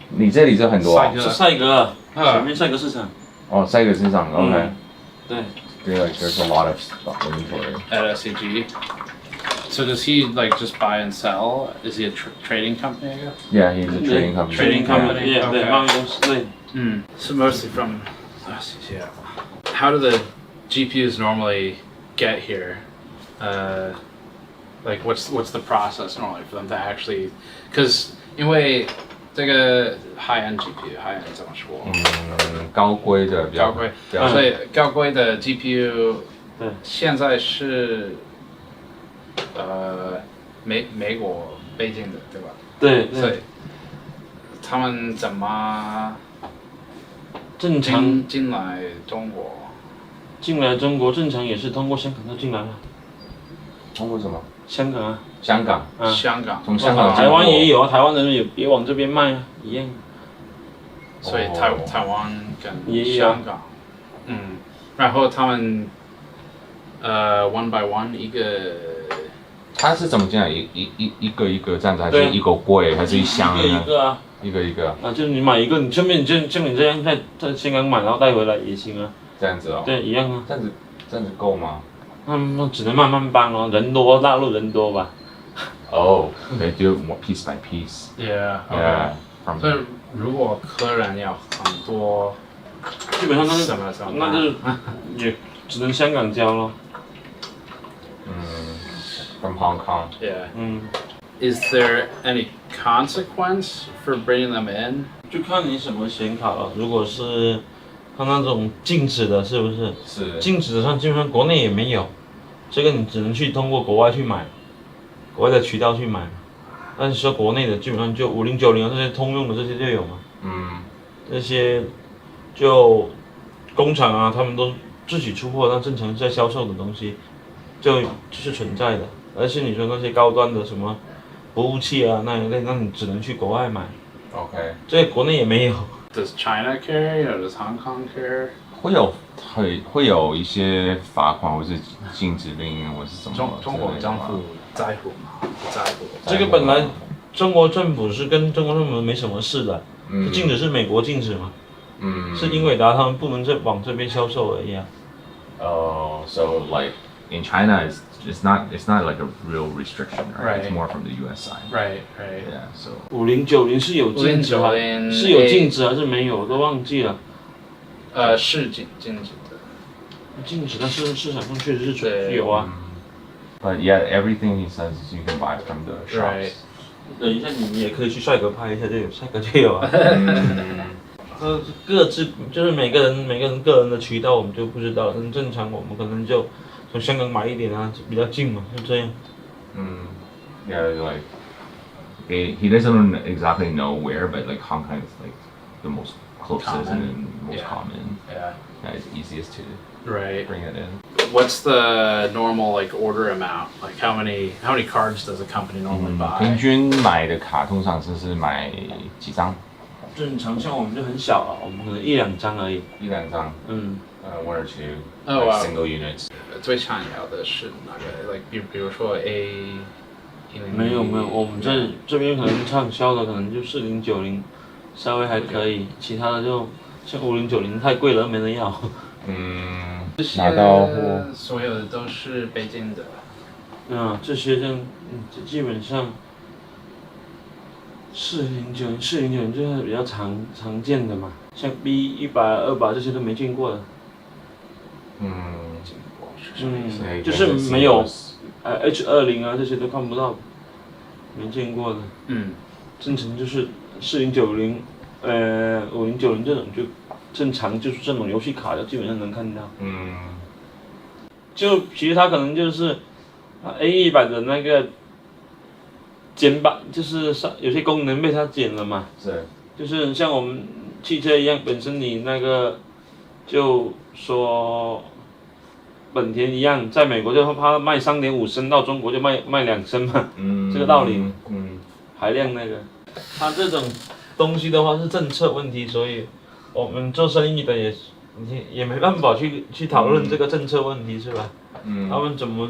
你这里就很多啊？是赛格，前面赛格市场。哦，赛格市场 ，OK。对。Like there's a lot of stuff inventory. At SCG. So does he like just buy and sell? Is he a trading company? I guess. Yeah, he's a trading company. Trading company. Yeah, 对，贸易公司对。So mostly from SCG. How do the GPUs normally get here? Like what's the process normally for them to actually? Because 因为这个 high-end GPU，high end 怎么说？高规的比较高规，所以高规的 GPU， 现在是美国北京的，对吧？对。所以他们怎么正常进来中国？进来中国正常也是通过香港就进来了。通过什么？香港啊。香港。香港。从香港。台湾也有啊，台湾人也往这边卖啊，一样。所以台湾跟香港，然后他们one by one 一个。他是怎么进来？一个一个这样子，还是一个柜，还是一箱呢？一个啊。一个一个。啊，就是你买一个，你顺便像你这样在香港买，然后带回来也行啊。这样子哦。对，一样啊。这样子够吗？那只能慢慢搬哦，人多，大陆人多吧。Oh, they do it more piece by piece. Yeah. Yeah. 所以如果客人要很多，基本上那就是也只能香港交咯。From Hong Kong. Yeah. Is there any consequence for bringing them in? 就看你什么显卡了。如果是它那种静止的，是不是？是。静止的上基本上国内也没有，这个你只能去通过国外去买，国外的渠道去买。但是说国内的基本上就5090啊这些通用的这些就有嘛。这些就工厂啊，他们都自己出货，那正常在销售的东西就是存在的。而且你说那些高端的什么服务器啊那一类，那你只能去国外买。OK。这国内也没有。Does China care? Does Hong Kong care? 会有一些罚款或是禁止令或是什么？中国政府在乎吗？不在乎。这个本来中国政府是跟中国政府没什么事的，是禁止是美国禁止嘛？是英伟达他们不能再往这边销售而已啊。So like in China, it's not like a real restriction, right? It's more from the U.S. side. Right. Yeah. So 5090是有禁止吗？是有禁止还是没有？我都忘记了。是禁止的。禁止，但是市场上确实是有啊。But yeah, everything he says you can buy from the shops. 等一下，你也可以去帅哥拍一下，就有帅哥就有啊。各自就是每个人个人的渠道我们就不知道了，但正常我们可能就从香港买一点啊，比较近嘛，就这样。Yeah, like he doesn't exactly know where, but like Hong Kong is like the most closest and most common. Yeah. It's easiest to bring it in. What's the normal like order amount? Like how many cards does a company normally buy? 平均买的卡通常是买几张？正常像我们就很小啊，我们可能1-2张而已。1-2张。1 or 2. Oh, wow. Single units. 最常要的是哪个 ？Like 比如说 A。没有，我们这边可能畅销的可能就4090，稍微还可以，其他的就像5090太贵了，没人要。拿到货所有的都是北京的。这些就基本上4090就是比较常见的嘛，像 B100、200这些都没见过的。就是没有H20啊这些都看不到，没见过的。正常就是4090、5090这种就正常，就是这种游戏卡就基本上能看到。就其实它可能就是A100的那个减版，就是有些功能被它减了嘛。是。就是像我们汽车一样，本身你那个就说本田一样，在美国就它卖3.5升，到中国就卖2升嘛。这个道理。排量那个，它这种东西的话是政策问题，所以我们做生意的也没办法去讨论这个政策问题，是吧？他们怎么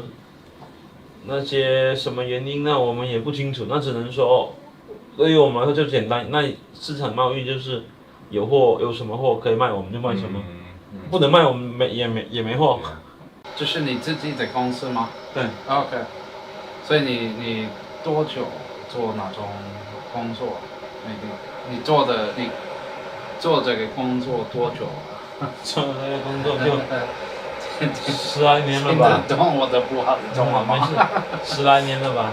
那些什么原因呢？我们也不清楚，那只能说，对于我们来说就简单，那市场贸易就是有货有什么货可以卖我们就卖什么，不能卖我们也没货。这是你自己的公司吗？对。OK。所以你多久做哪种工作？你做这个工作多久？做这个工作就10来年了吧？听得懂我的不好的中文吗？没事，10来年了吧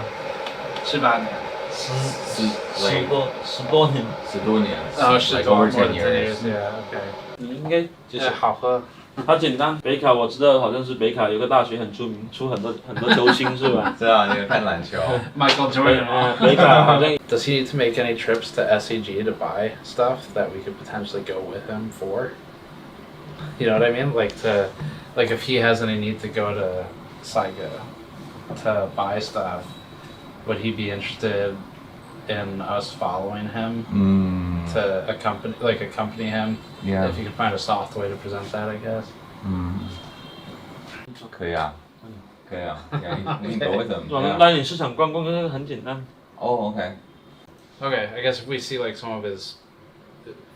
？18年。10多年。10多年。10多年。OK。你应该就是好喝。它简单，北卡我知道，好像是北卡有个大学很出名，出很多球星是吧？是啊，你看篮球。Michael Jordan。北卡好像。Does he need to make any trips to SEG to buy stuff that we could potentially go with him for? You know what I mean? Like if he has any need to go to Saigo to buy stuff, would he be interested in us following him to accompany him? Yeah. If you could find a soft way to present that, I guess. 可以啊，可以啊，你走为什么？我们带你市场逛逛，这个很简单。Okay. Okay, I guess if we see like some of his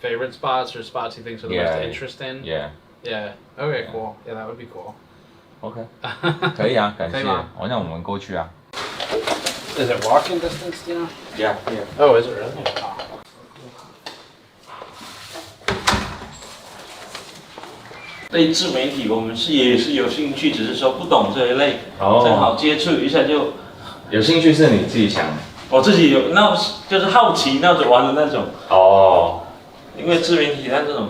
favorite spots or spots he thinks are the most interesting. Yeah. Yeah. Okay, cool. Yeah, that would be cool. Okay. 可以啊，感谢。那我们过去啊。Is it walking distance, do you know? Yeah. Oh, is it really? 对自媒体，我们也是有兴趣，只是说不懂这一类，正好接触一下就。有兴趣是你自己想的？我自己有，那就是好奇那种玩的那种。因为自媒体它这种。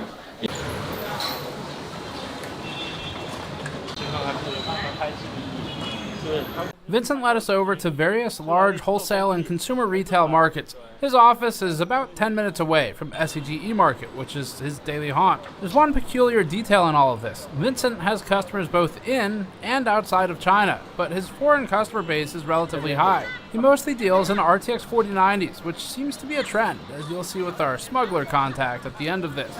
Vincent led us over to various large wholesale and consumer retail markets. His office is about 10 minutes away from SEG E-Market, which is his daily haunt. There's one peculiar detail in all of this. Vincent has customers both in and outside of China, but his foreign customer base is relatively high. He mostly deals in RTX 4090s, which seems to be a trend, as you'll see with our smuggler contact at the end of this.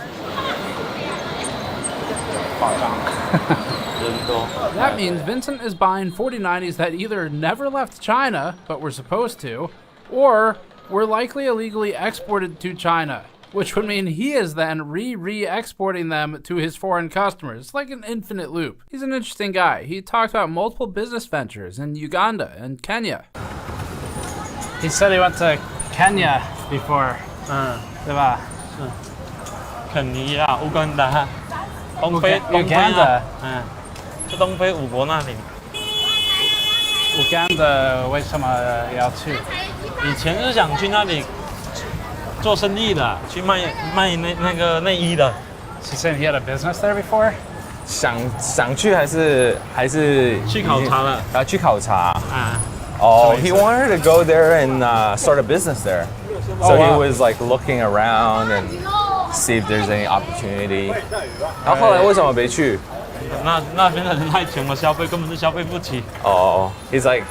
That means Vincent is buying 4090s that either never left China, but were supposed to, or were likely illegally exported to China, which would mean he is then re-exporting them to his foreign customers. It's like an infinite loop. He's an interesting guy. He talked about multiple business ventures in Uganda and Kenya. He said he went to Kenya before. 对吧？肯尼亚、乌干达、东非就东非5国那里。Uganda 为什么要去？以前是想去那里做生意的，去卖那个内衣的。He said he had a business there before. 想去还是去考察了？去考察。He wanted to go there and start a business there. So he was like looking around and see if there's any opportunity. 然后后来为什么没去？那边的人太穷了，消费根本是消费不起。He's like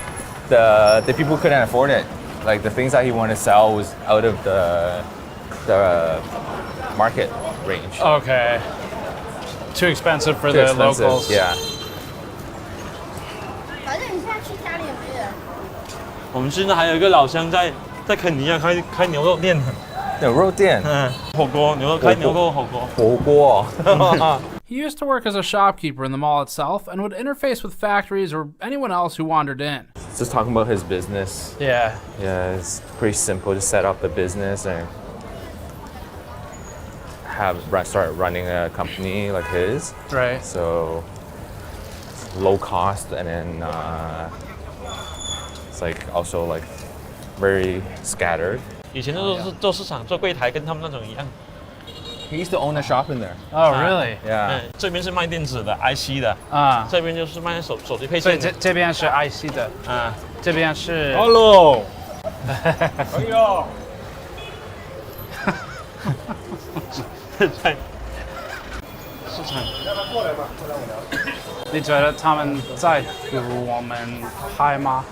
the people couldn't afford it. Like the things that he wanted to sell was out of the market range. Okay. Too expensive for the locals. Yeah. 反正你现在去家里也没人。我们现在还有一个老乡在肯尼亚开牛肉店。牛肉店。火锅，开牛肉火锅。火锅。He used to work as a shopkeeper in the mall itself and would interface with factories or anyone else who wandered in. Just talking about his business. Yeah. Yeah, it's pretty simple to set up the business and start running a company like his. Right. So low cost, and then it's like also like very scattered. 以前都是做市场做柜台，跟他们那种一样。He used to own a shop in there. Oh, really? Yeah. 这边是卖电子的 IC 的啊，这边就是卖手机配所以件的。这边是 IC 的啊，这边是。Hello。哎呦。在市场。你觉得他们在乎我们拍吗？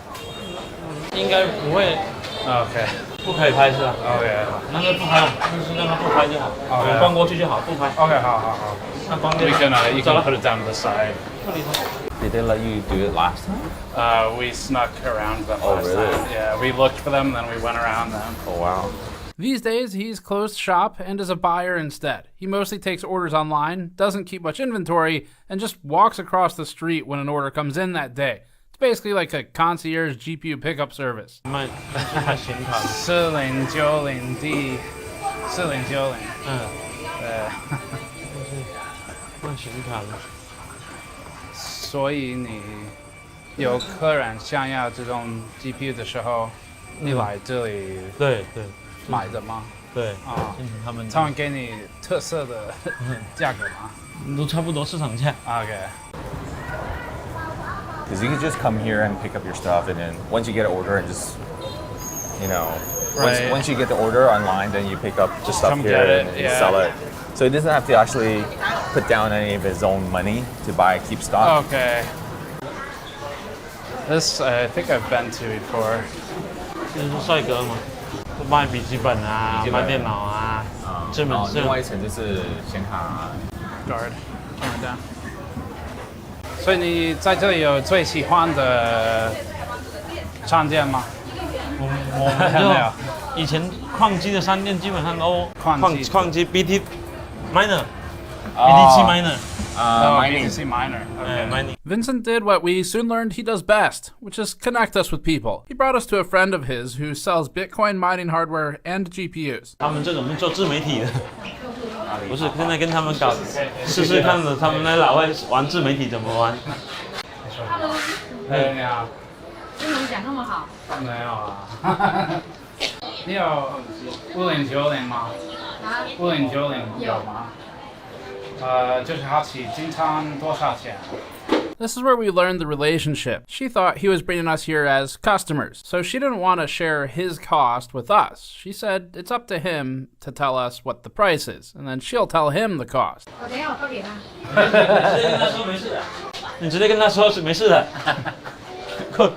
应该不会。OK。不可以拍是吧 ？OK。那就不拍，就是让他不拍就好。OK。关过去就好，不拍。OK， 好。那关掉。You can put it down to the side. Did they let you do it last time? We snuck around them Oh, last really? time. Yeah, we looked for them, then we went around them. Oh, wow. These days, he's closed shop and is a buyer instead. He mostly takes orders online, doesn't keep much inventory, and just walks across the street when an order comes in that day. It's basically like a concierge GPU pickup service. 卖显卡。4090D，4090。对。卖显卡的。所以你有客人想要这种 GPU 的时候，你来这里对买的吗？对啊，他们给你特色的价格吗？都差不多市场价。OK。Because you can just come here and pick up your stuff, and then once you get an order and just, Right. once you get the order online, then you pick up the stuff Come here get it, and yeah. sell it. So he doesn't have to actually put down any of his own money to keep stock. Okay. This I think I've been to before. 这是帅哥嘛，卖笔记本啊，卖电脑啊，这门是。另外一层就是显卡 Guard, camera down. 所以你在这里有最喜欢的商店吗？我们就以前矿机的商店基本上都矿机 BT miner BTC miner BTC miner. Okay. Mining. Vincent did what we soon learned he does best, which is connect us with people. He brought us to a friend of his who sells Bitcoin mining hardware and GPUs. 他们这种是做自媒体的，不是现在跟他们搞试试看的，他们那老外玩自媒体怎么玩。Hello。哎，你好。英文讲那么好？没有啊。你有5090吗？5090有吗？就是好奇经常多少钱？This is where we learned the relationship. She thought he was bringing us here as customers, so she didn't want to share his cost with us. She said it's up to him to tell us what the price is, and then she'll tell him the cost. 我等一下我发给他。你直接跟他说是没事的。我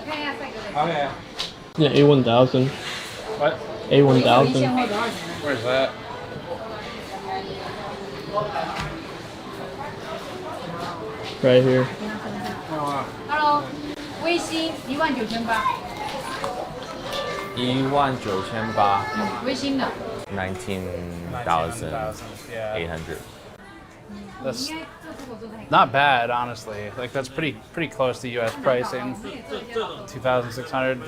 看一下帅哥的。Okay. Yeah, A1000. What? A1000. 现货多少钱？ Where's that? Right here. Hello，微星19800。19800。微星的。19,800. That's not bad, honestly. Like that's pretty close to U.S. pricing. 2,600.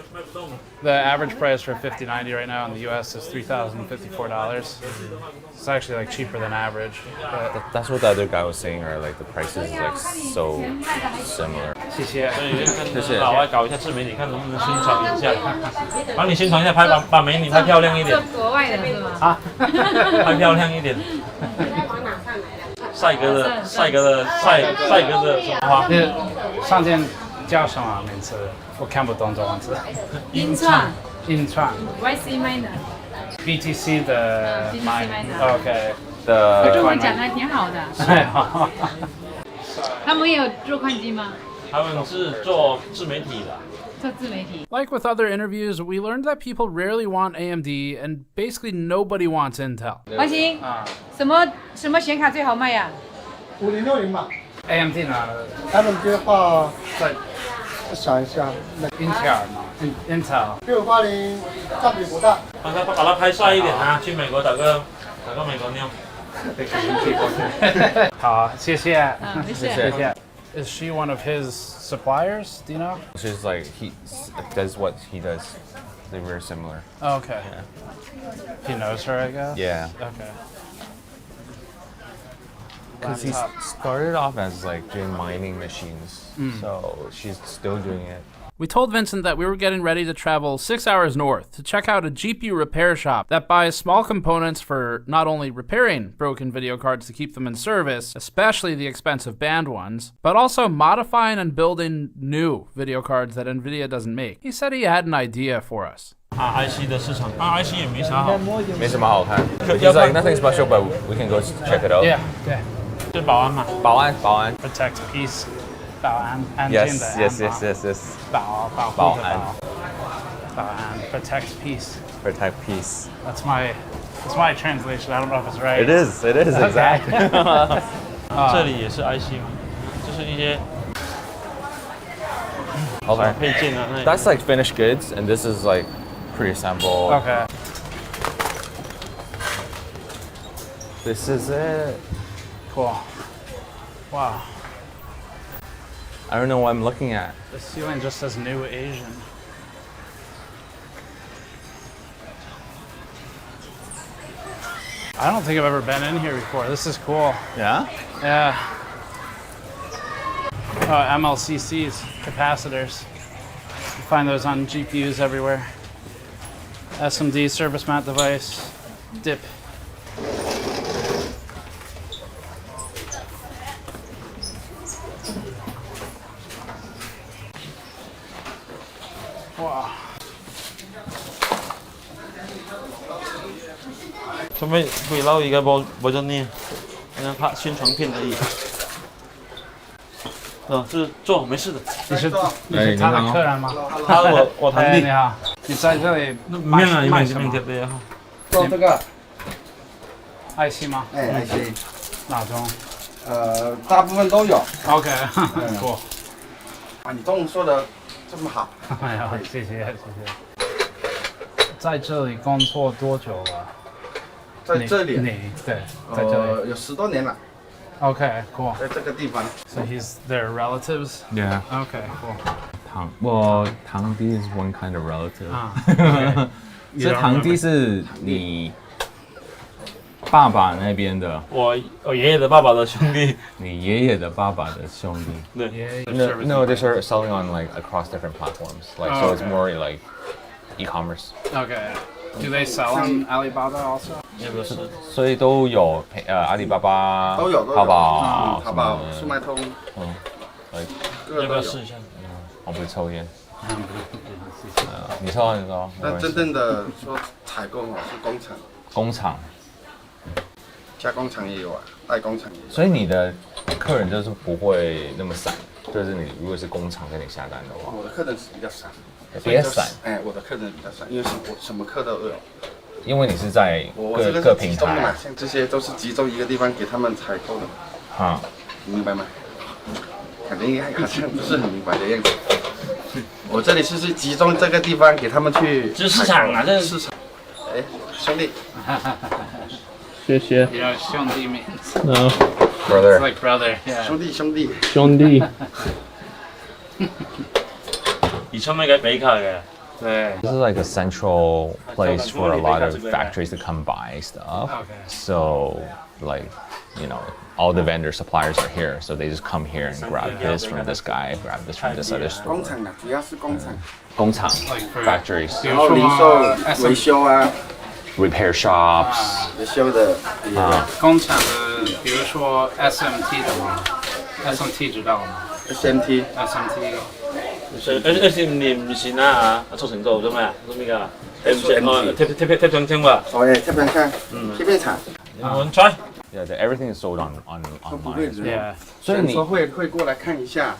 The average price for a 5090 right now in the U.S. is $3,054. It's actually like cheaper than average. But That's what the other guy was saying, right? Like the prices is like so similar. 谢谢。所以跟老外搞一下自媒体，看能不能宣传一下，帮你宣传一下，把美女拍漂亮一点。国外的是吗？啊，拍漂亮一点。帅哥的什么花？上件叫什么名字？我看不懂中文字。音创。YC miner。BTC 的 miner。OK。中文讲的挺好的。他们也有做矿机吗？他们是做自媒体的。Like with other interviews, we learned that people rarely want AMD and basically nobody wants Intel. 王鑫，什么显卡最好卖呀？ 5060吧。 AMD 呢？ AMD 的话，在想一下，那 Intel 嘛，Intel。680占比不大。把它拍帅一点啊！去美国打个美国妞。好，谢谢。谢谢。 Is she one of his suppliers? Do you know? She's like he does what he does. They're very similar. Oh, okay. Yeah. He knows her, I guess. Yeah. Okay. Because he started off as like doing mining machines, so she's still doing it. We told Vincent that we were getting ready to travel 6 hours north to check out a GPU repair shop that buys small components for not only repairing broken video cards to keep them in service, especially the expensive banned ones, but also modifying and building new video cards that NVIDIA doesn't make. He said he had an idea for us. IC 的市场，IC 也没啥好，没什么好看. He's like nothing special, but we can go check it out. Yeah. 是保安嘛？保安。 Protect peace. 保安，安静的 Yes. 保护的保安 protect peace. Protect peace. That's my translation. I don't know if it's right. It is exactly. 这里也是 IC 嘛，就是一些 Okay. 配件啊。That's like finished goods, and this is like pre-assembled. Okay. This is it. Cool. Wow. I don't know what I'm looking at. The ceiling just says New Asian. I don't think I've ever been in here before. This is cool. Yeah? Yeah. MLCCs, capacitors. You find those on GPUs everywhere. SMD, service mount device, DIP. Wow. 准备回捞一个버전呢，好像拍宣传片而已。是做没事的。你是他的客人吗？我堂弟。你好，你在这里卖什么？做这个IC 吗？IC 哪种？大部分都有。OK， cool。啊，你中文说的这么好。哎呀，谢谢。在这里工作多久了？在这里？对，在这里有10多年了。Okay, cool. 在这个地方。So he's their relatives? Yeah. Okay, cool. 堂弟 is one kind of relative. 这堂弟是你爸爸那边的。我爷爷的爸爸的兄弟。你爷爷的爸爸的兄弟。对。No, they start selling on like across different platforms. Like so, it's more like e-commerce. Okay. Do they sell on Alibaba also? 也不是。所以都有阿里巴巴、都有淘宝、淘宝、速卖通。要不要试一下？我不抽烟。你抽。但真正的说采购是工厂。工厂。加工厂也有啊，代工厂也有。所以你的客人就是不会那么散，就是你如果是工厂跟你下单的话。我的客人是比较散。别散。我的客人比较散，因为我什么课都有。因为你是在各平台。像这些都是集中一个地方给他们采购的。明白吗？感觉好像不是很明白的样子。我这里是集中这个地方给他们去。这市场啊，这市场。兄弟。谢谢。You know, 兄弟 means. No. Brother. It's like brother. Yeah. 兄弟。以前咪嘅比卡嘅。This is like a central place for a lot of factories to come buy stuff. Okay. So, like, you know, all the vendor suppliers are here, so they just come here and grab this from this guy, grab this from this other store. 工厂主要是工厂。工厂 factories. 然后零售、维修啊。Repair shops. 维修的。工厂的，比如说 SMT 的吗 ？SMT 知道吗 ？SMT。SMT 唔是啦嚇，速成做啫咩？做咩㗎？貼上清喎。貼上清。貼片廠。我 try。Yeah, everything is sold online. Yeah. 所以你会过来看一下。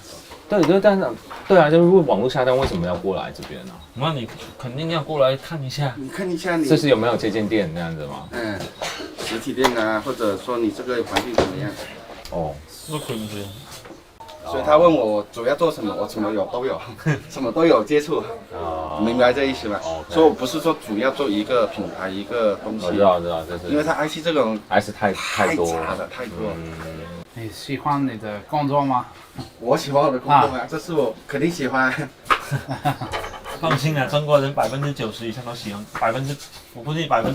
对，但是对啊，就是网络下单为什么要过来这边呢？那你肯定要过来看一下。你看一下你。这是有没有接见店那样子吗？实体店啊，或者说你这个环境怎么样？哦。都可以。所以他问我主要做什么，我什么都有，什么都有接触，明白这意思吗？所以我不是说主要做一个品牌一个东西，我知道，就是因为它 IC 这种还是太多杂了，太多。你喜欢你的工作吗？我喜欢我的工作吗？这是我肯定喜欢。放心啊，中国人90%以上都喜欢，我估计98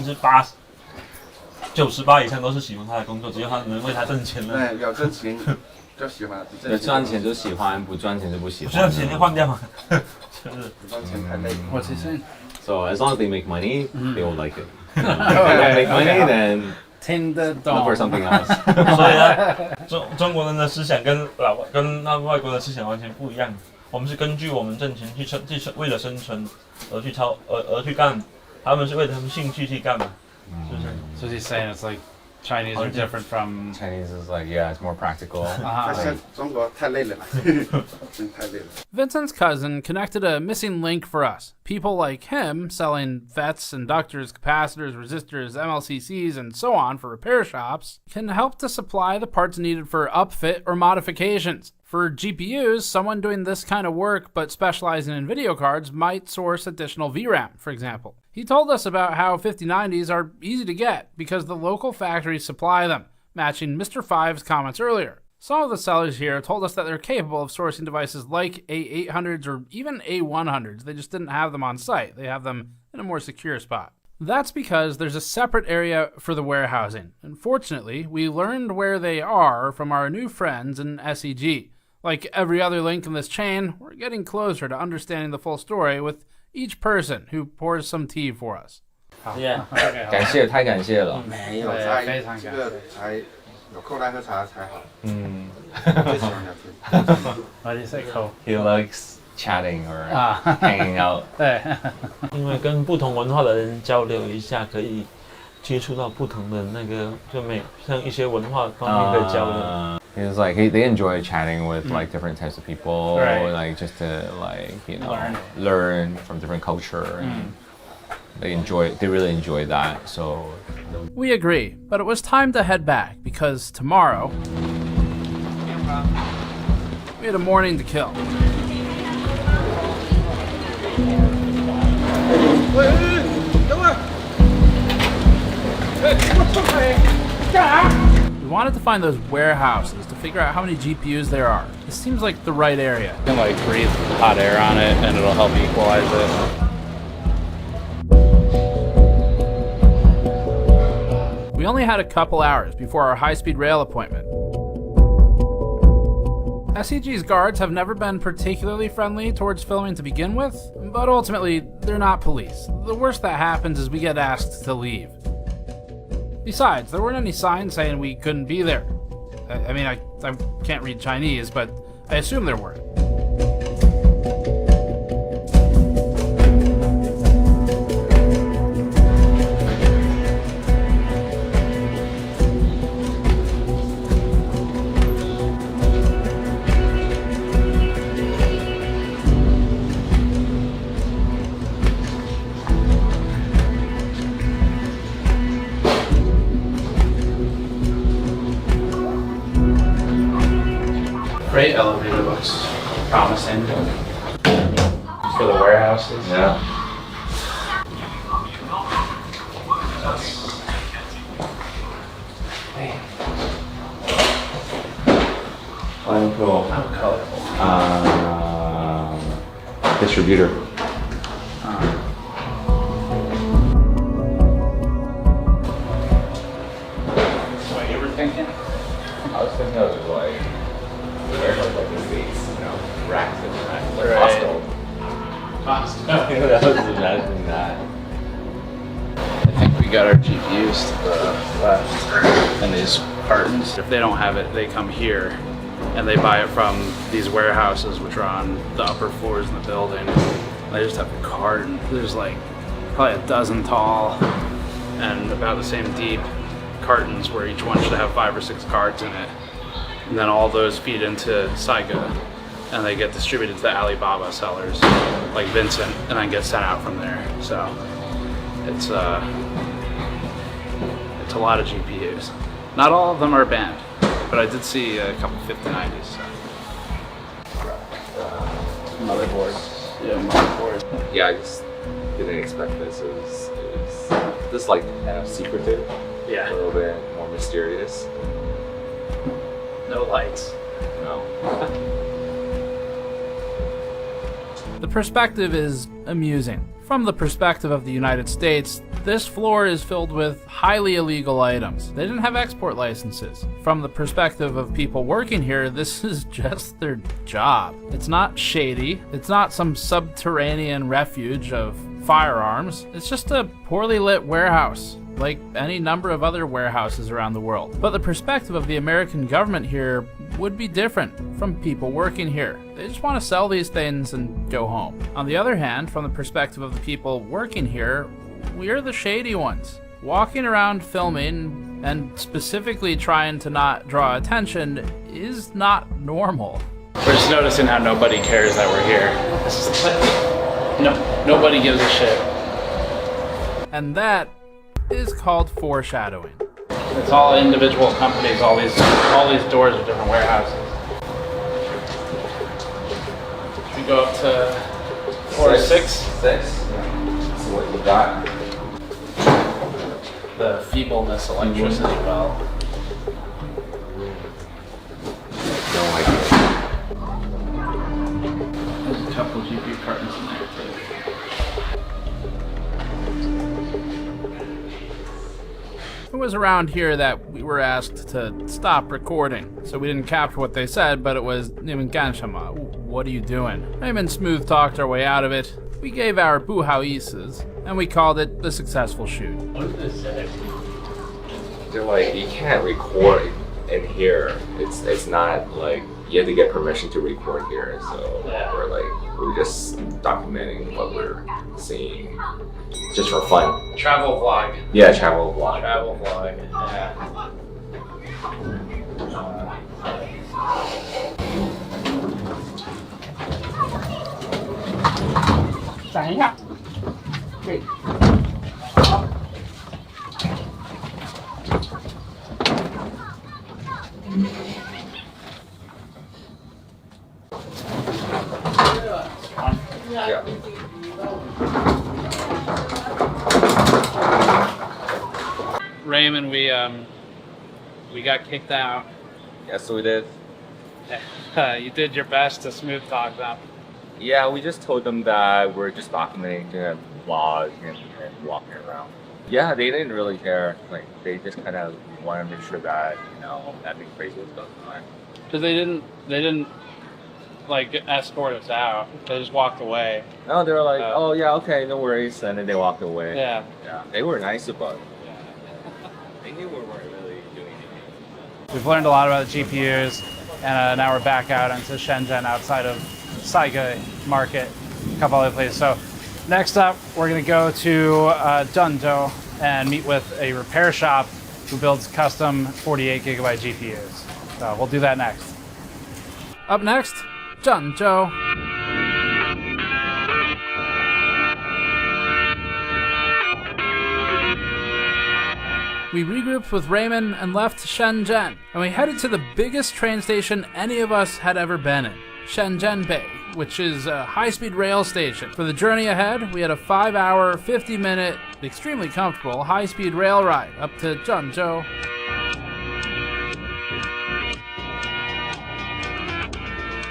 以上都是喜欢他的工作，只要他能为他挣钱了。对，有挣钱就喜欢，赚钱就喜欢，不赚钱就不喜欢。不赚钱就换掉嘛，就是不赚钱太累。What's he saying? So as long as they make money, they will like it. If they don't make money, then look for something else. 所以呢，中国人的思想跟外国的思想完全不一样。我们是根据我们挣钱去为了生存而去干，他们是为了他们兴趣去干嘛，是不是？ So he's saying it's like Chinese are different from Chinese is like it's more practical. 中国太累了，真太累了。 Vincent's cousin connected a missing link for us. People like him selling FETs, inductors, capacitors, resistors, MLCCs, and so on for repair shops can help to supply the parts needed for upfit or modifications. For GPUs, someone doing this kind of work but specializing in video cards might source additional VRAM, for example. He told us about how 5090s are easy to get because the local factories supply them, matching Mr. Five's comments earlier. Some of the sellers here told us that they're capable of sourcing devices like A800s or even A100s. They just didn't have them on site. They have them in a more secure spot. That's because there's a separate area for the warehousing. Unfortunately, we learned where they are from our new friends in SEG. Like every other link in this chain, we're getting closer to understanding the full story with each person who pours some tea for us. 感谢，太感谢了。没有在这个才有空来喝茶才好。最喜欢聊天。Why do you say Cole? He likes chatting or hanging out. 对，因为跟不同文化的人交流一下，可以接触到不同的那个，就像一些文化方面的交流。He was like they enjoy chatting with like different types of people, like just to learn from different culture. And they really enjoy that. So we agree, but it was time to head back because tomorrow we had a morning to kill. We wanted to find those warehouses to figure out how many GPUs there are. This seems like the right area. You can like breathe hot air on it and it'll help equalize it. We only had a couple hours before our high-speed rail appointment. SEG's guards have never been particularly friendly towards filming to begin with, but ultimately, they're not police. The worst that happens is we get asked to leave. Besides, there weren't any signs saying we couldn't be there. I mean, I can't read Chinese, but I assume there weren't. Freight elevator looks promising for the warehouses. Yeah. Final Pro. Distributor. What you were thinking? I was thinking of like like the seats, racks and racks, like Costco. I was imagining that. I think we got our GPUs to the left and these cartons. If they don't have it, they come here and they buy it from these warehouses which are on the upper floors in the building. They just have a carton. There's like probably a dozen tall and about the same deep cartons where each one should have 5 or 6 cards in it. And then all those feed into Saiga and they get distributed to the Alibaba sellers like Vincent and then get sent out from there. So it's a lot of GPUs. Not all of them are banned, but I did see a couple 5090s. So. motherboard. Yeah, motherboard. Yeah, I just didn't expect this. It was this like kind of secretive. Yeah. A little bit more mysterious. No lights. No. The perspective is amusing. From the perspective of the United States, this floor is filled with highly illegal items. They didn't have export licenses. From the perspective of people working here, this is just their job. It's not shady. It's not some subterranean refuge of firearms. It's just a poorly lit warehouse, like any number of other warehouses around the world. But the perspective of the American government here would be different from people working here. They just want to sell these things and go home. On the other hand, from the perspective of the people working here, we're the shady ones. Walking around filming and specifically trying to not draw attention is not normal. We're just noticing how nobody cares that we're here. Nobody gives a shit. And that is called foreshadowing. It's all individual companies, all these doors are different warehouses. Should we go up to floor 6? 6? So what you got? The feebleness electricity well. No idea. There's a couple GPU cartons in there too. It was around here that we were asked to stop recording, so we didn't capture what they said, but it was "Ganshama, what are you doing?" Raymond smooth talked our way out of it. We gave our buhauises, and we called it the successful shoot. What did they say? They're like, you can't record in here. It's not like you have to get permission to record here. So yeah. we're just documenting what we're seeing, just for fun. Travel vlog. Yeah, travel vlog. Travel vlog. Yeah. 对。Yeah. Raymond, we got kicked out. Yes, we did. You did your best to smooth talk them. Yeah, we just told them that we're just documenting the vlog and walking around. Yeah, they didn't really care. Like, they just kind of wanted to make sure that, you know, nothing crazy was going on. Because they didn't like escort us out. They just walked away. No, they were like, oh yeah, okay, no worries, and then they walked away. Yeah. Yeah, they were nice about it. They knew we weren't really doing anything. We've learned a lot about the GPUs, and now we're back out into Shenzhen outside of Saiga Market, a couple other places. So next up, we're going to go to Zhengzhou and meet with a repair shop who builds custom 48 gigabyte GPUs. So we'll do that next. Up next, Zhengzhou. We regrouped with Raymond and left Shenzhen, and we headed to the biggest train station any of us had ever been in, Shenzhen Bay, which is a high-speed rail station. For the journey ahead, we had a 5-hour, 50-minute, extremely comfortable high-speed rail ride up to Zhengzhou.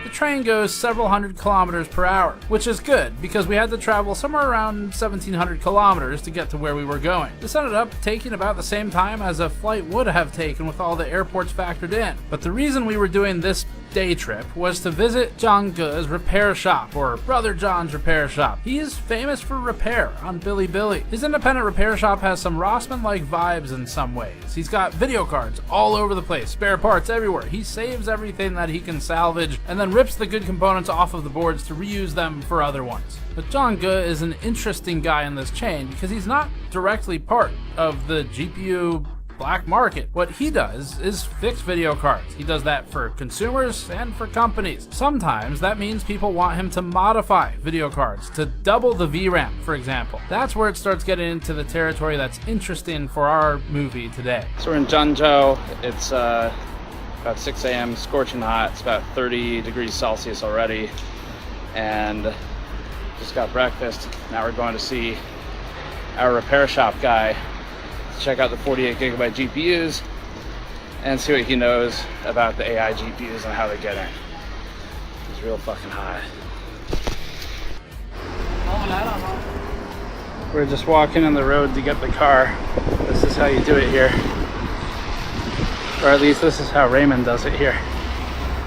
The train goes several hundred kilometers per hour, which is good because we had to travel somewhere around 1,700 kilometers to get to where we were going. This ended up taking about the same time as a flight would have taken with all the airports factored in. But the reason we were doing this day trip was to visit Zhang Ge's repair shop, or Brother John's repair shop. He is famous for repair on Bilibili. His independent repair shop has some Rossmann-like vibes in some ways. He's got video cards all over the place, spare parts everywhere. He saves everything that he can salvage and then rips the good components off of the boards to reuse them for other ones. But Zhang Ge is an interesting guy in this chain because he's not directly part of the GPU black market. What he does is fix video cards. He does that for consumers and for companies. Sometimes that means people want him to modify video cards to double the VRAM, for example. That's where it starts getting into the territory that's interesting for our movie today. So we're in Zhengzhou. It's about 6 a.m., scorching hot. It's about 30 degrees Celsius already. and just got breakfast. Now we're going to see our repair shop guy, check out the 48 gigabyte GPUs and see what he knows about the AI GPUs and how they get in. It's real fucking hot. We're just walking on the road to get the car. This is how you do it here. Or at least this is how Raymond does it here.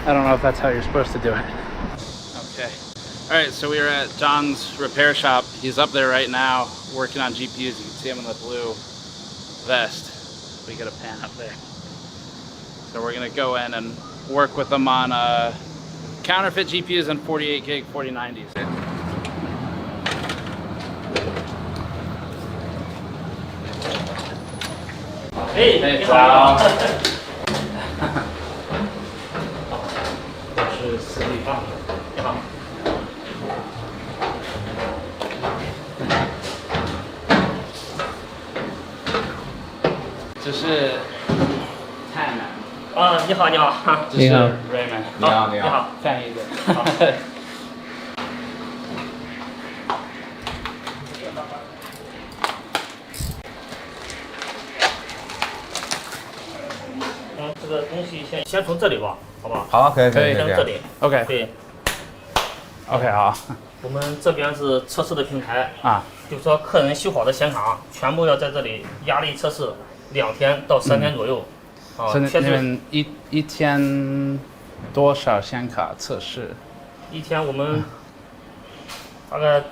I don't know if that's how you're supposed to do it. Okay. All right, so we are at John's repair shop. He's up there right now working on GPUs. You can see him in the blue vest. We get a pan up there. So we're gonna go in and work with them on counterfeit GPUs and 48 gig 4090s. Hey, 你好。我是私立放的。你好。这是太难。啊，你好，你好。这是 Raymond。你好，你好。翻译的。好。这个东西先从这里吧，好不好？好，可以，先从这里。OK。对。OK， 好。我们这边是测试的平台啊，就是说客人修好的显卡全部要在这里压力测试2天到3天左右。啊，你们一天多少显卡测试？一天我们大概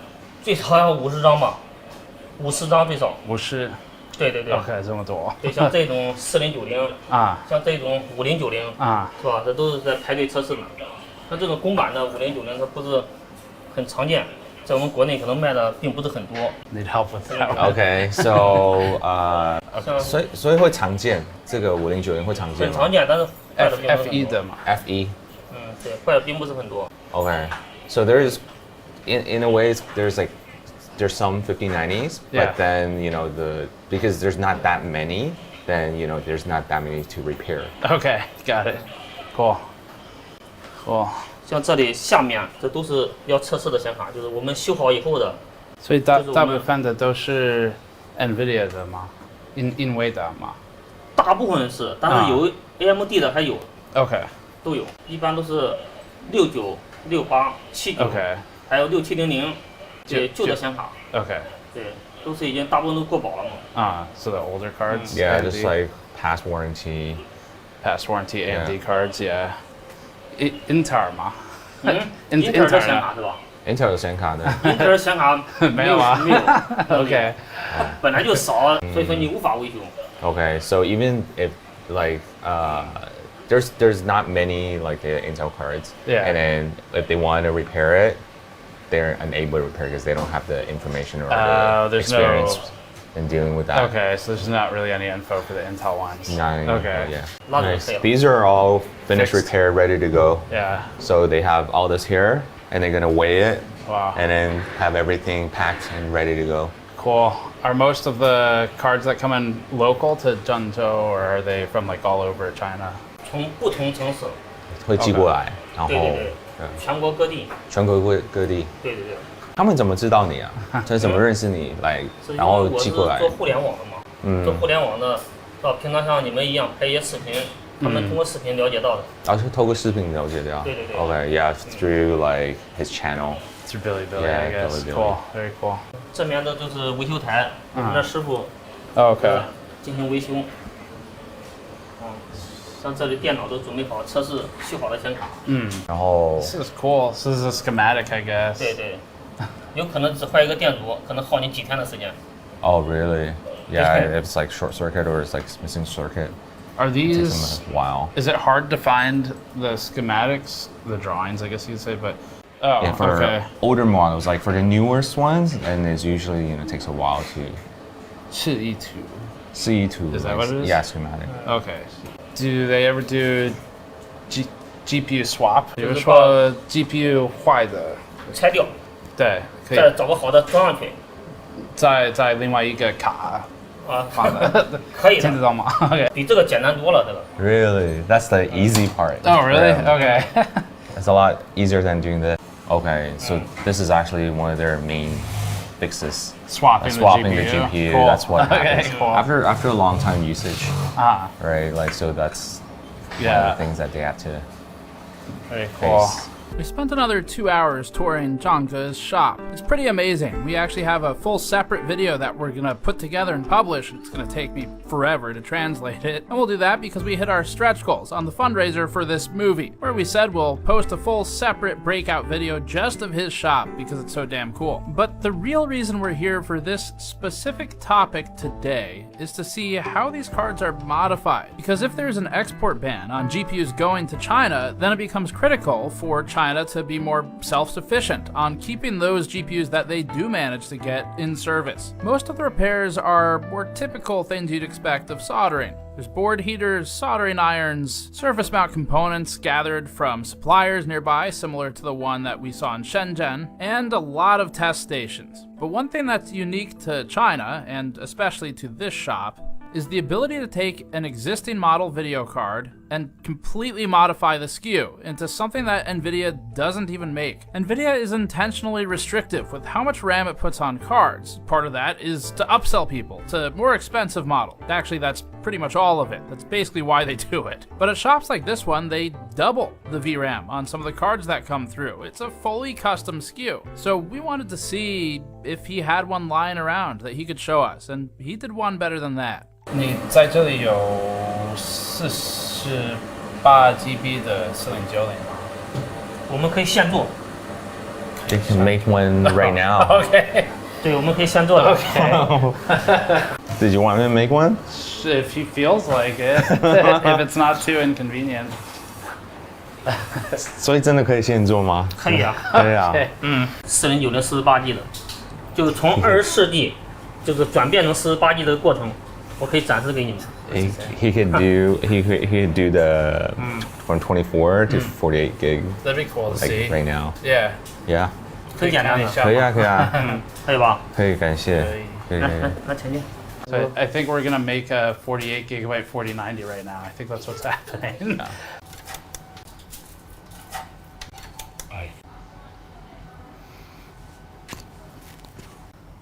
最少要50张吧，50张最少。50。对对对。OK， 这么多。对，像这种4090啊，像这种5090啊，是吧？这都是在排队测试的。像这种公版的5090，它不是很常见，在我们国内可能卖的并不是很多。Need help with that. Okay, so 所以会常见，这个5090会常见吗？很常见，但是坏的并不是很多。FE 的嘛。FE。嗯，对，坏的并不是很多。Okay, so there's in a way there's some 5090s, but then because there's not that many, then there's not that many to repair. Okay, got it. Cool. 像这里下面这都是要测试的显卡，就是我们修好以后的。所以大部分的都是 NVIDIA 的吗？NVIDIA 吗？大部分是，但是有 AMD 的还有。OK。都有，一般都是69、68、79， OK， 还有6700，对，旧的显卡。OK。对，都是已经大部分都过保了嘛。啊，so the older cards. Yeah, just like past warranty AMD cards. Yeah. Intel 吗？Intel 的显卡是吧？Intel 的显卡的。Intel 显卡没有啊？没有。OK。本来就少，所以说你无法维修。Okay, so even if there's not many like the Intel cards, and then if they want to repair it, they're unable to repair because they don't have the information or the experience in dealing with that. Okay, so there's not really any info for the Intel ones. Not any okay. info, yeah. Nice. These are all finished, repaired, ready to go. Yeah. So they have all this here, and they're gonna weigh it, wow, and then have everything packed and ready to go. Cool. Are most of the cards that come in local to Zhengzhou, or are they from like all over China? 从不同城市会寄过来，然后对，全国各地。全国各地。对对对。他们怎么知道你啊？他怎么认识你来，然后寄过来？我是做互联网的嘛，做互联网的，平常像你们一样拍一些视频，他们通过视频了解到的。然后是透过视频了解到。对对对。Okay, yeah, through like his channel. Through Bilibili, yeah, I guess. Bilibili. Cool, very cool. 这边的就是维修台，我们的师傅。OK。进行维修。像这里电脑都准备好，测试修好的显卡。然后。This is cool. This is a schematic, I guess. 对对。有可能只坏一个电阻，可能耗你几天的时间。Oh really? Yeah, if it's like short circuit or it's like missing circuit. Are these? It takes them a while. Is it hard to find the schematics, the drawings, I guess you'd say, but. Oh, yeah, for okay. older models, like for the newest ones, and it's usually takes a while to. 4E2. Is that what it is? Yeah, schematic. Okay. Do they ever do GPU swap? 比如说 GPU 坏的，拆掉。对，可以。再找个好的装上去。在另外一个卡。放的。可以的。听得到吗 ？OK。比这个简单多了，这个。Really? That's the easy part. Oh, really? Okay. It's a lot easier than doing this. Okay, so this is actually one of their main fixes. Swapping the GPU. GPU. Cool. That's what happens Okay, cool. after a long time usage. Ah. Right, like so that's one Yeah. of the things that they have to Very cool. face. We spent another 2 hours touring Zhangge's shop. It's pretty amazing. We actually have a full separate video that we're gonna put together and publish. It's gonna take me forever to translate it. And we'll do that because we hit our stretch goals on the fundraiser for this movie, where we said we'll post a full separate breakout video just of his shop because it's so damn cool. But the real reason we're here for this specific topic today is to see how these cards are modified. Because if there's an export ban on GPUs going to China, then it becomes critical for China to be more self-sufficient on keeping those GPUs that they do manage to get in service. Most of the repairs are more typical things you'd expect of soldering. There's board heaters, soldering irons, surface mount components gathered from suppliers nearby, similar to the one that we saw in Shenzhen, and a lot of test stations. But one thing that's unique to China, and especially to this shop, is the ability to take an existing model video card and completely modify the SKU into something that NVIDIA doesn't even make. NVIDIA is intentionally restrictive with how much RAM it puts on cards. Part of that is to upsell people to more expensive model. Actually, that's pretty much all of it. That's basically why they do it. But at shops like this one, they double the VRAM on some of the cards that come through. It's a fully custom SKU. So we wanted to see if he had one lying around that he could show us, and he did one better than that. 你在这里有48 GB 的4090吗？我们可以现做。 They can make one right now. Okay. 对，我们可以现做的。Okay. Did you want me to make one? If he feels like it, if it's not too inconvenient. 所以真的可以现做吗？可以啊。可以啊。4090 48G 的，就是从24G 就是转变成48G 的过程。 我可以展示给你们。He could do the from 24 to 48 gig. That'd be cool to see. Right now. Yeah. Yeah. 很简单的。可以啊，可以啊。可以吧？可以，感谢。来前进。 So I think we're gonna make a 48 gigabyte 4090 right now. I think that's what's happening.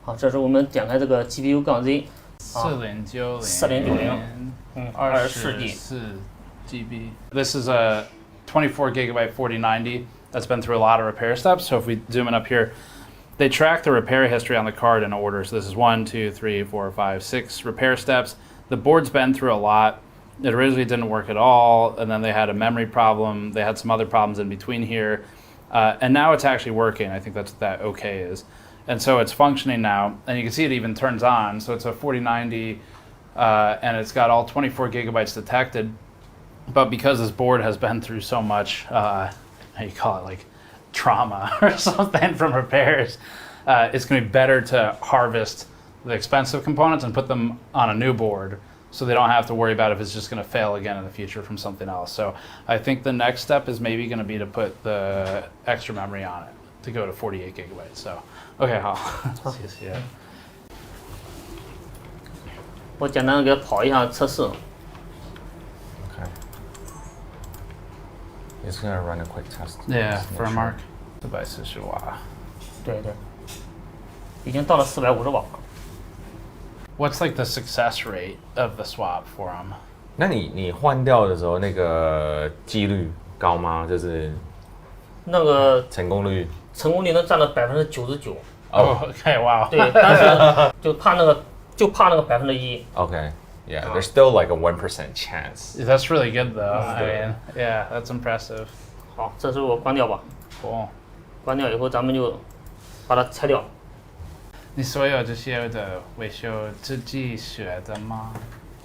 好，这是我们点开这个 GPU 杠 Z。 4090 24G GB. This is a 24 gigabyte 4090 that's been through a lot of repair steps. So if we zoom in up here, they track the repair history on the card in order. So this is 1, 2, 3, 4, 5, 6 repair steps. The board's been through a lot. It originally didn't work at all, and then they had a memory problem. They had some other problems in between here, and now it's actually working. I think that's what that OK is. And so it's functioning now, and you can see it even turns on. So it's a 4090, and it's got all 24 gigabytes detected. But because this board has been through so much, how you call it, like trauma or something from repairs, it's going to be better to harvest the expensive components and put them on a new board, so they don't have to worry about if it's just going to fail again in the future from something else. So I think the next step is maybe going to be to put the extra memory on it to go to 48 gigabytes. So. OK， 好，谢谢。我简单给它跑一下测试。Okay. It's gonna run a quick test. Yeah, for Mark. 440瓦。对对，已经到了450瓦。What's like the success rate of the swap for him? 那你换掉的时候，那个几率高吗？就是那个成功率。 成功率能占到99%。哦 ，OK， 哇。对，但是就怕那个1%。Okay, yeah, there's still like a 1% chance. That's really good though. I mean, yeah, that's impressive. 好，这时候我关掉吧。Cool. 关掉以后，咱们就把它拆掉。你所有这些的维修自己学的吗？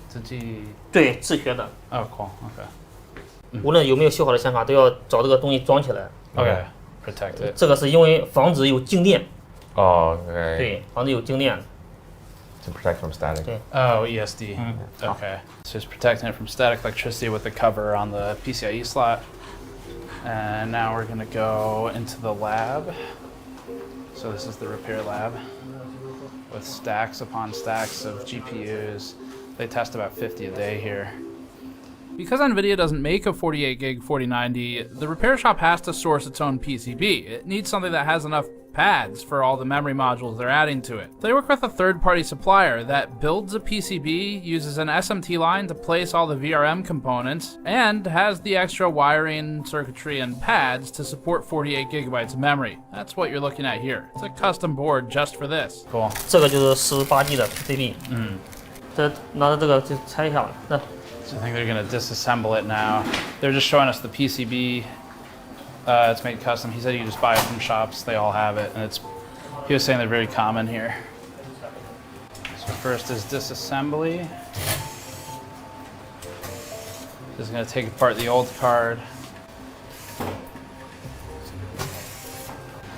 自己？对，自学的。哦 ，cool，OK。无论有没有修好的显卡，都要找这个东西装起来。OK。 Protect it. 这个是因为防止有静电。哦，对。对，防止有静电。To protect from static. 对。Oh, ESD. Okay. So it's protecting it from static electricity with the cover on the PCIe slot. And now we're gonna go into the lab. So this is the repair lab with stacks upon stacks of GPUs. They test about 50 a day here. Because NVIDIA doesn't make a 48 gig 4090, the repair shop has to source its own PCB. It needs something that has enough pads for all the memory modules they're adding to it. They work with a third-party supplier that builds a PCB, uses an SMT line to place all the VRM components, and has the extra wiring, circuitry, and pads to support 48 gigabytes of memory. That's what you're looking at here. It's a custom board just for this. Cool. 这个就是18G 的 PCB。这拿着这个就拆一下了。 So I think they're gonna disassemble it now. They're just showing us the PCB. It's made custom. He said you just buy it from shops. They all have it, and he was saying they're very common here. So first is disassembly. Just gonna take apart the old card.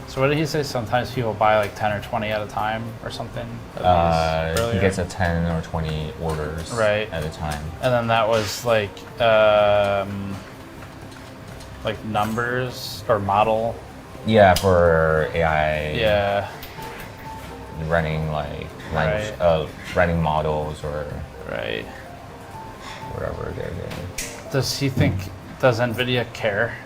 So what did he say? Sometimes people buy like 10 or 20 at a time or something? He gets a 10 or 20 orders at a time. And then that was like numbers or model. Yeah, for AI. Yeah. Running like language, running models or whatever they're doing. Does NVIDIA care?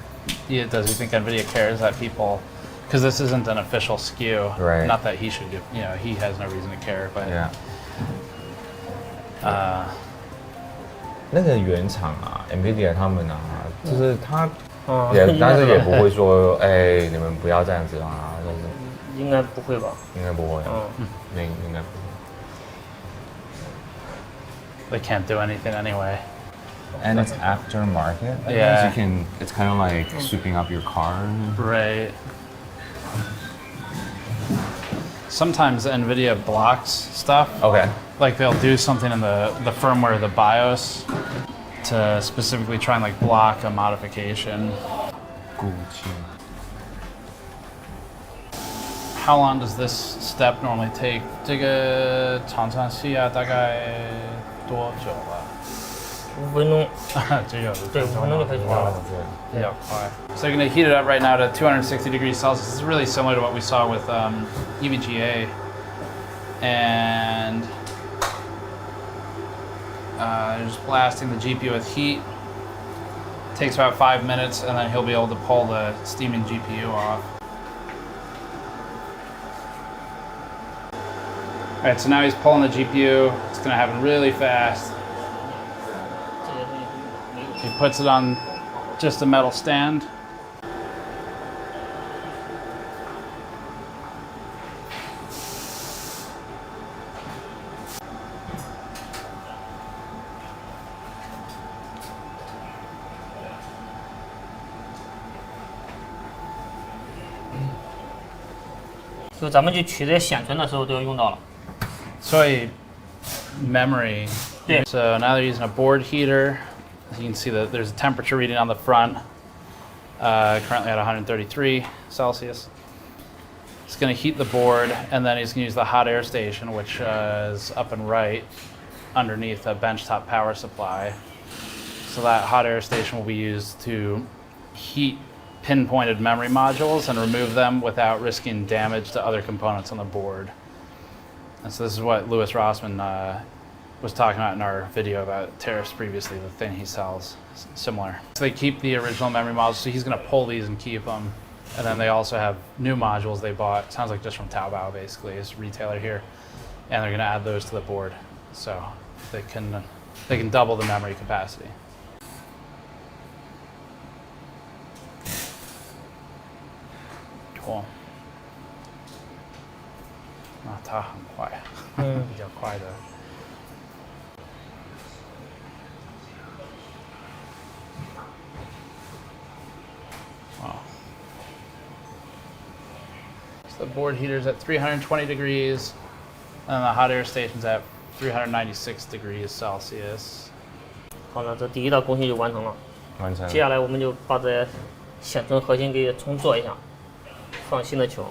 Yeah, does he think NVIDIA cares that people? Because this isn't an official SKU. Right. Not that he should do. You know, he has no reason to care. But yeah. 那个原厂啊 ，NVIDIA 他们啊，就是他但是也不会说，哎，你们不要这样子啊，应该不会吧？应该不会，应该不会。They can't do anything anyway. And it's aftermarket. Yeah. It's kind of like sweeping up your car. Right. Sometimes NVIDIA blocks stuff. Okay. Like they'll do something in the firmware, the BIOS, to specifically try and like block a modification. How long does this step normally take? 这个常常需要大概多久啊？5分钟。对，5分钟就可以做了。比较快。So you're going to heat it up right now to 260 degrees Celsius. This is really similar to what we saw with NVIDIA. And just blasting the GPU with heat. Takes about 5 minutes, and then he'll be able to pull the steaming GPU off. All right, so now he's pulling the GPU. It's going to happen really fast. He puts it on just a metal stand. So 咱们去取这些显存的时候都要用到了。So memory. So now they're using a board heater. You can see that there's a temperature reading on the front, currently at 133 Celsius. It's going to heat the board, and then he's going to use the hot air station, which is up and right underneath a benchtop power supply. So that hot air station will be used to heat pinpointed memory modules and remove them without risking damage to other components on the board. And so this is what Louis Rossmann was talking about in our video about tariffs previously, the thing he sells, similar. So they keep the original memory modules, so he's going to pull these and keep them. And then they also have new modules they bought, sounds like just from Taobao basically, it's a retailer here. And they're going to add those to the board. So they can double the memory capacity. Cool. 它很快，比较快的。Wow. So the board heater's at 320 degrees, and the hot air station's at 396 degrees Celsius. 好了，这第一道工序就完成了。完成。接下来我们就把这显存核心给重做一下，放新的球。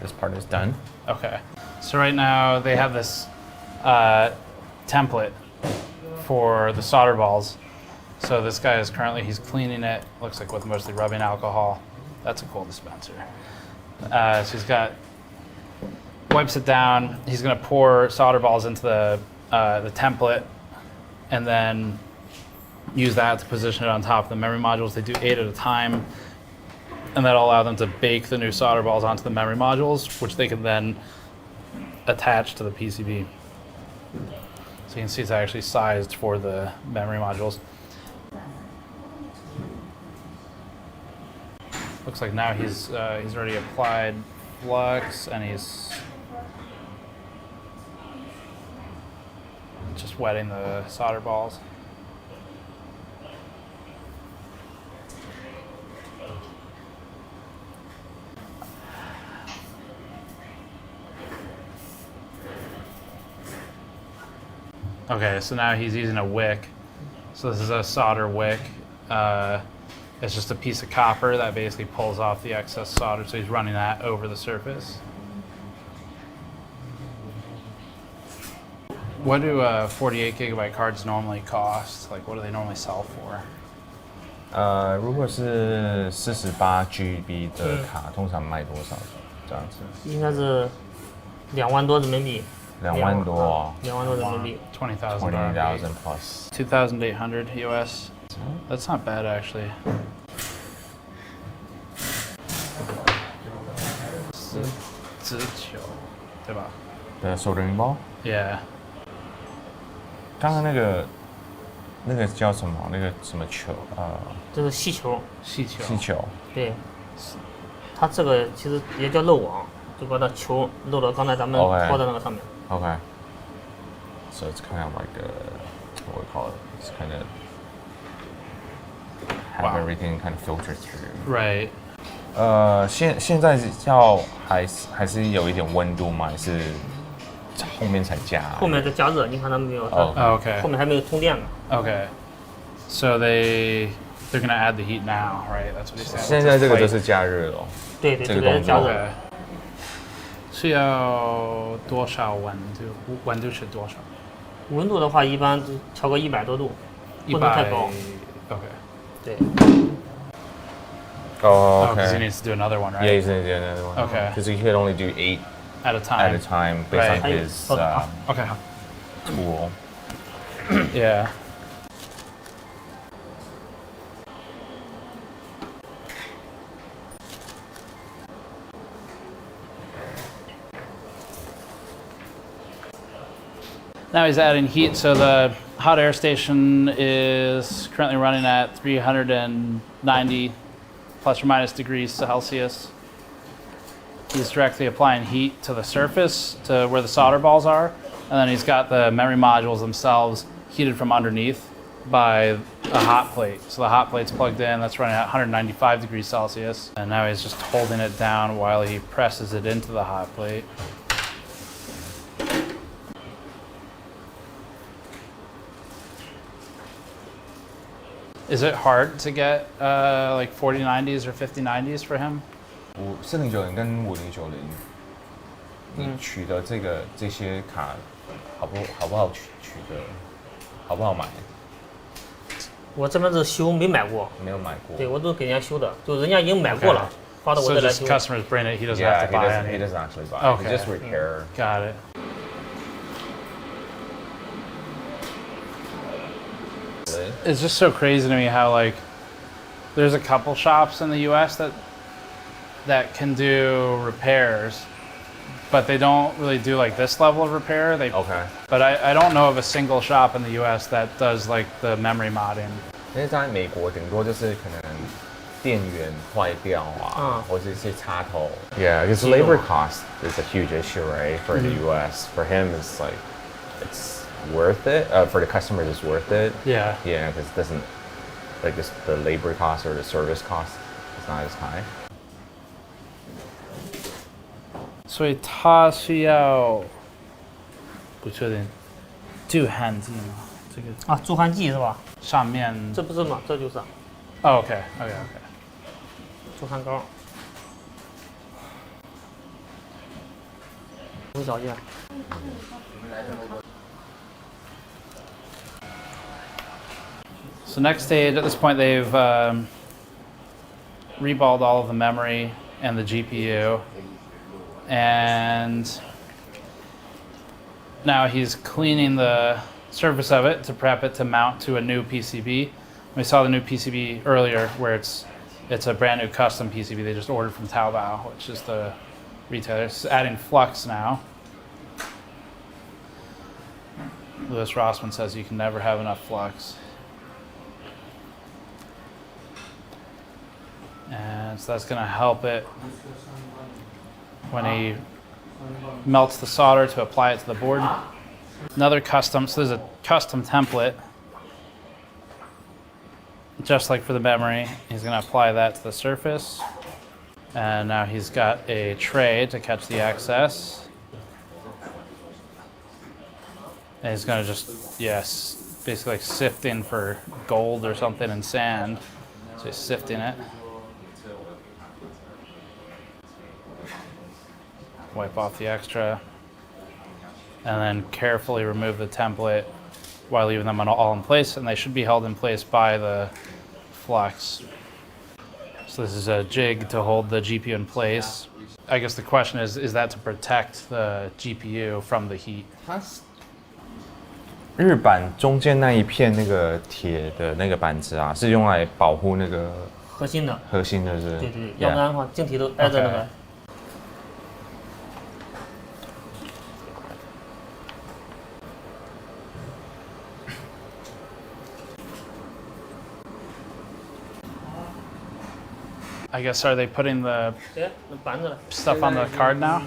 This part is done. Okay. So right now they have this template for the solder balls. So this guy is currently, he's cleaning it, looks like with mostly rubbing alcohol. That's a cool dispenser. So he's wipes it down. He's gonna pour solder balls into the template, and then use that to position it on top of the memory modules. They do 8 at a time, and that'll allow them to bake the new solder balls onto the memory modules, which they can then attach to the PCB. So you can see it's actually sized for the memory modules. Looks like now he's already applied flux, and he's just wetting the solder balls. Okay, so now he's using a wick. So this is a solder wick. It's just a piece of copper that basically pulls off the excess solder, so he's running that over the surface. What do 48 gigabyte cards normally cost? Like, what do they normally sell for? 如果是48 GB 的卡，通常卖多少？这样子？应该是2万多人民币。2万多。2万多人民币。20,000 plus. 2,800 US. That's not bad actually. 直球，对吧？ The soldering ball. Yeah. 刚刚那个叫什么？那个什么球？这是细球。细球。细球。对，它这个其实也叫漏网，就把它球漏到刚才咱们拖的那个上面。Okay. So it's kind of like what we call it. It's kind of have everything kind of filtered through. Right. 现在还是有一点温度吗？还是后面才加？后面再加热，你看它没有？ Okay. 后面还没有通电呢。Okay. So they're gonna add the heat now, right? That's what he said. 现在这个就是加热了。对，这个加热。是要多少温度？温度是多少？温度的话，一般调个100多度，不能太高。Okay. 对。Oh, okay. Because he needs to do another one, right? Yeah, he's gonna do another one. Okay. Because he could only do 8 at a time based right. on his okay. tool. Yeah. Now he's adding heat, so the hot air station is currently running at 390 plus or minus degrees Celsius. He's directly applying heat to the surface, to where the solder balls are, and then he's got the memory modules themselves heated from underneath by a hot plate. So the hot plate's plugged in, that's running at 195 degrees Celsius, and now he's just holding it down while he presses it into the hot plate. Is it hard to get like 4090s or 5090s for him? 4090跟5090，你取的这些卡好不好取得？好不好买？我这边是修，没买过。没有买过。对，我都给人家修的，就人家已经买过了，发到我这来修。So just customers bring it, he doesn't have to buy it. He doesn't actually buy. Okay. He just repair. Got it. It's just so crazy to me how like there's a couple shops in the US that can do repairs, but they don't really do like this level of repair. Okay. But I don't know of a single shop in the US that does like the memory modding. 因为在美国顶多就是可能电源坏掉啊，或者一些插头。Yeah, because labor cost is a huge issue, right? For the US, for him, it's like it's worth it. For the customers, it's worth it. Yeah. Yeah, because it doesn't like the labor cost or the service cost is not as high. 所以它需要不确定镀焊剂吗？这个啊，镀焊剂是吧？上面这不是吗？这就是。Oh, OK. 镀焊膏。无条件。So next stage, at this point, they've reballed all of the memory and the GPU, and now he's cleaning the surface of it to prep it to mount to a new PCB. We saw the new PCB earlier where it's a brand new custom PCB they just ordered from Taobao, which is the retailer. It's adding flux now. Louis Rossman says you can never have enough flux. And so that's going to help it when he melts the solder to apply it to the board. Another custom, so there's a custom template, just like for the memory. He's going to apply that to the surface. And now he's got a tray to catch the excess. And he's going to just, yes, basically like sifting for gold or something in sand. So he's sifting it. Wipe off the extra. And then carefully remove the template while leaving them all in place. And they should be held in place by the flux. So this is a jig to hold the GPU in place. I guess the question is that to protect the GPU from the heat? 日板中间那一片那个铁的那个板子啊，是用来保护那个核心的是。对对，要不然的话，晶体都挨着那个。I guess are they putting the stuff on the card now?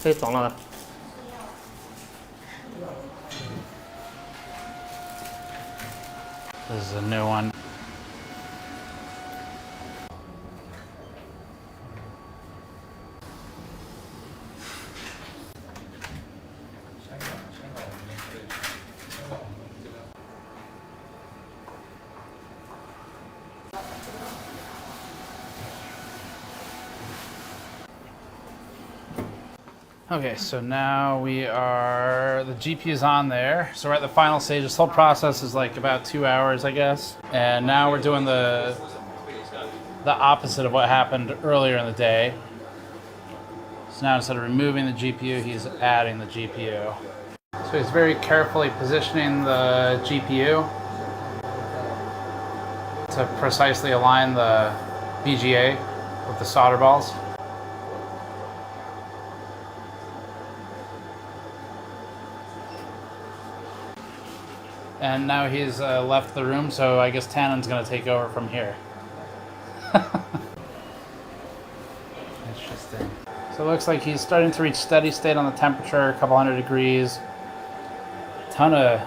可以装了。This is a new one. Okay, so now the GPU is on there. So we're at the final stage. This whole process is like about 2 hours, I guess. And now we're doing the opposite of what happened earlier in the day. So now instead of removing the GPU, he's adding the GPU. So he's very carefully positioning the GPU to precisely align the BGA with the solder balls. And now he's left the room, so I guess Tannen's going to take over from here. Interesting. So it looks like he's starting to reach steady state on the temperature, a couple hundred degrees. Ton of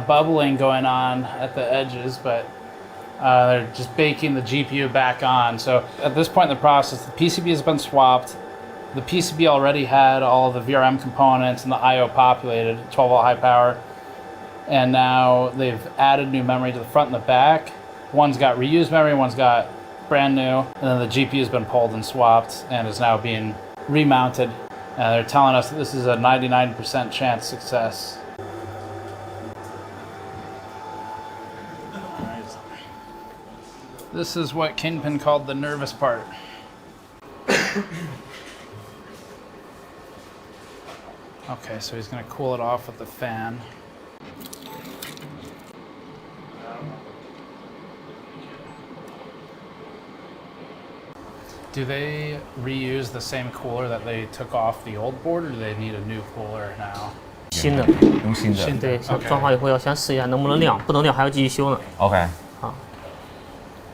bubbling going on at the edges, but they're just baking the GPU back on. So at this point in the process, the PCB has been swapped. The PCB already had all of the VRM components and the I/O populated, 12-volt high power. And now they've added new memory to the front and the back. One's got reused memory, one's got brand new. And then the GPU has been pulled and swapped and is now being remounted. They're telling us that this is a 99% chance success. This is what Kingpin called the nervous part. Okay, so he's gonna cool it off with the fan. Do they reuse the same cooler that they took off the old board, or do they need a new cooler now? 新的，用新的。对，装好以后要先试一下能不能亮，不能亮还要继续修呢。OK。好。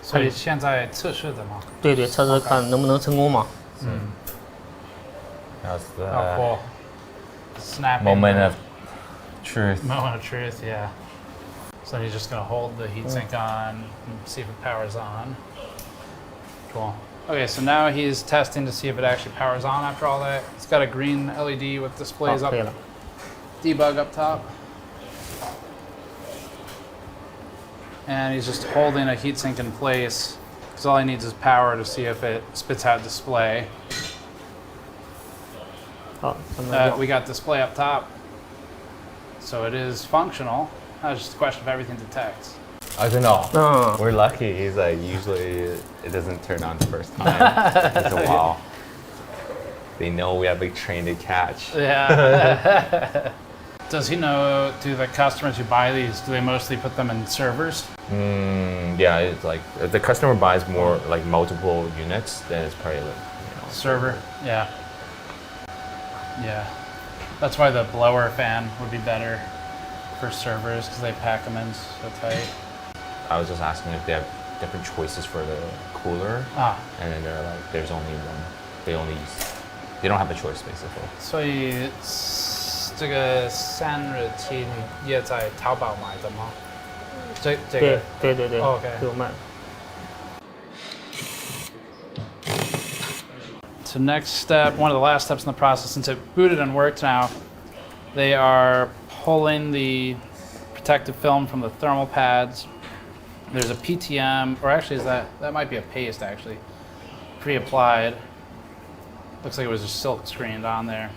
所以现在测试的吗？对对，测试看能不能成功嘛。嗯。That's the cool. Snapping moment of truth. Moment of truth, yeah. So he's just gonna hold the heatsink on and see if it powers on. Cool. Okay, so now he's testing to see if it actually powers on after all that. It's got a green LED with displays up, debug up top. And he's just holding a heatsink in place because all he needs is power to see if it spits out display. We got display up top, so it is functional. Now it's just a question of everything detects. I don't know. We're lucky. He's like, usually it doesn't turn on the first time. It's a while. They know we have a train to catch. Yeah. Does he know, do the customers who buy these, do they mostly put them in servers? Yeah, it's like if the customer buys more like multiple units, then it's probably like server. Yeah. Yeah. That's why the blower fan would be better for servers because they pack them in so tight. I was just asking if they have different choices for the cooler, and then they're like, there's only one. They don't have a choice basically. 所以这个散热器也在淘宝买的吗？这个对，OK， 有卖。So next step, one of the last steps in the process, since it booted and worked now, they are pulling the protective film from the thermal pads. There's a PTM, or actually that might be a paste actually, pre-applied. Looks like it was just silk screened on there.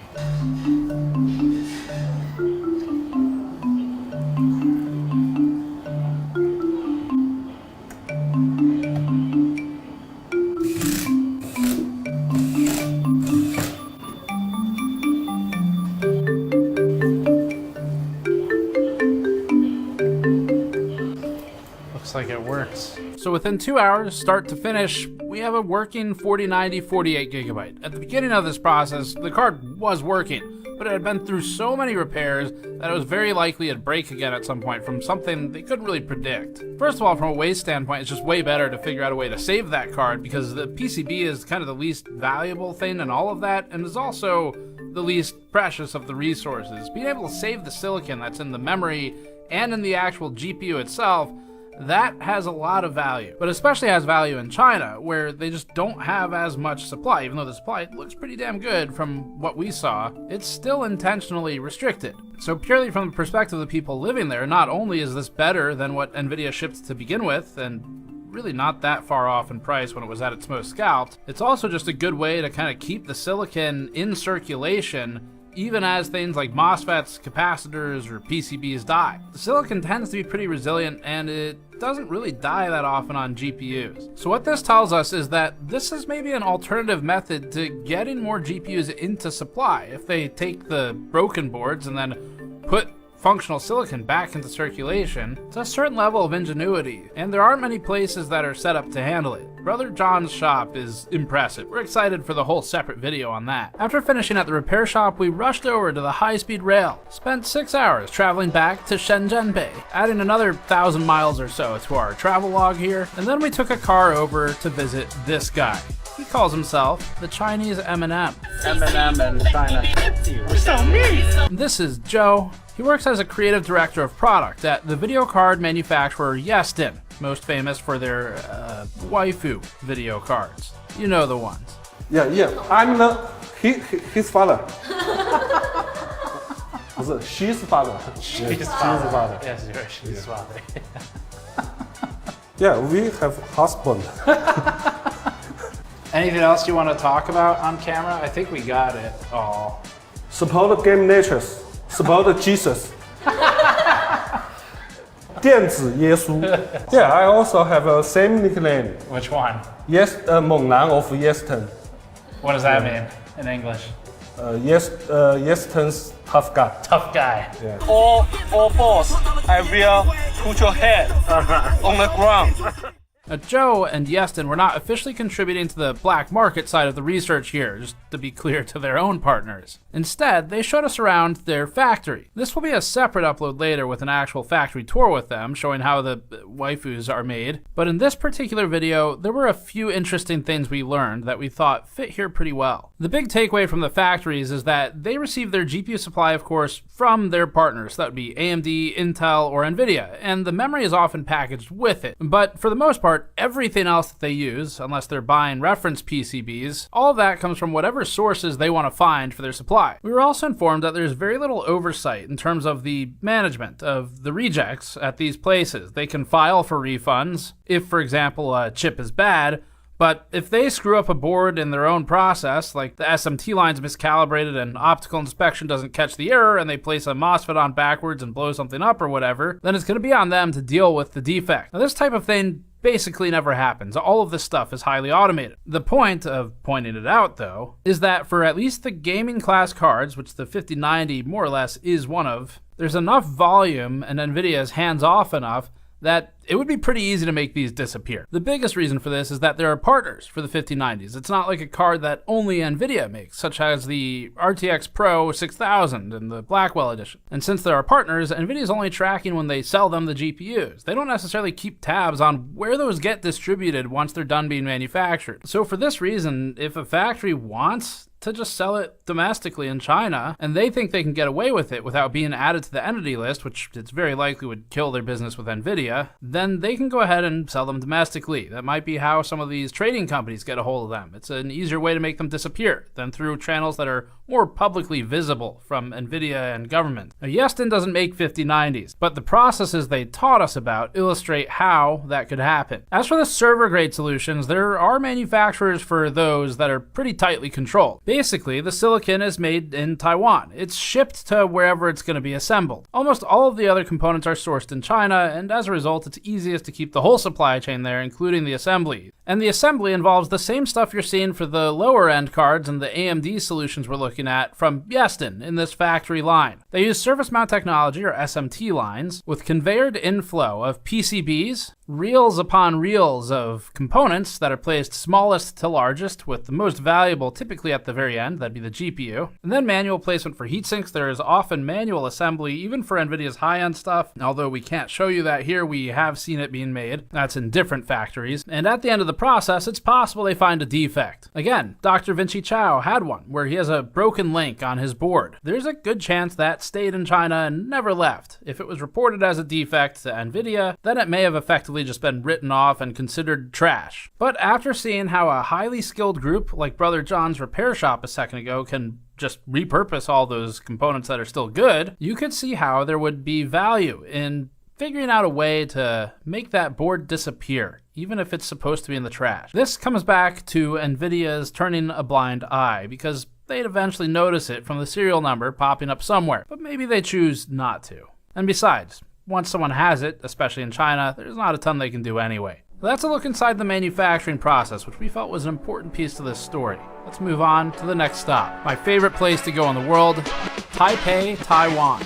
Looks like it works. So within 2 hours, start to finish, we have a working 4090 48GB. At the beginning of this process, the card was working, but it had been through so many repairs that it was very likely it'd break again at some point from something they couldn't really predict. First of all, from a waste standpoint, it's just way better to figure out a way to save that card because the PCB is kind of the least valuable thing in all of that, and is also the least precious of the resources. Being able to save the silicon that's in the memory and in the actual GPU itself, that has a lot of value, but especially has value in China, where they just don't have as much supply. Even though the supply looks pretty damn good from what we saw, it's still intentionally restricted. So purely from the perspective of the people living there, not only is this better than what NVIDIA shipped to begin with, and really not that far off in price when it was at its most scalped, it's also just a good way to kind of keep the silicon in circulation even as things like MOSFETs, capacitors, or PCBs die. The silicon tends to be pretty resilient, and it doesn't really die that often on GPUs. So what this tells us is that this is maybe an alternative method to getting more GPUs into supply. If they take the broken boards and then put functional silicon back into circulation, it's a certain level of ingenuity, and there aren't many places that are set up to handle it. Brother John's shop is impressive. We're excited for the whole separate video on that. After finishing at the repair shop, we rushed over to the high-speed rail, spent 6 hours traveling back to Shenzhen Bay, adding another 1,000 miles or so to our travel log here, and then we took a car over to visit this guy. He calls himself the Chinese Eminem. Eminem in China. We're so mean! This is Joe. He works as a creative director of product at the video card manufacturer Yeston, most famous for their waifu video cards. You know the ones. Yeah. I'm his father. She's father. She's father. Yes, you're she's father. Yeah, we have husband. Anything else you want to talk about on camera? I think we got it all. Support game natures. Support Jesus. 电子耶稣. Yeah, I also have a same nickname. Which one? Yes, 猛男 of Yeston. What does that mean in English? Yeston's tough guy. Tough guy. Yeah. All fours, I will put your head on the ground. Now, Joe and Yeston were not officially contributing to the black market side of the research here, just to be clear to their own partners. Instead, they showed us around their factory. This will be a separate upload later with an actual factory tour with them, showing how the waifus are made. But in this particular video, there were a few interesting things we learned that we thought fit here pretty well. The big takeaway from the factories is that they receive their GPU supply, of course, from their partners. That would be AMD, Intel, or NVIDIA, and the memory is often packaged with it. But for the most part, everything else that they use, unless they're buying reference PCBs, all of that comes from whatever sources they want to find for their supply. We were also informed that there's very little oversight in terms of the management of the rejects at these places. They can file for refunds if, for example, a chip is bad, but if they screw up a board in their own process, like the SMT line's miscalibrated and optical inspection doesn't catch the error and they place a MOSFET on backwards and blow something up or whatever, then it's going to be on them to deal with the defect. Now, this type of thing basically never happens. All of this stuff is highly automated. The point of pointing it out, though, is that for at least the gaming class cards, which the 5090 more or less is one of, There's enough volume and NVIDIA is hands-off enough that it would be pretty easy to make these disappear. The biggest reason for this is that there are partners for the 5090s. It's not like a card that only NVIDIA makes, such as the RTX Pro 6000 and the Blackwell edition. And since there are partners, NVIDIA is only tracking when they sell them the GPUs. They don't necessarily keep tabs on where those get distributed once they're done being manufactured. So for this reason, if a factory wants to just sell it domestically in China, and they think they can get away with it without being added to the entity list, which it's very likely would kill their business with NVIDIA, then they can go ahead and sell them domestically. That might be how some of these trading companies get a hold of them. It's an easier way to make them disappear than through channels that are more publicly visible from NVIDIA and government. Now, Yeston doesn't make 5090s, but the processes they taught us about illustrate how that could happen. As for the server-grade solutions, there are manufacturers for those that are pretty tightly controlled. Basically, the silicon is made in Taiwan. It's shipped to wherever it's going to be assembled. Almost all of the other components are sourced in China, and as a result, it's easiest to keep the whole supply chain there, including the assembly. And the assembly involves the same stuff you're seeing for the lower end cards and the AMD solutions we're looking at from Yeston in this factory line. They use surface mount technology, or SMT lines, with conveyored inflow of PCBs, reels upon reels of components that are placed smallest to largest, with the most valuable typically at the very end, that'd be the GPU, and then manual placement for heatsinks. There is often manual assembly even for NVIDIA's high-end stuff. Although we can't show you that here, we have seen it being made. That's in different factories. And at the end of the process, it's possible they find a defect. Again, Dr. Vinci Chow had one where he has a broken link on his board. There's a good chance that stayed in China and never left. If it was reported as a defect to NVIDIA, then it may have effectively just been written off and considered trash. But after seeing how a highly skilled group like Brother John's repair shop a second ago can just repurpose all those components that are still good, you could see how there would be value in figuring out a way to make that board disappear, even if it's supposed to be in the trash. This comes back to NVIDIA's turning a blind eye, because they'd eventually notice it from the serial number popping up somewhere, but maybe they choose not to. And besides, once someone has it, especially in China, there's not a ton they can do anyway. That's a look inside the manufacturing process, which we felt was an important piece to this story. Let's move on to the next stop. My favorite place to go in the world, Taipei, Taiwan.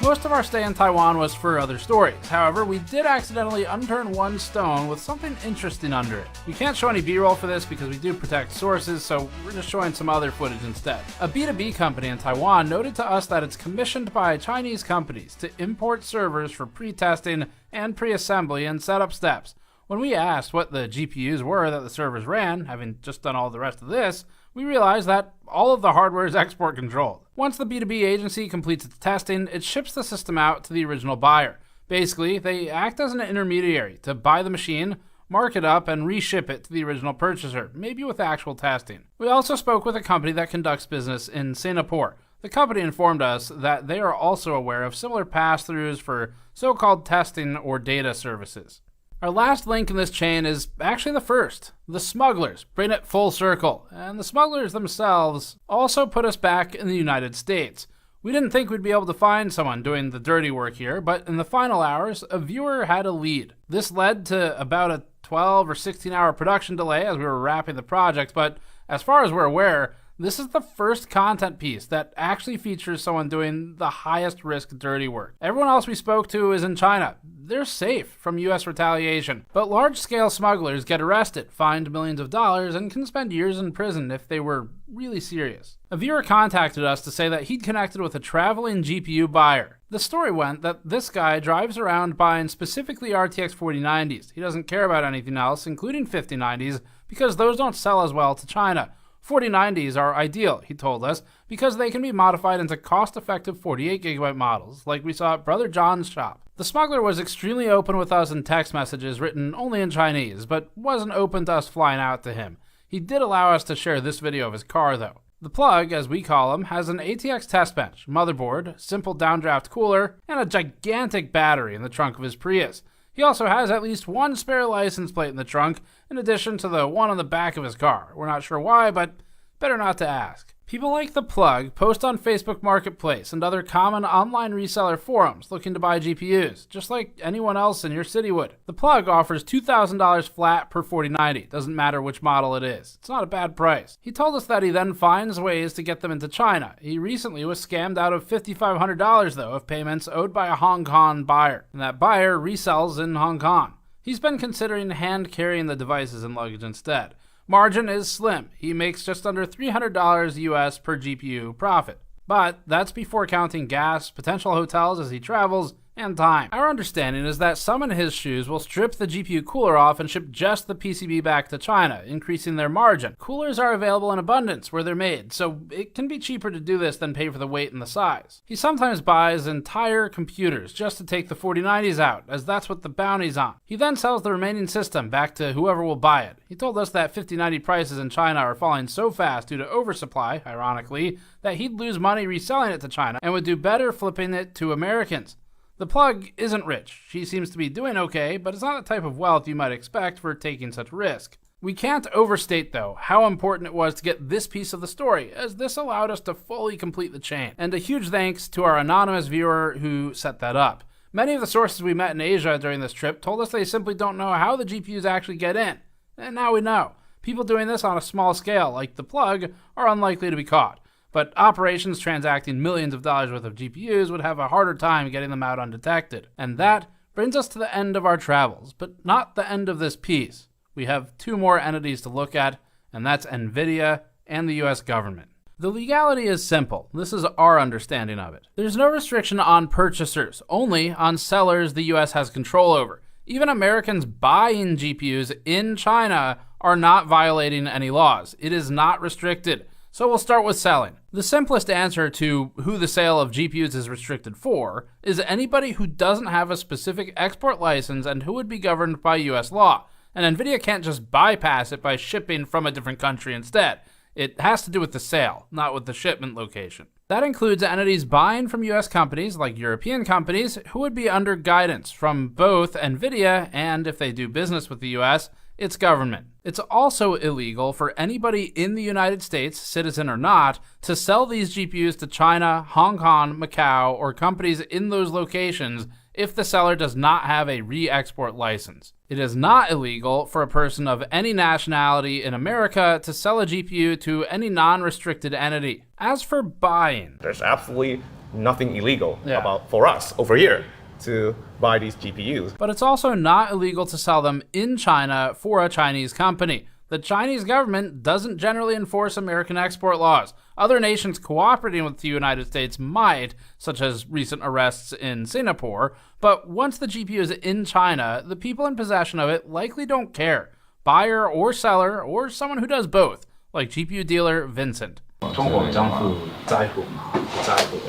Most of our stay in Taiwan was for other stories. However, we did accidentally unturn one stone with something interesting under it. We can't show any B-roll for this because we do protect sources, so we're just showing some other footage instead. A B2B company in Taiwan noted to us that it's commissioned by Chinese companies to import servers for pre-testing and pre-assembly and setup steps. When we asked what the GPUs were that the servers ran, having just done all the rest of this, we realized that all of the hardware is export controlled. Once the B2B agency completes its testing, it ships the system out to the original buyer. Basically, they act as an intermediary to buy the machine, mark it up, and reship it to the original purchaser, maybe with actual testing. We also spoke with a company that conducts business in Singapore. The company informed us that they are also aware of similar pass-throughs for so-called testing or data services. Our last link in this chain is actually the first. The smugglers bring it full circle, and the smugglers themselves also put us back in the United States. We didn't think we'd be able to find someone doing the dirty work here, but in the final hours, a viewer had a lead. This led to about a 12 or 16 hour production delay as we were wrapping the project, but as far as we're aware, this is the first content piece that actually features someone doing the highest risk dirty work. Everyone else we spoke to is in China. They're safe from US retaliation, but large-scale smugglers get arrested, fined millions of dollars, and can spend years in prison if they were really serious. A viewer contacted us to say that he'd connected with a traveling GPU buyer. The story went that this guy drives around buying specifically RTX 4090s. He doesn't care about anything else, including 5090s, because those don't sell as well to China. 4090s are ideal, he told us, because they can be modified into cost-effective 48GB models, like we saw at Brother John's shop. The smuggler was extremely open with us in text messages written only in Chinese, but wasn't open to us flying out to him. He did allow us to share this video of his car, though. The plug, as we call him, has an ATX test bench, motherboard, simple downdraft cooler, and a gigantic battery in the trunk of his Prius. He also has at least one spare license plate in the trunk, in addition to the one on the back of his car. We're not sure why, but better not to ask. People like The Plug post on Facebook Marketplace and other common online reseller forums looking to buy GPUs, just like anyone else in your city would. The Plug offers $2,000 flat per 4090, doesn't matter which model it is. It's not a bad price. He told us that he then finds ways to get them into China. He recently was scammed out of $5,500 though of payments owed by a Hong Kong buyer, and that buyer resells in Hong Kong. He's been considering hand carrying the devices and luggage instead. Margin is slim. He makes just under $300 US per GPU profit. But that's before counting gas, potential hotels as he travels, and time. Our understanding is that some in his shoes will strip the GPU cooler off and ship just the PCB back to China, increasing their margin. Coolers are available in abundance where they're made, so it can be cheaper to do this than pay for the weight and the size. He sometimes buys entire computers just to take the 4090s out, as that's what the bounty's on. He then sells the remaining system back to whoever will buy it. He told us that 5090 prices in China are falling so fast due to oversupply, ironically, that he'd lose money reselling it to China and would do better flipping it to Americans. The Plug isn't rich. She seems to be doing okay, but it's not the type of wealth you might expect for taking such risk. We can't overstate, though, how important it was to get this piece of the story, as this allowed us to fully complete the chain. And a huge thanks to our anonymous viewer who set that up. Many of the sources we met in Asia during this trip told us they simply don't know how the GPUs actually get in. And now we know. People doing this on a small scale, like The Plug, are unlikely to be caught. But operations transacting millions of dollars worth of GPUs would have a harder time getting them out undetected. And that brings us to the end of our travels, but not the end of this piece. We have two more entities to look at, and that's NVIDIA and the US government. The legality is simple. This is our understanding of it. There's no restriction on purchasers, only on sellers the US has control over. Even Americans buying GPUs in China are not violating any laws. It is not restricted. So we'll start with selling. The simplest answer to who the sale of GPUs is restricted for is anybody who doesn't have a specific export license and who would be governed by US law. And NVIDIA can't just bypass it by shipping from a different country instead. It has to do with the sale, not with the shipment location. That includes entities buying from US companies like European companies who would be under guidance from both NVIDIA and, if they do business with the US, its government. It's also illegal for anybody in the United States, citizen or not, to sell these GPUs to China, Hong Kong, Macau, or companies in those locations if the seller does not have a re-export license. It is not illegal for a person of any nationality in America to sell a GPU to any non-restricted entity. As for buying, there's absolutely nothing illegal about for us over here to buy these GPUs. But it's also not illegal to sell them in China for a Chinese company. The Chinese government doesn't generally enforce American export laws. Other nations cooperating with the United States might, such as recent arrests in Singapore, but once the GPU is in China, the people in possession of it likely don't care. Buyer or seller, or someone who does both, like GPU dealer Vincent.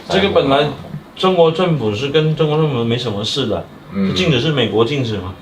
这个本来中国政府是跟中国政府没什么事的，禁止是美国禁止嘛，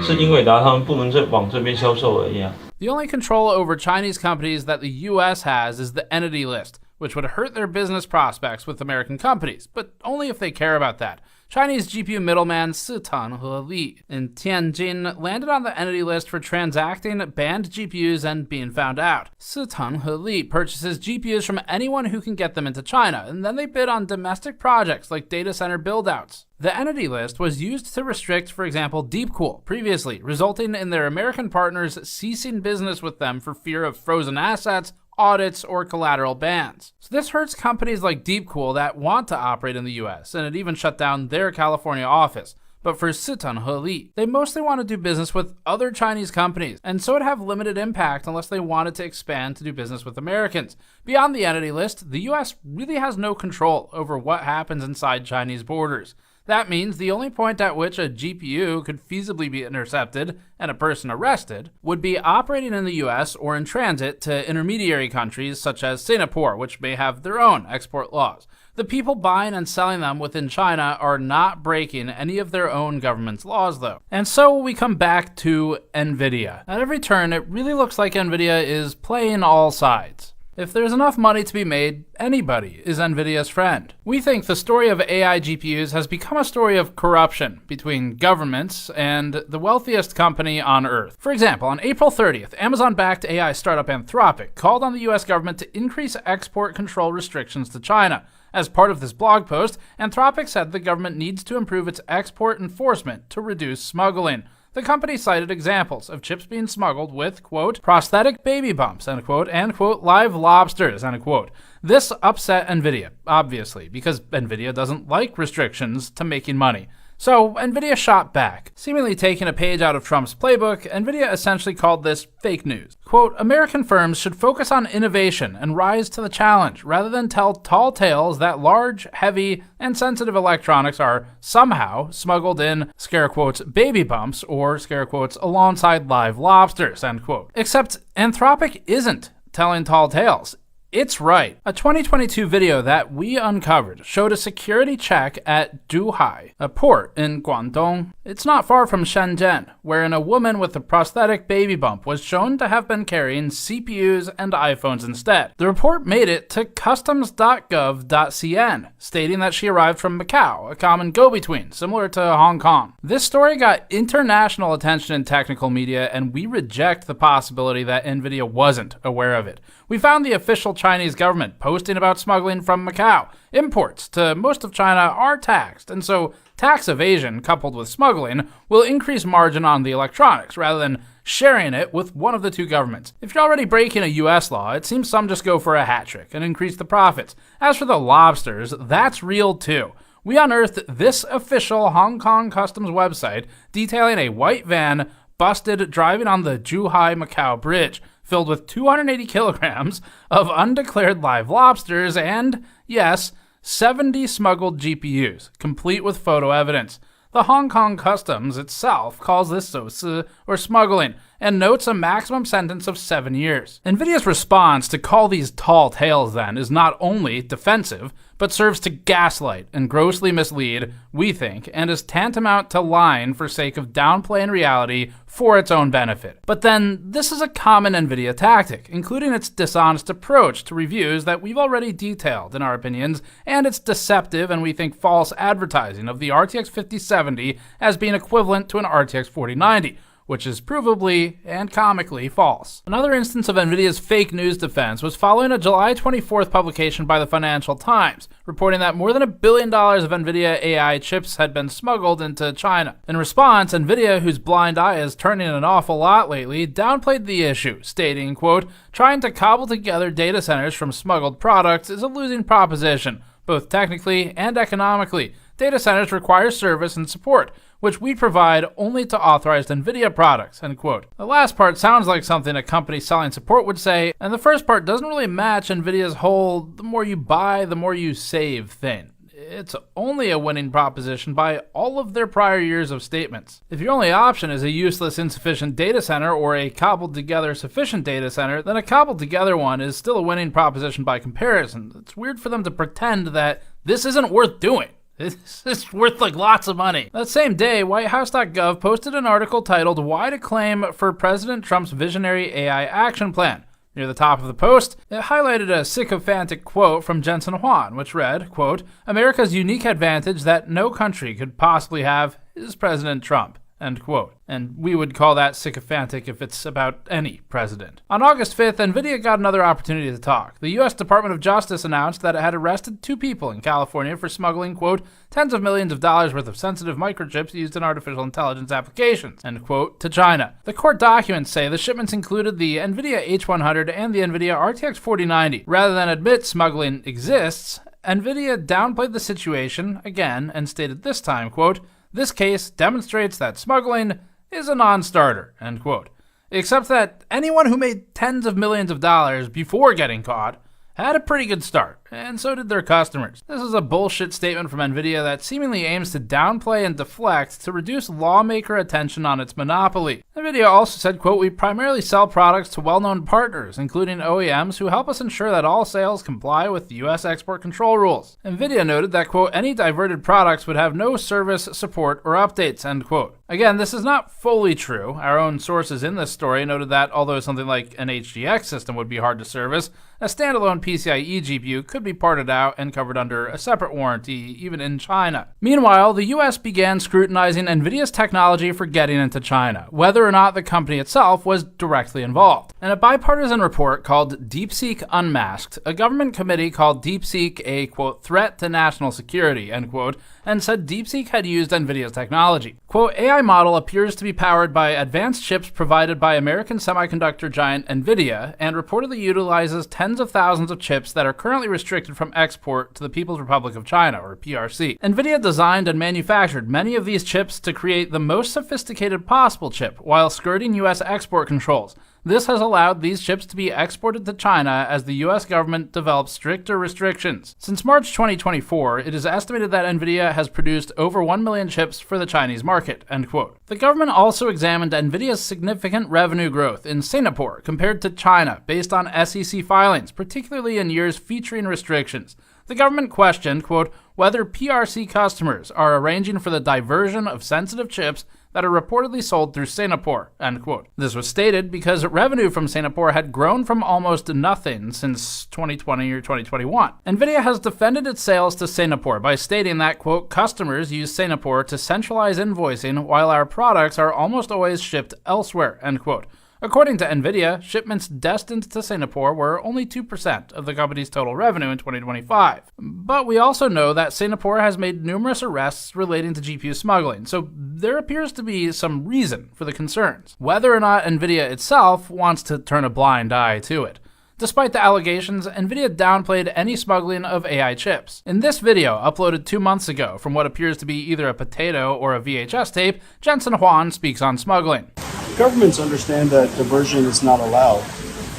是英伟达他们不能再往这边销售而已啊。The only control over Chinese companies that the US has is the entity list, which would hurt their business prospects with American companies, but only if they care about that. Chinese GPU middleman Sitan He in Tianjin landed on the entity list for transacting banned GPUs and being found out. Sitan He purchases GPUs from anyone who can get them into China, and then they bid on domestic projects like data center build-outs. The entity list was used to restrict, for example, Deepcool previously, resulting in their American partners ceasing business with them for fear of frozen assets, audits, or collateral bans. So this hurts companies like Deepcool that want to operate in the US, and it even shut down their California office. But for Sitan He, they mostly want to do business with other Chinese companies, and so it'd have limited impact unless they wanted to expand to do business with Americans. Beyond the entity list, the US really has no control over what happens inside Chinese borders. That means the only point at which a GPU could feasibly be intercepted and a person arrested would be operating in the US or in transit to intermediary countries such as Singapore, which may have their own export laws. The people buying and selling them within China are not breaking any of their own government's laws, though. And so we come back to NVIDIA. At every turn, it really looks like NVIDIA is playing all sides. If there's enough money to be made, anybody is NVIDIA's friend. We think the story of AI GPUs has become a story of corruption between governments and the wealthiest company on Earth. For example, on April 30th, Amazon-backed AI startup Anthropic called on the US government to increase export control restrictions to China. As part of this blog post, Anthropic said the government needs to improve its export enforcement to reduce smuggling. The company cited examples of chips being smuggled with, quote, prosthetic baby bumps, end quote, and, quote, live lobsters, end quote. This upset NVIDIA, obviously, because NVIDIA doesn't like restrictions to making money. So NVIDIA shot back. Seemingly taking a page out of Trump's playbook, NVIDIA essentially called this fake news. Quote, American firms should focus on innovation and rise to the challenge, rather than tell tall tales that large, heavy, and sensitive electronics are somehow smuggled in, scare quotes, baby bumps, or scare quotes, alongside live lobsters, end quote. Except Anthropic isn't telling tall tales. It's right. A 2022 video that we uncovered showed a security check at Zhuhai, a port in Guangdong. It's not far from Shenzhen, wherein a woman with a prosthetic baby bump was shown to have been carrying CPUs and iPhones instead. The report made it to customs.gov.cn, stating that she arrived from Macau, a common go-between, similar to Hong Kong. This story got international attention in technical media, and we reject the possibility that NVIDIA wasn't aware of it. We found the official Chinese government posting about smuggling from Macau. Imports to most of China are taxed, and so tax evasion coupled with smuggling will increase margin on the electronics rather than sharing it with one of the two governments. If you're already breaking a US law, it seems some just go for a hat trick and increase the profits. As for the lobsters, that's real too. We unearthed this official Hong Kong customs website detailing a white van busted driving on the Zhuhai-Macau bridge, filled with 280 kilograms of undeclared live lobsters and, yes, 70 smuggled GPUs, complete with photo evidence. The Hong Kong Customs itself calls this sosi, or smuggling, and notes a maximum sentence of 7 years. NVIDIA's response to call these tall tales, then, is not only defensive, but serves to gaslight and grossly mislead, we think, and is tantamount to lying for sake of downplaying reality for its own benefit. But then, this is a common NVIDIA tactic, including its dishonest approach to reviews that we've already detailed in our opinions, and its deceptive and we think false advertising of the RTX 5070 as being equivalent to an RTX 4090, which is provably and comically false. Another instance of NVIDIA's fake news defense was following a July 24th publication by the Financial Times, reporting that more than $1 billion of NVIDIA AI chips had been smuggled into China. In response, NVIDIA, whose blind eye is turning an awful lot lately, downplayed the issue, stating, quote, trying to cobble together data centers from smuggled products is a losing proposition, both technically and economically. Data centers require service and support, which we provide only to authorized NVIDIA products, end quote. The last part sounds like something a company selling support would say, and the first part doesn't really match NVIDIA's whole the more you buy, the more you save thing. It's only a winning proposition by all of their prior years of statements. If your only option is a useless, insufficient data center or a cobbled together sufficient data center, then a cobbled together one is still a winning proposition by comparison. It's weird for them to pretend that this isn't worth doing. It's worth like lots of money. That same day, WhiteHouse.gov posted an article titled Why to Claim for President Trump's Visionary AI Action Plan. Near the top of the post, it highlighted a sycophantic quote from Jensen, which read, quote, America's unique advantage that no country could possibly have is President Trump, end quote. And we would call that sycophantic if it's about any president. On August 5th, NVIDIA got another opportunity to talk. The U.S. Department of Justice announced that it had arrested 2 people in California for smuggling, quote, tens of millions of dollars worth of sensitive microchips used in artificial intelligence applications, end quote, to China. The court documents say the shipments included the NVIDIA H100 and the NVIDIA RTX 4090. Rather than admit smuggling exists, NVIDIA downplayed the situation again and stated this time, quote, this case demonstrates that smuggling is a non-starter, end quote. Except that anyone who made tens of millions of dollars before getting caught had a pretty good start. and so did their customers. This is a bullshit statement from NVIDIA that seemingly aims to downplay and deflect to reduce lawmaker attention on its monopoly. NVIDIA also said, quote, "We primarily sell products to well-known partners, including OEMs, who help us ensure that all sales comply with U.S. export control rules." NVIDIA noted that, quote, "Any diverted products would have no service, support, or updates," end quote. Again, this is not fully true. Our own sources in this story noted that although something like an HGX system would be hard to service, a standalone PCIe GPU could be parted out and covered under a separate warranty, even in China. Meanwhile, the US began scrutinizing NVIDIA's technology for getting into China, whether or not the company itself was directly involved. In a bipartisan report called DeepSeek Unmasked, a government committee called DeepSeek a, quote, "threat to national security," end quote, and said DeepSeek had used NVIDIA's technology. Quote, "AI model appears to be powered by advanced chips provided by American semiconductor giant NVIDIA and reportedly utilizes tens of thousands of chips that are currently restricted from export to the People's Republic of China, or PRC. NVIDIA designed and manufactured many of these chips to create the most sophisticated possible chip while skirting US export controls. This has allowed these chips to be exported to China as the US government develops stricter restrictions. Since March 2024, it is estimated that NVIDIA has produced over 1 million chips for the Chinese market," end quote. The government also examined NVIDIA's significant revenue growth in Singapore compared to China based on SEC filings, particularly in years featuring restrictions. The government questioned, quote, "whether PRC customers are arranging for the diversion of sensitive chips that are reportedly sold through Singapore," end quote. This was stated because revenue from Singapore had grown from almost nothing since 2020 or 2021. NVIDIA has defended its sales to Singapore by stating that, quote, "customers use Singapore to centralize invoicing while our products are almost always shipped elsewhere," end quote. According to NVIDIA, shipments destined to Singapore were only 2% of the company's total revenue in 2025. But we also know that Singapore has made numerous arrests relating to GPU smuggling, so there appears to be some reason for the concerns, whether or not NVIDIA itself wants to turn a blind eye to it. Despite the allegations, NVIDIA downplayed any smuggling of AI chips. In this video, uploaded 2 months ago from what appears to be either a potato or a VHS tape, Jensen Huang speaks on smuggling. Governments understand that diversion is not allowed,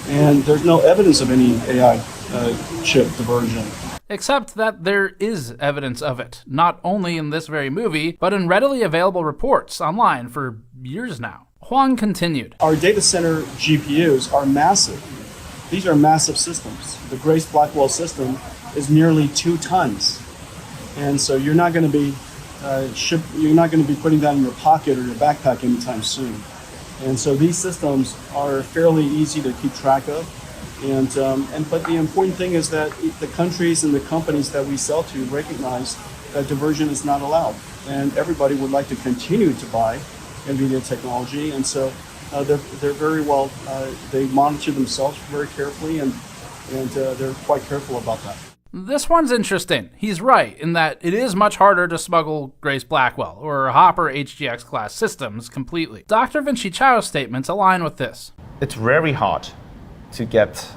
and there's no evidence of any AI chip diversion. Except that there is evidence of it, not only in this very movie, but in readily available reports online for years now. Huang continued. Our data center GPUs are massive. These are massive systems. The Grace Blackwell system is nearly 2 tons. And so you're not going to be putting that in your pocket or your backpack anytime soon. And so these systems are fairly easy to keep track of. But the important thing is that the countries and the companies that we sell to recognize that diversion is not allowed. And everybody would like to continue to buy NVIDIA technology. And so they're very well, they monitor themselves very carefully, and they're quite careful about that. This one's interesting. He's right in that it is much harder to smuggle Grace Blackwell or Hopper HGX class systems completely. Dr. Vinci Chao's statements align with this. It's very hard to get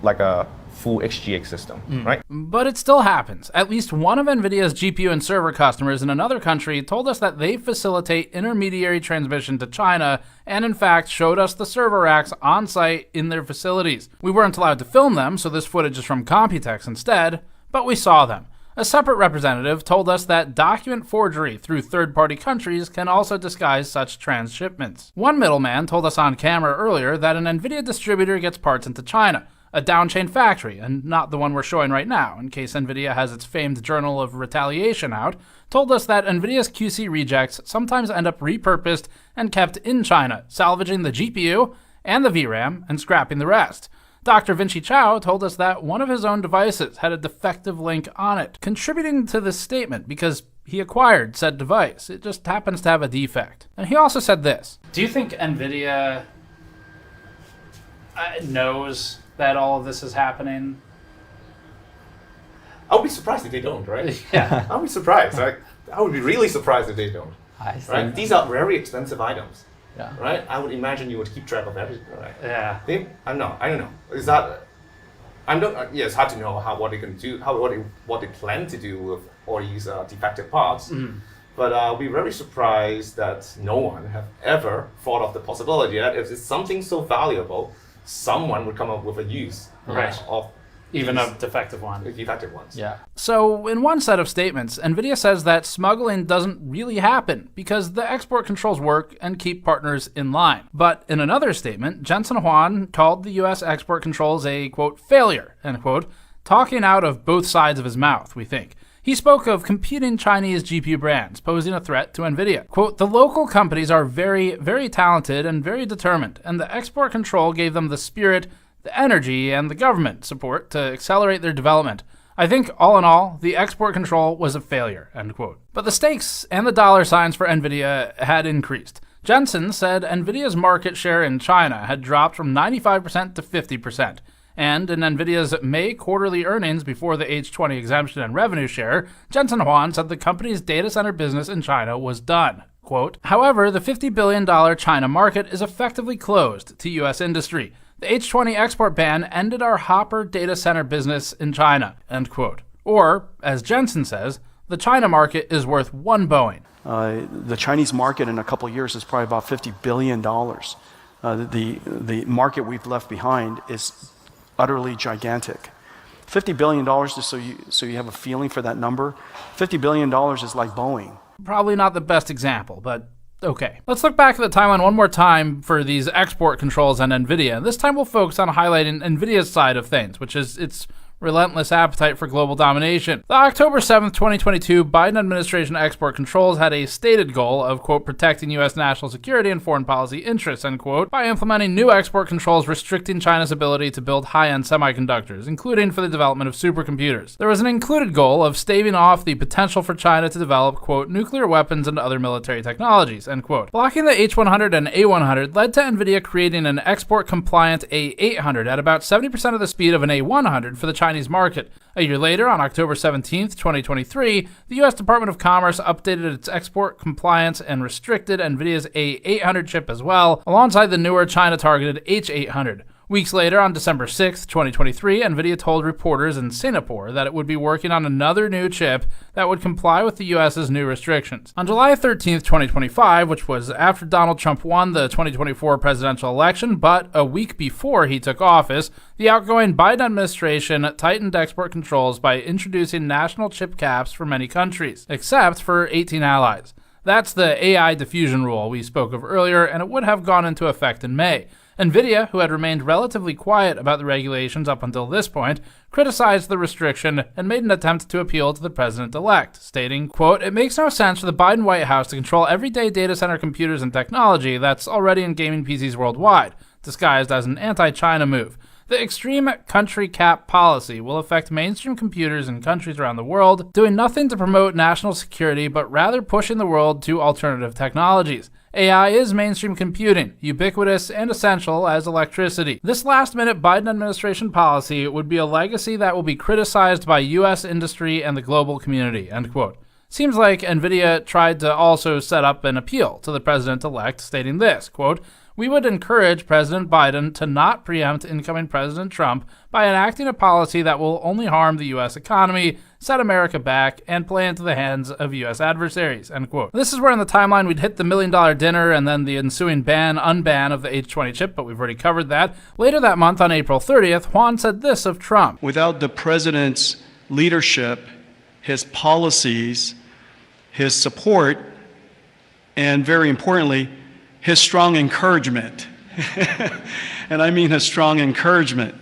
like a full HGX system, right? But it still happens. At least one of NVIDIA's GPU and server customers in another country told us that they facilitate intermediary transmission to China and in fact showed us the server racks on site in their facilities. We weren't allowed to film them, so this footage is from Computex instead, but we saw them. A separate representative told us that document forgery through third-party countries can also disguise such transshipments. One middleman told us on camera earlier that an NVIDIA distributor gets parts into China, a downchain factory, and not the one we're showing right now, in case NVIDIA has its famed Journal of Retaliation out, told us that NVIDIA's QC rejects sometimes end up repurposed and kept in China, salvaging the GPU and the VRAM and scrapping the rest. Dr. Vinci Chao told us that one of his own devices had a defective link on it, contributing to this statement because he acquired said device. It just happens to have a defect. And he also said this. Do you think NVIDIA knows that all of this is happening? I'll be surprised if they don't, right? Yeah. I'll be surprised. Right? I would be really surprised if they don't. Right? These are very expensive items. Yeah. Right? I would imagine you would keep track of everything, right? Yeah. I don't know. Is that? Yeah, it's hard to know what they can do, what they plan to do with all these defective parts. But I'll be very surprised that no one have ever thought of the possibility that if it's something so valuable, someone would come up with a use of Even a defective one. Defective ones. Yeah. So, in one set of statements, NVIDIA says that smuggling doesn't really happen because the export controls work and keep partners in line. But in another statement, Jensen Huang called the US export controls a, quote, failure, end quote, talking out of both sides of his mouth, we think. He spoke of competing Chinese GPU brands posing a threat to NVIDIA. Quote, the local companies are very, very talented and very determined, and the export control gave them the spirit, the energy, and the government support to accelerate their development. I think, all in all, the export control was a failure, end quote. But the stakes and the dollar signs for NVIDIA had increased. Jensen said NVIDIA's market share in China had dropped from 95% to 50%. And in NVIDIA's May quarterly earnings before the H20 exemption and revenue share, Jensen Huang said the company's data center business in China was done. Quote, however, the $50 billion China market is effectively closed to U.S. industry. The H20 export ban ended our Hopper data center business in China, end quote. Or, as Jensen says, the China market is worth one Boeing. The Chinese market in a couple of years is probably about $50 billion. The market we've left behind is utterly gigantic. $50 billion, just so you have a feeling for that number, $50 billion is like Boeing. Probably not the best example, but okay. Let's look back at the timeline one more time for these export controls and NVIDIA. This time we'll focus on highlighting NVIDIA's side of things, which is its relentless appetite for global domination. The October 7th, 2022 Biden administration export controls had a stated goal of, quote, protecting U.S. national security and foreign policy interests, end quote, by implementing new export controls restricting China's ability to build high-end semiconductors, including for the development of supercomputers. There was an included goal of staving off the potential for China to develop, quote, nuclear weapons and other military technologies, end quote. Blocking the H100 and A100 led to NVIDIA creating an export-compliant A800 at about 70% of the speed of an A100 for the Chinese market. A year later, on October 17th, 2023, the U.S. Department of Commerce updated its export compliance and restricted NVIDIA's A800 chip as well, alongside the newer China-targeted H800. Weeks later, on December 6th, 2023, NVIDIA told reporters in Singapore that it would be working on another new chip that would comply with the U.S.'s new restrictions. On July 13th, 2025, which was after Donald Trump won the 2024 presidential election, but a week before he took office, the outgoing Biden administration tightened export controls by introducing national chip caps for many countries, except for 18 allies. That's the AI diffusion rule we spoke of earlier, and it would have gone into effect in May. NVIDIA, who had remained relatively quiet about the regulations up until this point, criticized the restriction and made an attempt to appeal to the president-elect, stating, quote, it makes no sense for the Biden White House to control everyday data center computers and technology that's already in gaming PCs worldwide, disguised as an anti-China move. The extreme country cap policy will affect mainstream computers in countries around the world, doing nothing to promote national security, but rather pushing the world to alternative technologies. AI is mainstream computing, ubiquitous and essential as electricity. This last-minute Biden administration policy would be a legacy that will be criticized by U.S. industry and the global community, end quote. Seems like NVIDIA tried to also set up an appeal to the president-elect, stating this, quote, we would encourage President Biden to not preempt incoming President Trump by enacting a policy that will only harm the U.S. economy, set America back, and play into the hands of U.S. adversaries, end quote. This is where in the timeline we'd hit the $1 million dinner and then the ensuing unban of the H20 chip, but we've already covered that. Later that month, on April 30th, Huang said this of Trump. Without the president's leadership, his policies, his support, and very importantly, his strong encouragement, and I mean his strong encouragement.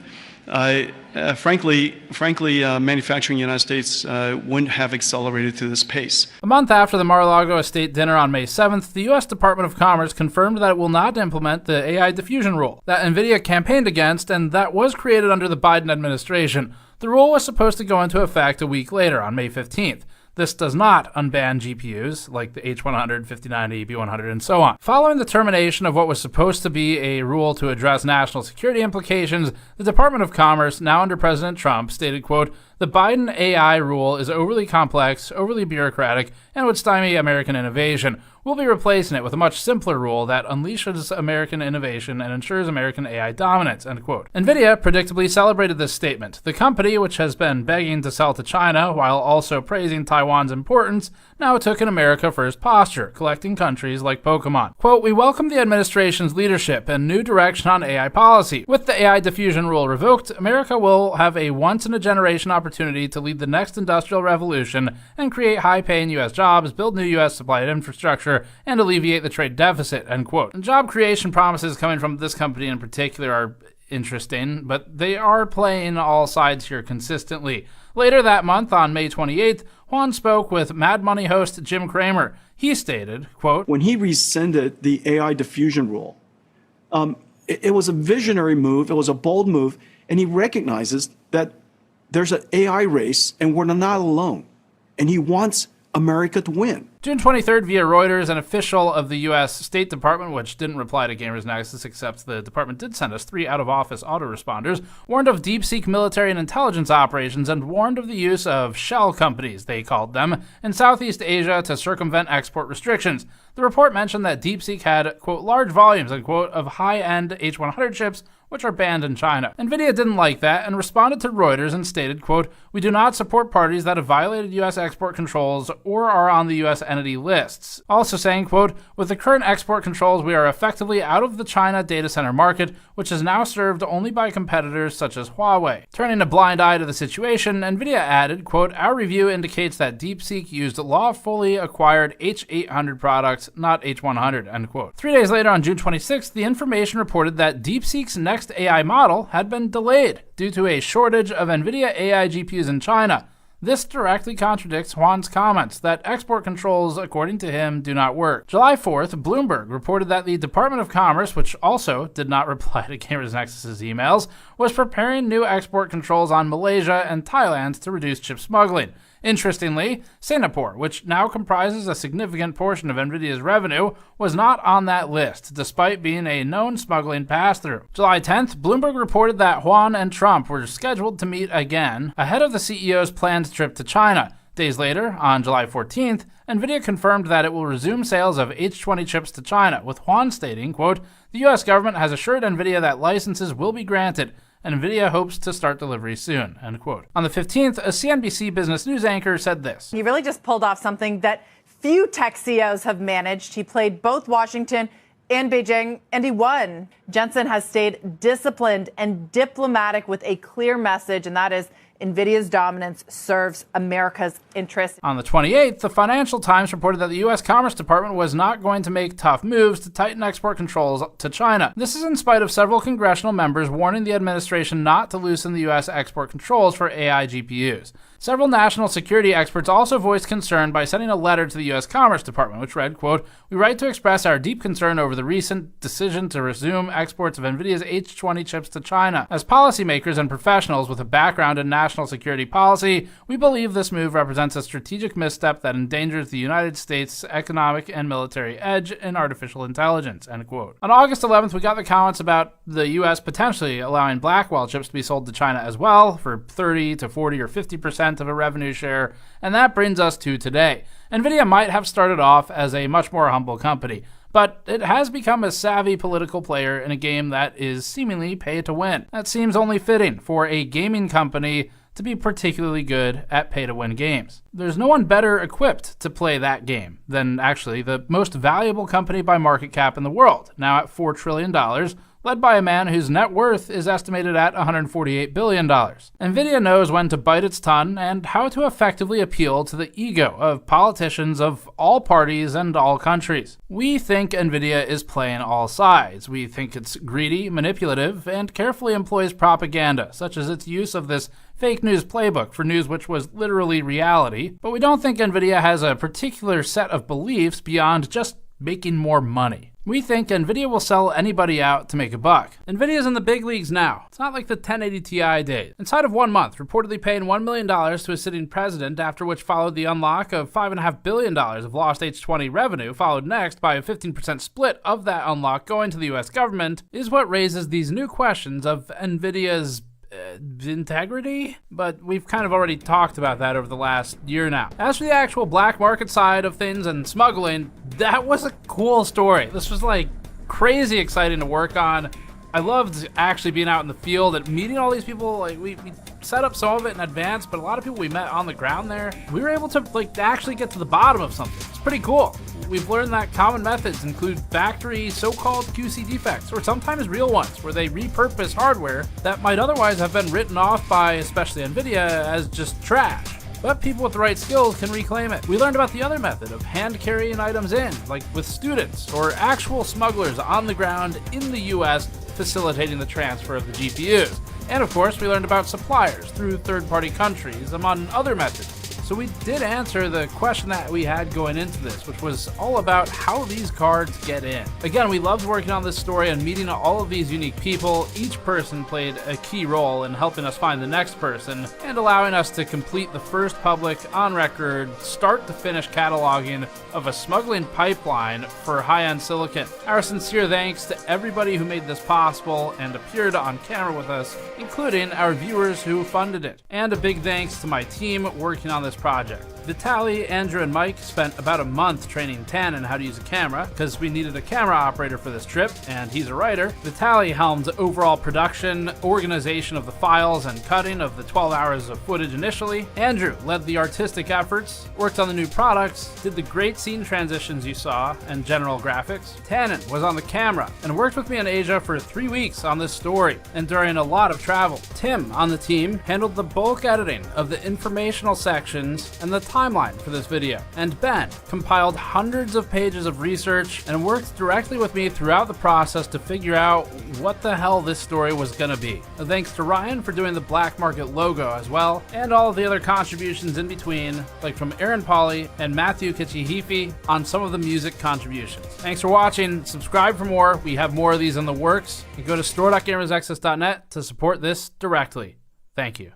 Frankly, manufacturing in the United States wouldn't have accelerated to this pace. A month after the Mar-a-Lago estate dinner on May 7th, the U.S. Department of Commerce confirmed that it will not implement the AI diffusion rule that NVIDIA campaigned against and that was created under the Biden administration. The rule was supposed to go into effect a week later, on May 15th. This does not unban GPUs like the H100, 5090, B100, and so on. Following the termination of what was supposed to be a rule to address national security implications, the Department of Commerce, now under President Trump, stated, quote, The Biden AI rule is overly complex, overly bureaucratic, and would stymie American innovation. We'll be replacing it with a much simpler rule that unleashes American innovation and ensures American AI dominance, end quote. NVIDIA predictably celebrated this statement. The company, which has been begging to sell to China while also praising Taiwan's importance, now took an America First posture, collecting countries like Pokemon. Quote, "We welcome the administration's leadership and new direction on AI policy. With the AI diffusion rule revoked, America will have a once-in-a-generation opportunity to lead the next industrial revolution and create high-paying U.S. jobs, build new U.S. supply infrastructure, and alleviate the trade deficit," end quote. And job creation promises coming from this company in particular are interesting, but they are playing all sides here consistently. Later that month, on May 28th, Juan spoke with Mad Money host Jim Cramer. He stated, quote, "When he rescinded the AI diffusion rule, it was a visionary move, it was a bold move, and he recognizes that there's an AI race and we're not alone. And he wants America to win." June 23rd, via Reuters, an official of the U.S. State Department, which didn't reply to Gamers Nexus, except the department did send us 3 out-of-office autoresponders, warned of deep-seek military and intelligence operations and warned of the use of shell companies, they called them, in Southeast Asia to circumvent export restrictions. The report mentioned that DeepSeek had, quote, "large volumes," unquote, of high-end H100 chips, which are banned in China. NVIDIA didn't like that and responded to Reuters and stated, quote, "We do not support parties that have violated U.S. export controls or are on the U.S. entity lists." Also saying, quote, "With the current export controls, we are effectively out of the China data center market, which is now served only by competitors such as Huawei." Turning a blind eye to the situation, NVIDIA added, quote, "Our review indicates that DeepSeek used lawfully acquired H800 products, not H100, end quote. 3 days later, on June 26th, the information reported that DeepSeek's next AI model had been delayed due to a shortage of NVIDIA AI GPUs in China. This directly contradicts Juan's comments that export controls, according to him, do not work. July 4th, Bloomberg reported that the Department of Commerce, which also did not reply to Gamers Nexus's emails, was preparing new export controls on Malaysia and Thailand to reduce chip smuggling. Interestingly, Singapore, which now comprises a significant portion of NVIDIA's revenue, was not on that list, despite being a known smuggling pass-through. July 10th, Bloomberg reported that Juan and Trump were scheduled to meet again ahead of the CEO's planned trip to China. Days later, on July 14th, NVIDIA confirmed that it will resume sales of H20 chips to China, with Juan stating, quote, "The U.S. government has assured NVIDIA that licenses will be granted. NVIDIA hopes to start delivery soon," end quote. On the 15th, a CNBC Business News anchor said this. He really just pulled off something that few tech CEOs have managed. He played both Washington and Beijing, and he won. Jensen has stayed disciplined and diplomatic with a clear message, and that is NVIDIA's dominance serves America's interests. On the 28th, the Financial Times reported that the U.S. Commerce Department was not going to make tough moves to tighten export controls to China. This is in spite of several congressional members warning the administration not to loosen the U.S. export controls for AI GPUs. Several national security experts also voiced concern by sending a letter to the U.S. Commerce Department, which read, quote, "We write to express our deep concern over the recent decision to resume exports of NVIDIA's H20 chips to China. As policymakers and professionals with a background in national security policy, we believe this move represents a strategic misstep that endangers the United States' economic and military edge in artificial intelligence," end quote. On August 11th, we got the comments about the U.S. potentially allowing Blackwell chips to be sold to China as well for 30 to 40 or 50% of a revenue share, and that brings us to today. NVIDIA might have started off as a much more humble company, but it has become a savvy political player in a game that is seemingly pay to win. That seems only fitting for a gaming company to be particularly good at pay-to-win games. There's no one better equipped to play that game than actually the most valuable company by market cap in the world, now at $4 trillion, led by a man whose net worth is estimated at $148 billion. NVIDIA knows when to bite its tongue and how to effectively appeal to the ego of politicians of all parties and all countries. We think NVIDIA is playing all sides. We think it's greedy, manipulative, and carefully employs propaganda, such as its use of this fake news playbook for news which was literally reality. But we don't think NVIDIA has a particular set of beliefs beyond just making more money. We think NVIDIA will sell anybody out to make a buck. NVIDIA's in the big leagues now. It's not like the 1080 Ti days. Inside of 1 month, reportedly paying $1 million to a sitting president, after which followed the unlock of $5.5 billion of lost H20 revenue, followed next by a 15% split of that unlock going to the US government, is what raises these new questions of NVIDIA's integrity, but we've kind of already talked about that over the last year now. As for the actual black market side of things and smuggling, that was a cool story. This was like crazy exciting to work on. I loved actually being out in the field and meeting all these people. Like we set up some of it in advance, but a lot of people we met on the ground there, we were able to like actually get to the bottom of something. It's pretty cool. We've learned that common methods include factory so-called QC defects, or sometimes real ones, where they repurpose hardware that might otherwise have been written off by, especially NVIDIA, as just trash. But people with the right skills can reclaim it. We learned about the other method of hand carrying items in, like with students or actual smugglers on the ground in the US facilitating the transfer of the GPUs. And of course, we learned about suppliers through third-party countries, among other methods. So we did answer the question that we had going into this, which was all about how these cards get in. Again, we loved working on this story and meeting all of these unique people. Each person played a key role in helping us find the next person and allowing us to complete the first public, on-record, start-to-finish cataloging of a smuggling pipeline for high-end silicon. Our sincere thanks to everybody who made this possible and appeared on camera with us, including our viewers who funded it. And a big thanks to my team working on this project. Vitaly, Andrew, and Mike spent about a month training Tannen how to use a camera, because we needed a camera operator for this trip, and he's a writer. Vitaly helmed overall production, organization of the files, and cutting of the 12 hours of footage initially. Andrew led the artistic efforts, worked on the new products, did the great scene transitions you saw, and general graphics. Tannen was on the camera, and worked with me in Asia for 3 weeks on this story, and during a lot of travel. Tim, on the team, handled the bulk editing of the informational sections and the timeline for this video. And Ben compiled hundreds of pages of research and worked directly with me throughout the process to figure out what the hell this story was gonna be. Thanks to Ryan for doing the black market logo as well, and all of the other contributions in between, like from Aaron Pauly and Matthew Kichihifi on some of the music contributions. Thanks for watching. Subscribe for more. We have more of these in the works. And go to store.gamersnexus.net to support this directly. Thank you.